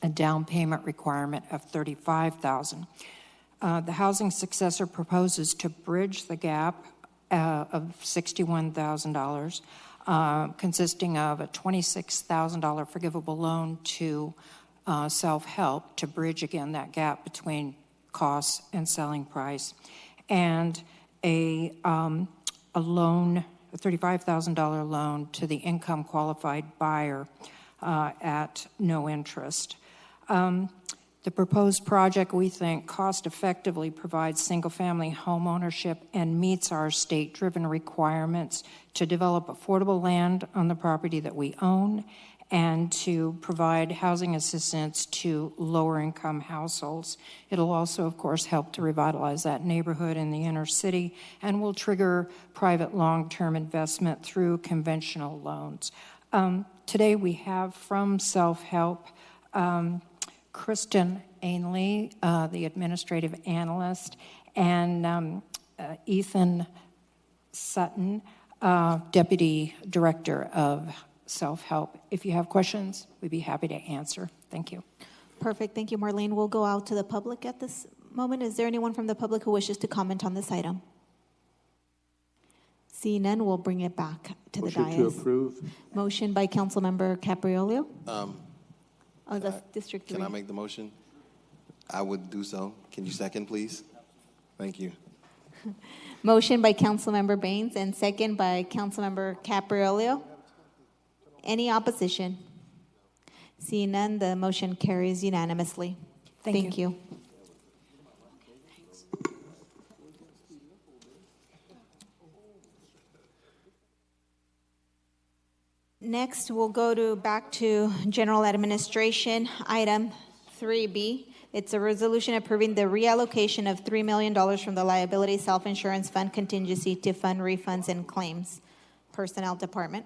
a down payment requirement of $35,000. The housing successor proposes to bridge the gap of $61,000. Consisting of a $26,000 forgivable loan to Self-Help to bridge again that gap between costs and selling price, and a loan, a $35,000 loan to the income qualified buyer at no interest. The proposed project, we think, cost effectively provides single-family home ownership and meets our state-driven requirements to develop affordable land on the property that we own and to provide housing assistance to lower-income households. It'll also, of course, help to revitalize that neighborhood in the inner city and will trigger private long-term investment through conventional loans. Today we have from Self-Help Kristen Ainley, the administrative analyst, and Ethan Sutton, deputy director of Self-Help. If you have questions, we'd be happy to answer. Thank you. Perfect. Thank you, Marlene. We'll go out to the public at this moment. Is there anyone from the public who wishes to comment on this item? Seeing none, we'll bring it back to the dais. Motion to approve. Motion by Councilmember Capriolio. Oh, that's District 3. Can I make the motion? I would do so. Can you second, please? Thank you. Motion by Councilmember Baines and second by Councilmember Capriolio. Any opposition? Seeing none, the motion carries unanimously. Thank you. Next, we'll go back to General Administration, item 3B. It's a resolution approving the reallocation of $3 million from the Liability Self-Insurance Fund contingency to fund refunds and claims. Personnel Department.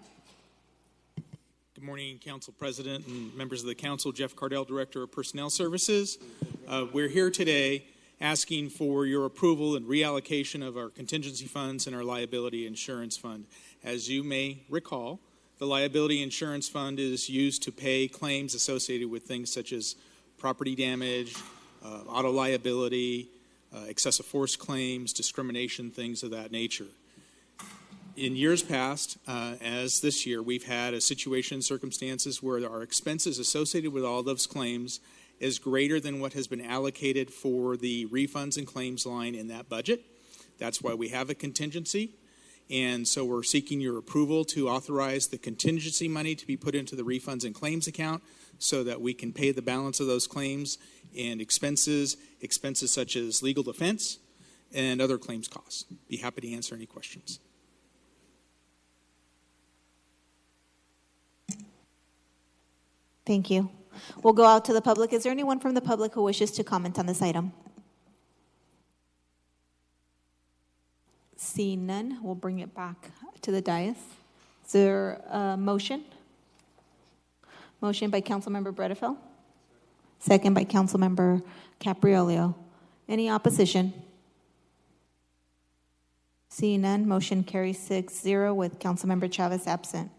Good morning, Council President and members of the Council. Jeff Cardell, Director of Personnel Services. We're here today asking for your approval and reallocation of our contingency funds and our liability insurance fund. As you may recall, the liability insurance fund is used to pay claims associated with things such as property damage, auto liability, excessive force claims, discrimination, things of that nature. In years past, as this year, we've had a situation, circumstances where our expenses associated with all those claims is greater than what has been allocated for the refunds and claims line in that budget. That's why we have a contingency. And so we're seeking your approval to authorize the contingency money to be put into the refunds and claims account so that we can pay the balance of those claims and expenses such as legal defense and other claims costs. Be happy to answer any questions. Thank you. We'll go out to the public. Is there anyone from the public who wishes to comment on this item? Seeing none, we'll bring it back to the dais. Is there a motion? Motion by Councilmember Bredefeld. Second by Councilmember Capriolio. Any opposition? Seeing none, motion carries 6-0 with Councilmember Chavez absent.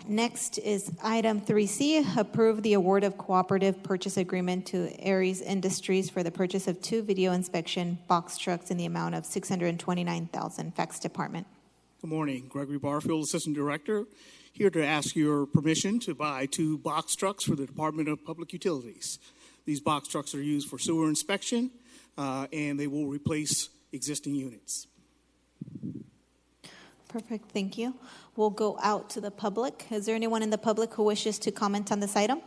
Next is item 3C, approve the award of cooperative purchase agreement to Aries Industries for the purchase of 2 video inspection box trucks in the amount of $629,000. Fax Department. Good morning. Gregory Barfield, Assistant Director, here to ask your permission to buy 2 box trucks for the Department of Public Utilities. These box trucks are used for sewer inspection, and they will replace existing units. Perfect, thank you. We'll go out to the public. Is there anyone in the public who wishes to comment on this item?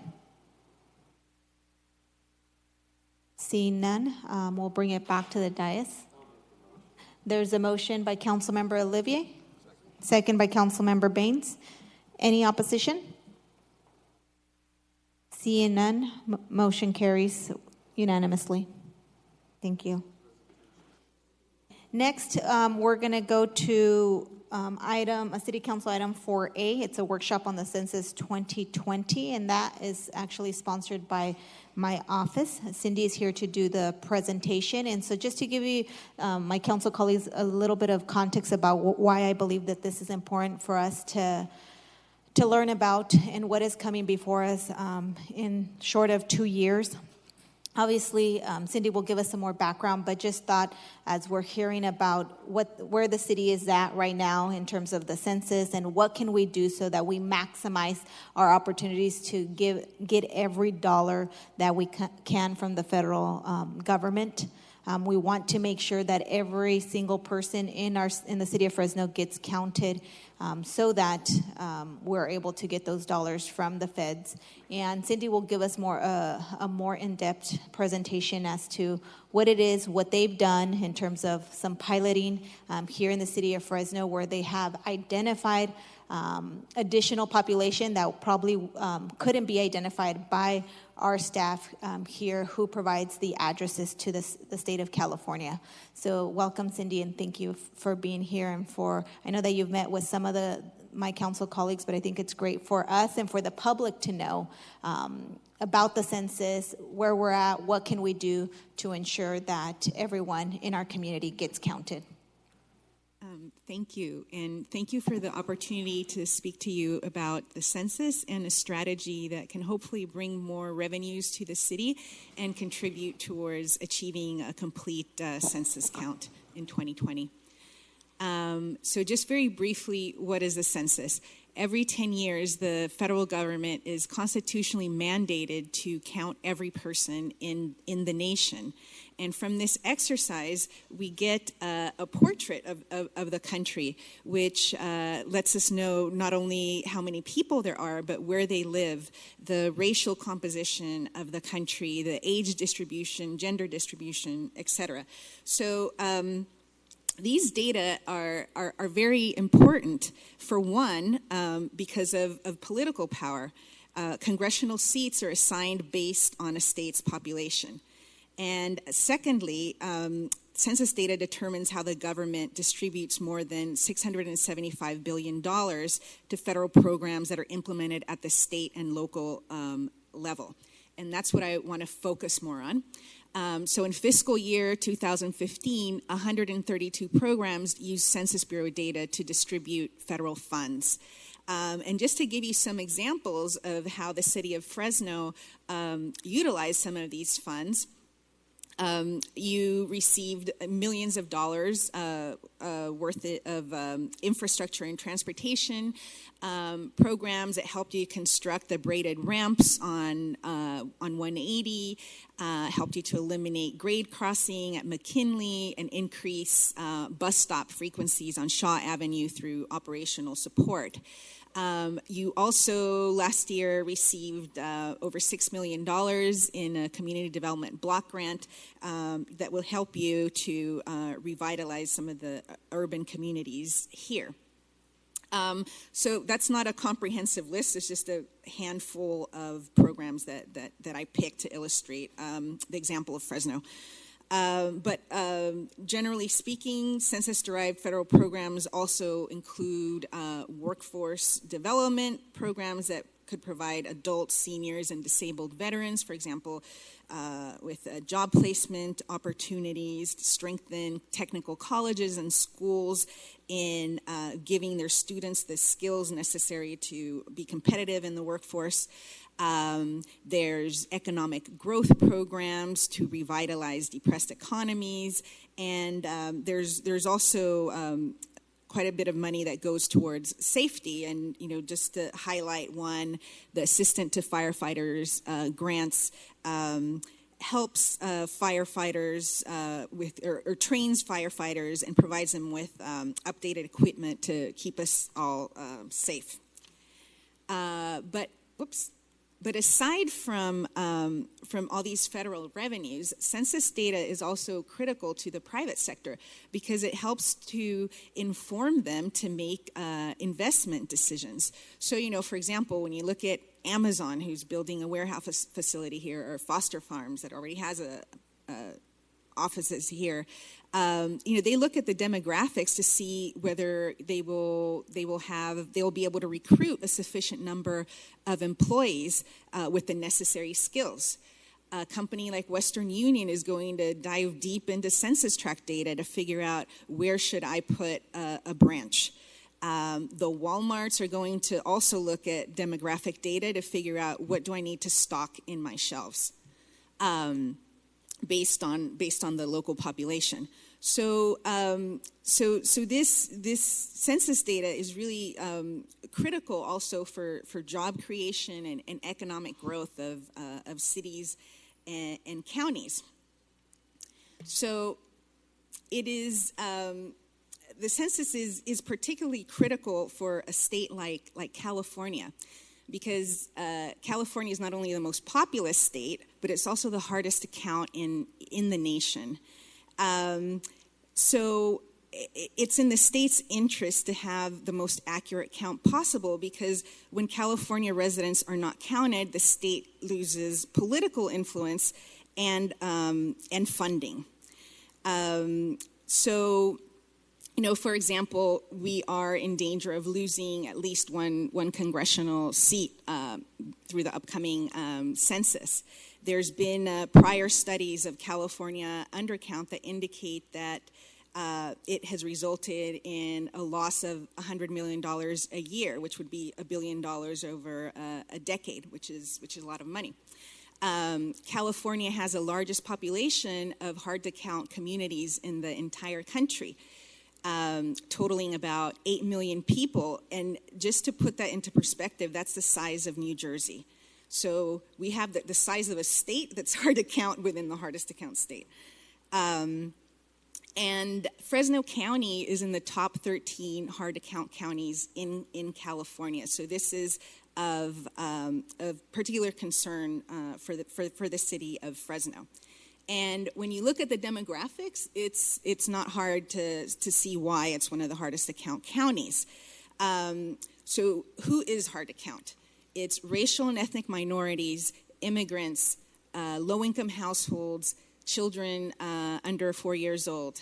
Seeing none, we'll bring it back to the dais. There's a motion by Councilmember Olivier, second by Councilmember Baines. Any opposition? Seeing none, motion carries unanimously. Thank you. Next, we're going to go to a City Council item 4A. It's a workshop on the Census 2020, and that is actually sponsored by my office. Cindy is here to do the presentation. And so just to give you, my council colleagues, a little bit of context about why I believe that this is important for us to learn about and what is coming before us in short of 2 years. Obviously, Cindy will give us some more background, but just thought as we're hearing about where the city is at right now in terms of the census and what can we do so that we maximize our opportunities to get every dollar that we can from the federal government. We want to make sure that every single person in the city of Fresno gets counted so that we're able to get those dollars from the feds. And Cindy will give us a more in-depth presentation as to what it is, what they've done in terms of some piloting here in the city of Fresno where they have identified additional population that probably couldn't be identified by our staff here who provides the addresses to the state of California. So welcome, Cindy, and thank you for being here and I know that you've met with some of my council colleagues, but I think it's great for us and for the public to know about the census, where we're at, what can we do to ensure that everyone in our community gets counted. Thank you, and thank you for the opportunity to speak to you about the census and a strategy that can hopefully bring more revenues to the city and contribute towards achieving a complete census count in 2020. So just very briefly, what is the census? every 10 years, the federal government is constitutionally mandated to count every person in the nation. And from this exercise, we get a portrait of the country, which lets us know not only how many people there are, but where they live, the racial composition of the country, the age distribution, gender distribution, etc. So these data are very important, for one, because of political power. Congressional seats are assigned based on a state's population. And secondly, census data determines how the government distributes more than $675 billion to federal programs that are implemented at the state and local level. And that's what I want to focus more on. So in fiscal year 2015, 132 programs used Census Bureau data to distribute federal funds. And just to give you some examples of how the city of Fresno utilized some of these funds, you received millions of dollars worth of infrastructure and transportation programs that helped you construct the braided ramps on 180, helped you to eliminate grade crossing at McKinley, and increase bus stop frequencies on Shaw Avenue through operational support. You also last year received over $6 million in a community development block grant that will help you to revitalize some of the urban communities here. So that's not a comprehensive list. It's just a handful of programs that I picked to illustrate the example of Fresno. But generally speaking, census-derived federal programs also include workforce development programs that could provide adults, seniors, and disabled veterans, for example, with job placement opportunities to strengthen technical colleges and schools in giving their students the skills necessary to be competitive in the workforce. There's economic growth programs to revitalize depressed economies, and there's also quite a bit of money that goes towards safety. And just to highlight one, the Assistant to Firefighters grants helps firefighters with or trains firefighters and provides them with updated equipment to keep us all safe. But aside from all these federal revenues, census data is also critical to the private sector because it helps to inform them to make investment decisions. So, for example, when you look at Amazon, who's building a warehouse facility here, or Foster Farms that already has offices here, they look at the demographics to see whether they will be able to recruit a sufficient number of employees with the necessary skills. A company like Western Union is going to dive deep into census tract data to figure out where should I put a branch. The Walmarts are going to also look at demographic data to figure out what do I need to stock in my shelves. Based on the local population. So this census data is really critical also for job creation and economic growth of cities and counties. So it is the census is particularly critical for a state like California, because California is not only the most populous state, but it's also the hardest to count in the nation. So it's in the state's interest to have the most accurate count possible, because when California residents are not counted, the state loses political influence and funding. For example, we are in danger of losing at least one congressional seat through the upcoming census. There's been prior studies of California undercount that indicate that it has resulted in a loss of $100 million a year, which would be $1 billion over a decade, which is a lot of money. California has the largest population of hard-to-count communities in the entire country. totaling about 8 million people. And just to put that into perspective, that's the size of New Jersey. So we have the size of a state that's hard to count within the hardest to count state. And Fresno County is in the top 13 hard to count counties in California. So this is of particular concern for the city of Fresno. And when you look at the demographics, it's not hard to see why it's one of the hardest to count counties. So who is hard to count? It's racial and ethnic minorities, immigrants, low-income households, children under 4 years old.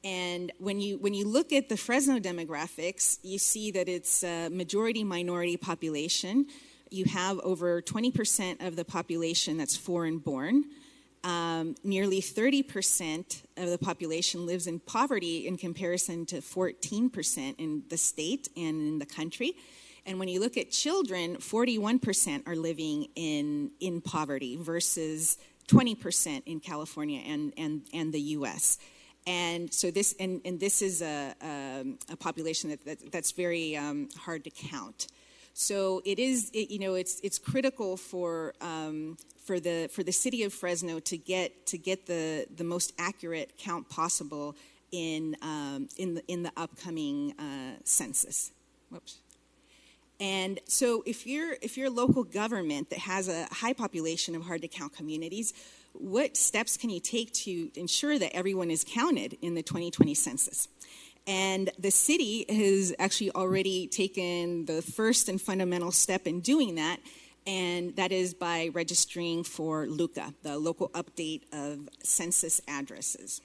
And when you look at the Fresno demographics, you see that it's a majority minority population. You have over 20% of the population that's foreign-born. Nearly 30% of the population lives in poverty in comparison to 14% in the state and in the country. And when you look at children, 41% are living in poverty versus 20% in California and the U.S. And so this is a population that's very hard to count. So it's critical for the city of Fresno to get the most accurate count possible in the upcoming census. Whoops. And so if you're a local government that has a high population of hard to count communities, what steps can you take to ensure that everyone is counted in the 2020 census? And the city has actually already taken the first and fundamental step in doing that, and that is by registering for LUCA, the local update of census addresses.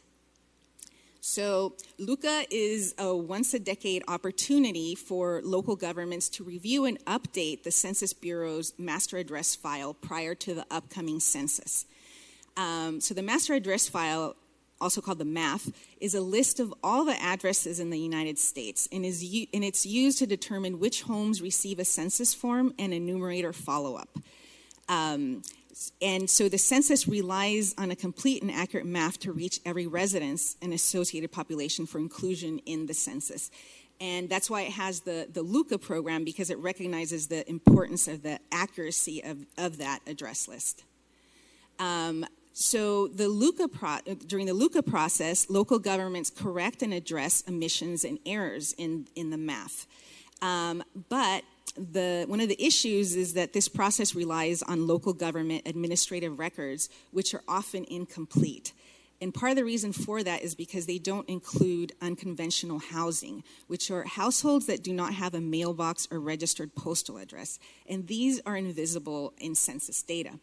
So LUCA is a once-a-decade opportunity for local governments to review and update the Census Bureau's master address file prior to the upcoming census. So the master address file, also called the MAF, is a list of all the addresses in the United States, and it's used to determine which homes receive a census form and enumerator follow-up. And so the census relies on a complete and accurate map to reach every residence and associated population for inclusion in the census. And that's why it has the LUCA program, because it recognizes the importance of the accuracy of that address list. So during the LUCA process, local governments correct and address omissions and errors in the MAF. But one of the issues is that this process relies on local government administrative records, which are often incomplete. And part of the reason for that is because they don't include unconventional housing, which are households that do not have a mailbox or registered postal address. And these are invisible in census data.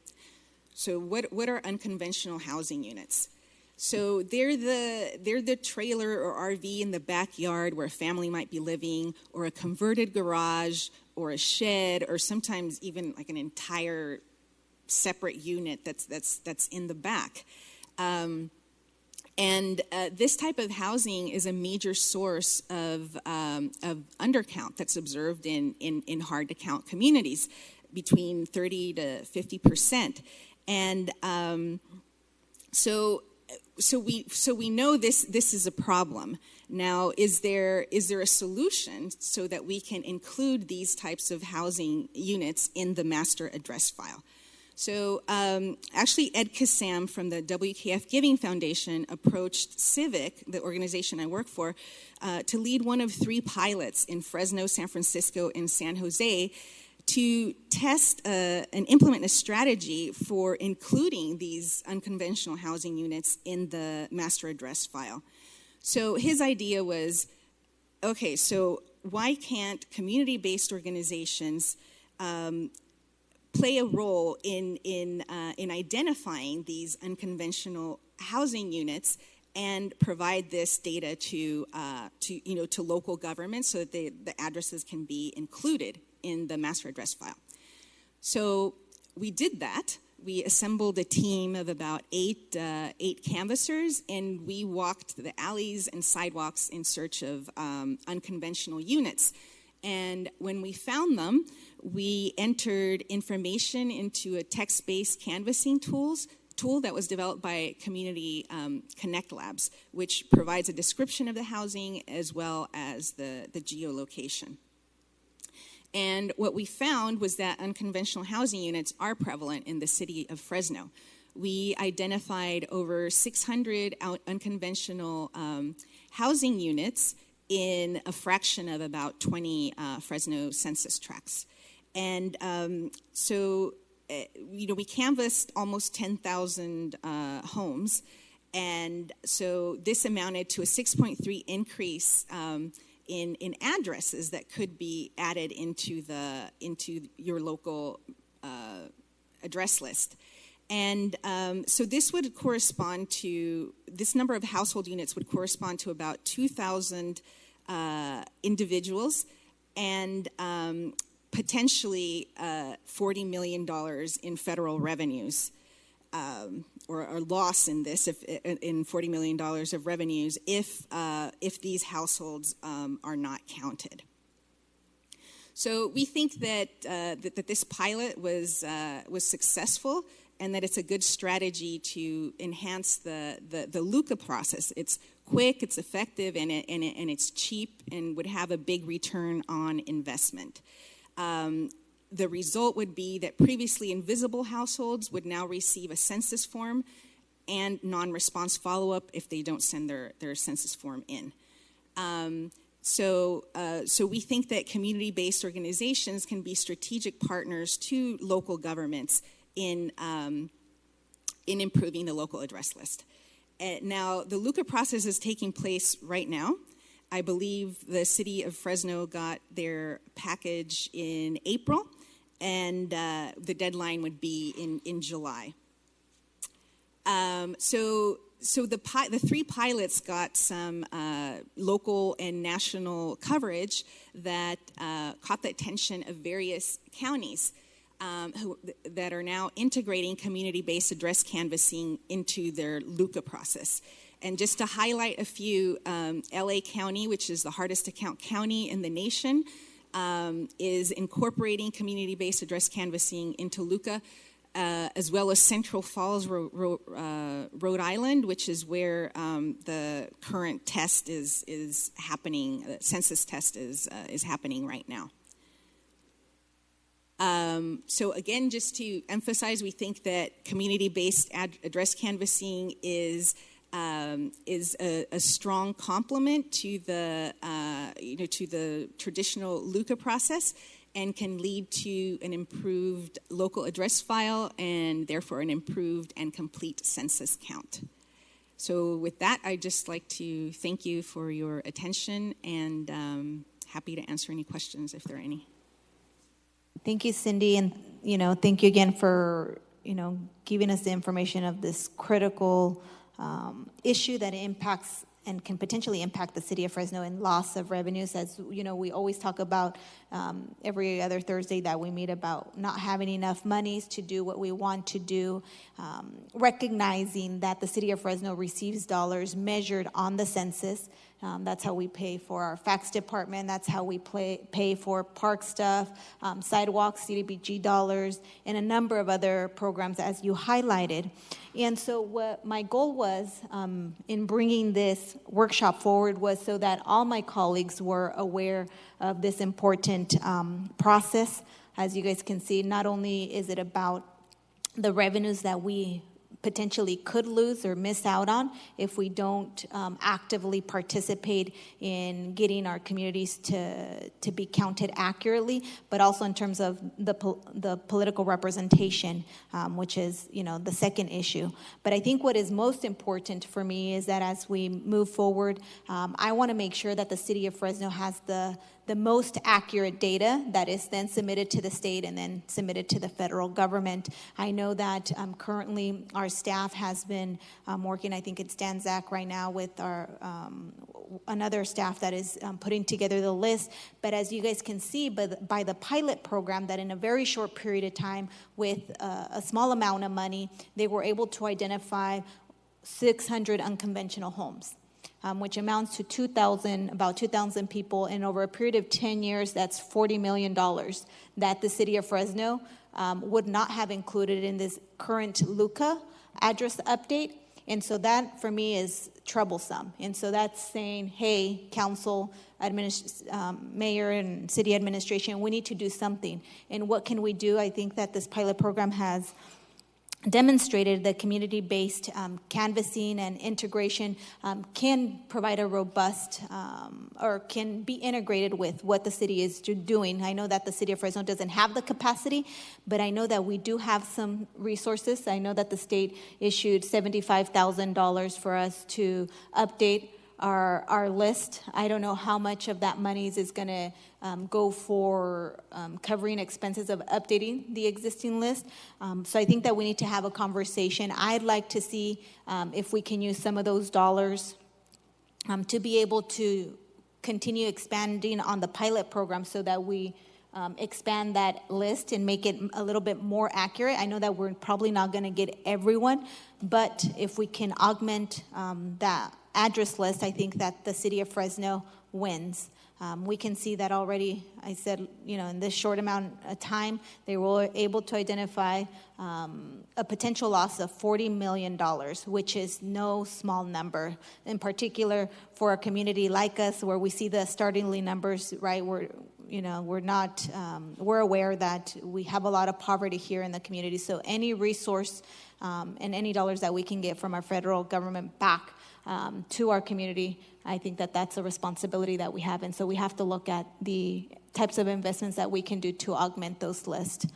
So what are unconventional housing units? So they're the trailer or RV in the backyard where a family might be living, or a converted garage, or a shed, or sometimes even like an entire separate unit that's in the back. This type of housing is a major source of undercount that's observed in hard to count communities, between 30 to 50%. And so we know this is a problem. Now, is there a solution so that we can include these types of housing units in the master address file? So actually, Ed Kassam from the WKF Giving Foundation approached Civic, the organization I work for, to lead one of 3 pilots in Fresno, San Francisco, and San Jose to test and implement a strategy for including these unconventional housing units in the master address file. So his idea was, okay, so why can't community-based organizations play a role in identifying these unconventional housing units and provide this data to local governments so that the addresses can be included in the master address file. So we did that. We assembled a team of about eight canvassers, and we walked the alleys and sidewalks in search of unconventional units. And when we found them, we entered information into a text-based canvassing tool tool that was developed by Community Connect Labs, which provides a description of the housing as well as the geolocation. And what we found was that unconventional housing units are prevalent in the city of Fresno. We identified over 600 unconventional housing units in a fraction of about 20 Fresno census tracts. And we canvassed almost 10,000 homes, and so this amounted to a 6.3 increase in addresses that could be added into your local address list. And so this would correspond to, this number of household units would correspond to about 2,000 individuals, and potentially $40 million in federal revenues, or loss in this, in $40 million of revenues if these households are not counted. So we think that that this pilot was successful, and that it's a good strategy to enhance the LUCA process. It's quick, it's effective, and it's cheap, and would have a big return on investment. The result would be that previously invisible households would now receive a census form and non-response follow-up if they don't send their census form in. So we think that community-based organizations can be strategic partners to local governments in improving the local address list. Now, the LUCA process is taking place right now. I believe the city of Fresno got their package in April, and the deadline would be in July. So the three pilots got some local and national coverage that caught the attention of various counties that are now integrating community-based address canvassing into their LUCA process. And just to highlight a few, LA County, which is the hardest to count county in the nation, is incorporating community-based address canvassing into LUCA, as well as Central Falls, Rhode Island, which is where the current test is happening, the census test is happening right now. So again, just to emphasize, we think that community-based address canvassing is a strong complement to the to the traditional LUCA process, and can lead to an improved local address file and therefore an improved and complete census count. So with that, I'd just like to thank you for your attention, and happy to answer any questions if there are any. Thank you, Cindy, and thank you again for giving us the information of this critical issue that impacts and can potentially impact the city of Fresno in loss of revenues. As we always talk about every other Thursday that we meet, about not having enough monies to do what we want to do, recognizing that the city of Fresno receives dollars measured on the census. That's how we pay for our fax department. That's how we pay for park stuff, sidewalks, CDBG dollars, and a number of other programs, as you highlighted. And so what my goal was in bringing this workshop forward was so that all my colleagues were aware of this important process. As you guys can see, not only is it about the revenues that we potentially could lose or miss out on if we don't actively participate in getting our communities to be counted accurately, but also in terms of the political representation, which is the second issue. But I think what is most important for me is that as we move forward, I want to make sure that the city of Fresno has the most accurate data that is then submitted to the state and then submitted to the federal government. I know that currently our staff has been working, I think it's Dan Zach right now, with our another staff that is putting together the list. But as you guys can see by the pilot program, that in a very short period of time with a small amount of money, they were able to identify 600 unconventional homes. Which amounts to about 2,000 people, and over a period of 10 years, that's $40 million that the city of Fresno would not have included in this current LUCA address update. And so that, for me, is troublesome. And so that's saying, hey, council, mayor, and city administration, we need to do something. And what can we do? I think that this pilot program has demonstrated that community-based canvassing and integration can provide a robust or can be integrated with what the city is doing. I know that the city of Fresno doesn't have the capacity, but I know that we do have some resources. I know that the state issued $75,000 for us to update our list. I don't know how much of that money is going to go for covering expenses of updating the existing list. So I think that we need to have a conversation. I'd like to see if we can use some of those dollars to be able to continue expanding on the pilot program so that we expand that list and make it a little bit more accurate. I know that we're probably not going to get everyone, but if we can augment that address list, I think that the city of Fresno wins. We can see that already. I said, in this short amount of time, they were able to identify a potential loss of $40 million, which is no small number. In particular, for a community like us, where we see the startlingly numbers, right? We're aware that we have a lot of poverty here in the community. So any resource and any dollars that we can get from our federal government back to our community, I think that that's a responsibility that we have. And so we have to look at the types of investments that we can do to augment those lists.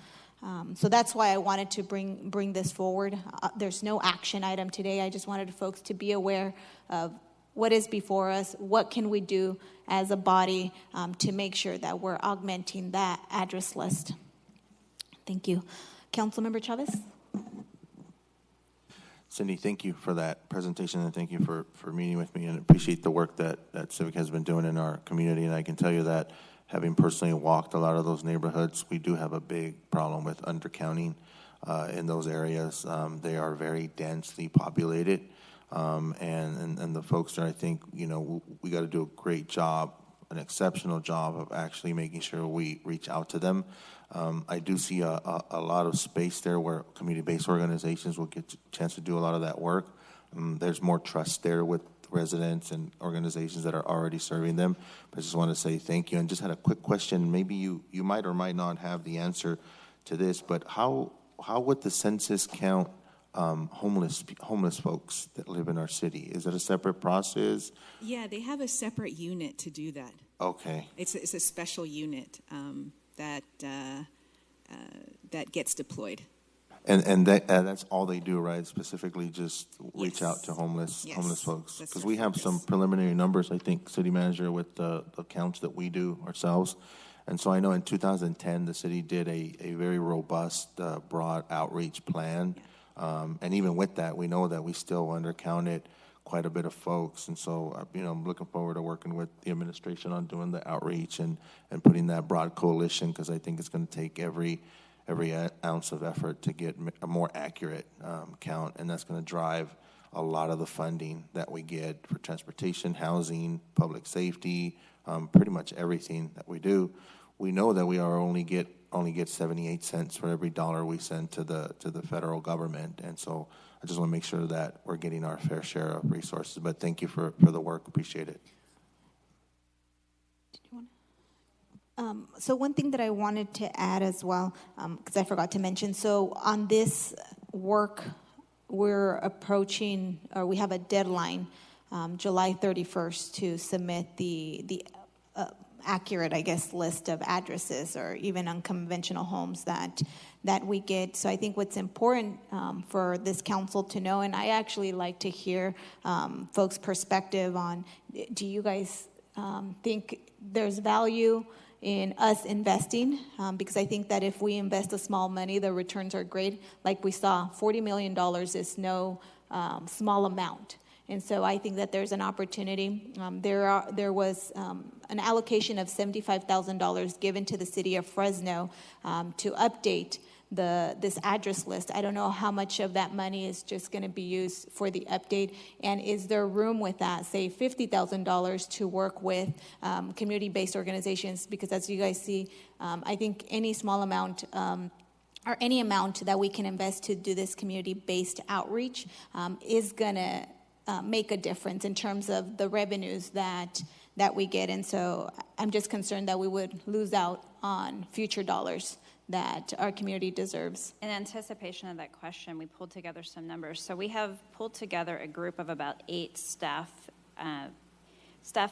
So that's why I wanted to bring this forward. There's no action item today. I just wanted folks to be aware of what is before us, what can we do as a body to make sure that we're augmenting that address list. Thank you. Councilmember Chavez? Cindy, thank you for that presentation, and thank you for meeting with me, and appreciate the work that Civic has been doing in our community. And I can tell you that, having personally walked a lot of those neighborhoods, we do have a big problem with undercounting in those areas. They are very densely populated, and the folks there, I think, we got to do a great job, an exceptional job of actually making sure we reach out to them. I do see a lot of space there where community-based organizations will get a chance to do a lot of that work. There's more trust there with residents and organizations that are already serving them. But I just want to say thank you. And just had a quick question. Maybe you might or might not have the answer to this, but how would the census count homeless folks that live in our city? Is it a separate process? Yeah, they have a separate unit to do that. Okay. It's a special unit that gets deployed. And that's all they do, right? Specifically, just reach out to homeless folks. Because we have some preliminary numbers, I think, city manager, with the counts that we do ourselves. And so I know in 2010, the city did a very robust, broad outreach plan. And even with that, we know that we still undercounted quite a bit of folks. And so, I'm looking forward to working with the administration on doing the outreach and putting that broad coalition, because I think it's going to take every ounce of effort to get a more accurate count. And that's going to drive a lot of the funding that we get for transportation, housing, public safety, pretty much everything that we do. We know that we only get 78 cents for every dollar we send to the federal government. And so I just want to make sure that we're getting our fair share of resources. But thank you for the work. Appreciate it. So one thing that I wanted to add as well, because I forgot to mention, so on this work, we're approaching, or we have a deadline, July 31st, to submit the accurate, I guess, list of addresses or even unconventional homes that we get. So I think what's important for this council to know, and I actually like to hear folks' perspective on, do you guys think there's value in us investing? Because I think that if we invest a small money, the returns are great. Like we saw, $40 million is no small amount. And so I think that there's an opportunity. There was an allocation of $75,000 given to the city of Fresno to update this address list. I don't know how much of that money is just going to be used for the update, and is there room with that, say $50,000, to work with community-based organizations? Because as you guys see, I think any small amount or any amount that we can invest to do this community-based outreach is going to make a difference in terms of the revenues that we get. And so I'm just concerned that we would lose out on future dollars that our community deserves. In anticipation of that question, we pulled together some numbers. So we have pulled together a group of about 8 staff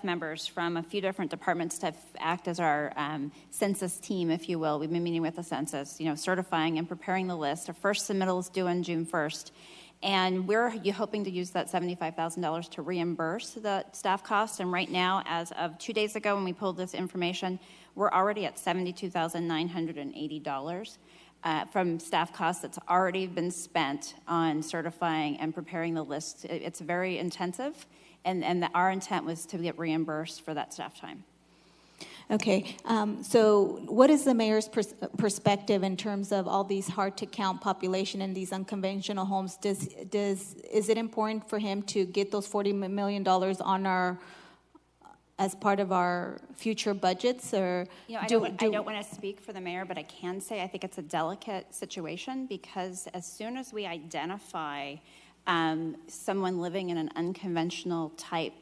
members from a few different departments to act as our census team, if you will. We've been meeting with the census, certifying and preparing the list. Our first submittal is due on June 1st. And we're hoping to use that $75,000 to reimburse the staff costs. And right now, as of 2 days ago when we pulled this information, we're already at $72,980 from staff costs that's already been spent on certifying and preparing the list. It's very intensive, and our intent was to get reimbursed for that staff time. Okay, so what is the mayor's perspective in terms of all these hard-to-count population in these unconventional homes? Is it important for him to get those $40 million on as part of our future budgets, or I don't want to speak for the mayor, but I can say I think it's a delicate situation, because as soon as we identify someone living in an unconventional type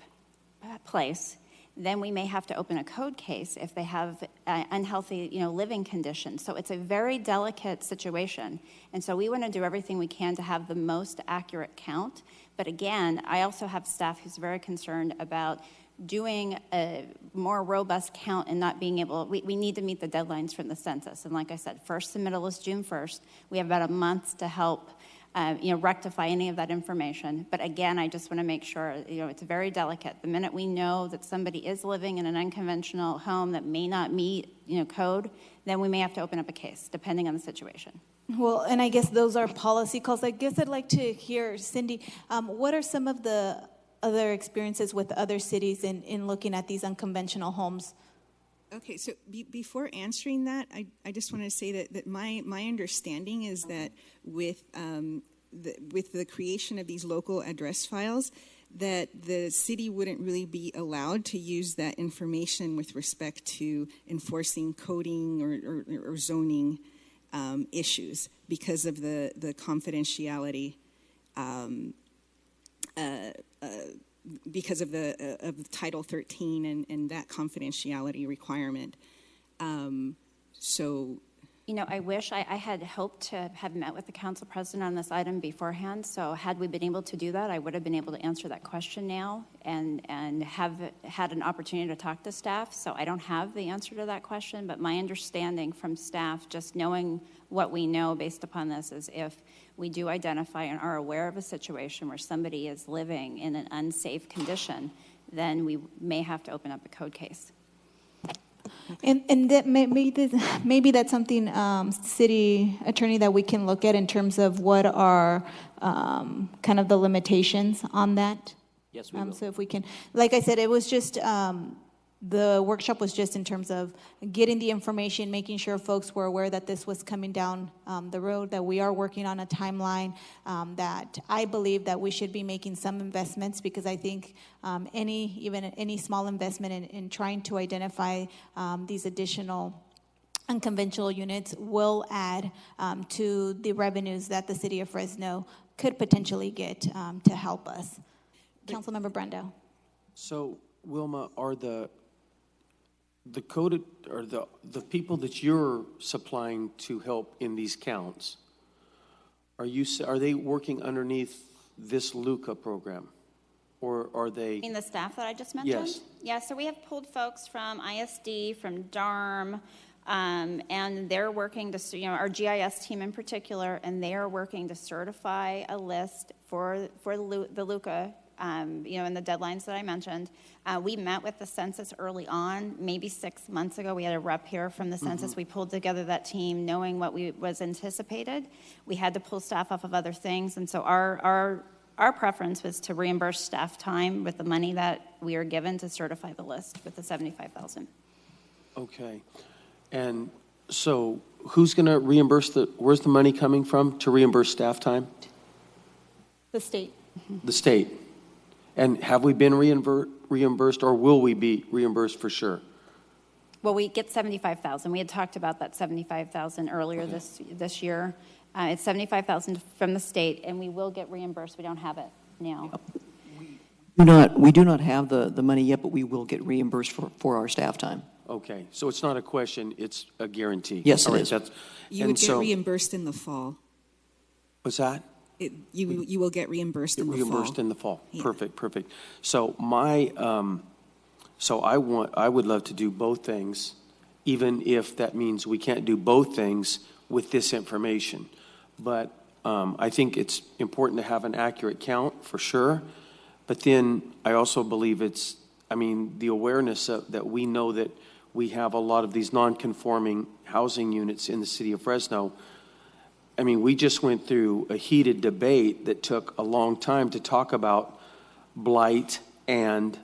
place, then we may have to open a code case if they have unhealthy, living conditions. So it's a very delicate situation. And so we want to do everything we can to have the most accurate count. But again, I also have staff who's very concerned about doing a more robust count and not being able, we need to meet the deadlines from the census. And like I said, first submittal is June 1st. We have about a month to help rectify any of that information. But again, I just want to make sure, it's very delicate. The minute we know that somebody is living in an unconventional home that may not meet, code, then we may have to open up a case, depending on the situation. Well, and I guess those are policy calls. I guess I'd like to hear, Cindy, what are some of the other experiences with other cities in looking at these unconventional homes? Okay, so before answering that, I just want to say that my understanding is that with the creation of these local address files, that the city wouldn't really be allowed to use that information with respect to enforcing coding or zoning issues because of the confidentiality. Because of the Title 13 and that confidentiality requirement. I wish I had hoped to have met with the council president on this item beforehand. So had we been able to do that, I would have been able to answer that question now and have had an opportunity to talk to staff. So I don't have the answer to that question, but my understanding from staff, just knowing what we know based upon this, is if we do identify and are aware of a situation where somebody is living in an unsafe condition, then we may have to open up a code case. And that maybe that's something, city attorney, that we can look at in terms of what are kind of the limitations on that. Yes, we will. So if we can, like I said, it was just, the workshop was just in terms of getting the information, making sure folks were aware that this was coming down the road, that we are working on a timeline, that I believe that we should be making some investments, because I think even any small investment in trying to identify these additional unconventional units will add to the revenues that the city of Fresno could potentially get to help us. Councilmember Brando. So, Wilma, are the coded, or the people that you're supplying to help in these counts, are they working underneath this LUCA program, or are they? You mean the staff that I just mentioned? Yes. Yeah. So we have pulled folks from ISD, from DARM, and they're working to, our GIS team in particular, and they are working to certify a list for the LUCA. And the deadlines that I mentioned. We met with the census early on, maybe 6 months ago. We had a rep here from the census. We pulled together that team knowing what was anticipated. We had to pull staff off of other things. And so our preference was to reimburse staff time with the money that we are given to certify the list with the $75,000. Okay. And so who's going to reimburse where's the money coming from to reimburse staff time? The state. The state. And have we been reimbursed, or will we be reimbursed for sure? Well, we get 75,000. We had talked about that 75,000 earlier this year. It's 75,000 from the state, and we will get reimbursed. We don't have it now. We do not have the money yet, but we will get reimbursed for our staff time. Okay, so it's not a question, it's a guarantee. Yes, All it right, is. You would get reimbursed in the fall. What's that? You will get reimbursed in the fall. Reimbursed in the fall. Yeah. Perfect. So I would love to do both things, even if that means we can't do both things with this information. But I think it's important to have an accurate count for sure. But then I also believe the awareness that we know that we have a lot of these non-conforming housing units in the city of Fresno. I mean, we just went through a heated debate that took a long time to talk about blight and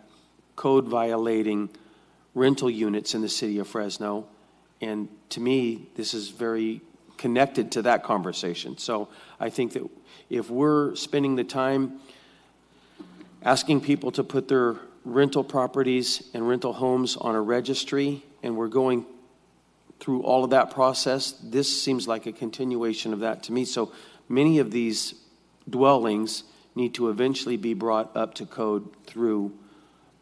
code violating rental units in the city of Fresno. And to me, this is very connected to that conversation. So I think that if we're spending the time asking people to put their rental properties and rental homes on a registry, and we're going through all of that process, this seems like a continuation of that to me. So many of these dwellings need to eventually be brought up to code through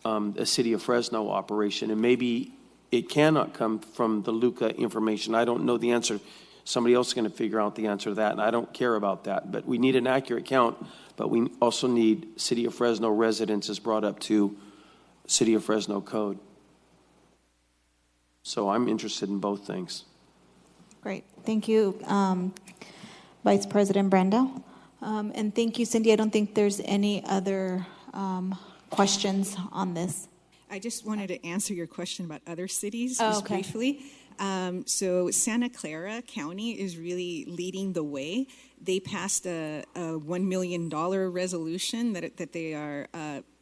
a City of Fresno operation. And maybe it cannot come from the LUCA information. I don't know the answer. Somebody else is going to figure out the answer to that, and I don't care about that. But we need an accurate count, but we also need City of Fresno residences brought up to City of Fresno code. So I'm interested in both things. Great. Thank you, Vice President Brando. And thank you, Cindy. I don't think there's any other questions on this. I just wanted to answer your question about other cities Oh, just okay. briefly. So Santa Clara County is really leading the way. They passed a $1 million resolution that they are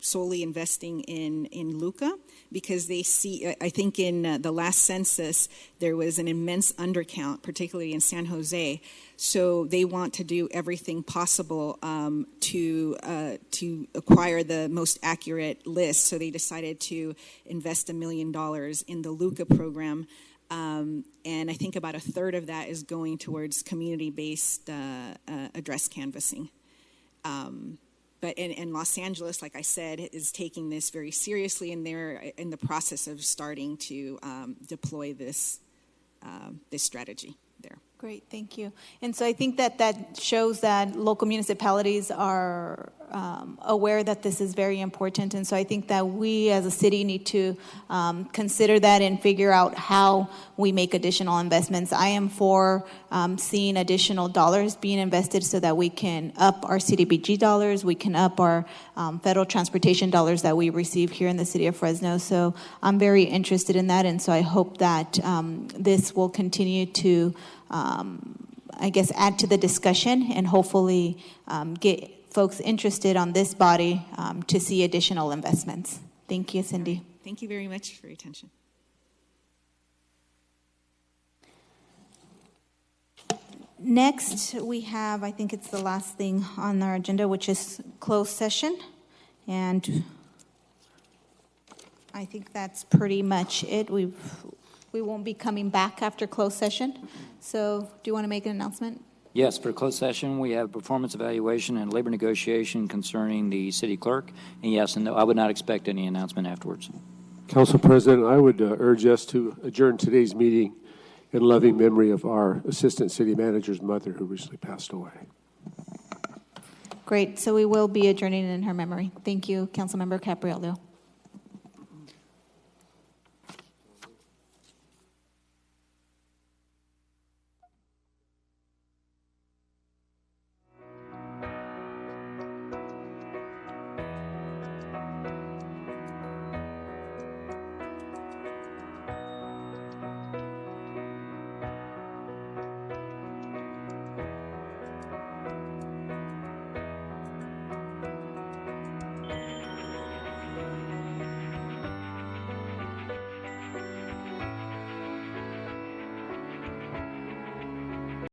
solely investing in LUCA because they see, I think in the last census, there was an immense undercount, particularly in San Jose. So they want to do everything possible to acquire the most accurate list. So they decided to invest $1 million in the LUCA program. And I think about a third of that is going towards community-based address canvassing. But in Los Angeles, like I said, is taking this very seriously, and they're in the process of starting to deploy this strategy there. Great, thank you. And so I think that shows that local municipalities are aware that this is very important. And so I think that we as a city need to consider that and figure out how we make additional investments. I am for seeing additional dollars being invested so that we can up our CDBG dollars, we can up our federal transportation dollars that we receive here in the city of Fresno. So I'm very interested in that. And so I hope that this will continue to add to the discussion and hopefully get folks interested on this body to see additional investments. Thank you, Cindy. Thank you very much for your attention. Next, we have, I think it's the last thing on our agenda, which is closed session. And I think that's pretty much it. We won't be coming back after closed session. So do you want to make an announcement? Yes, for closed session, we have performance evaluation and labor negotiation concerning the city clerk. And yes and no, I would not expect any announcement afterwards. Council President, I would urge us to adjourn today's meeting in loving memory of our Assistant City Manager's mother who recently passed away. Great. So we will be adjourning in her memory. Thank you, Councilmember Capriello.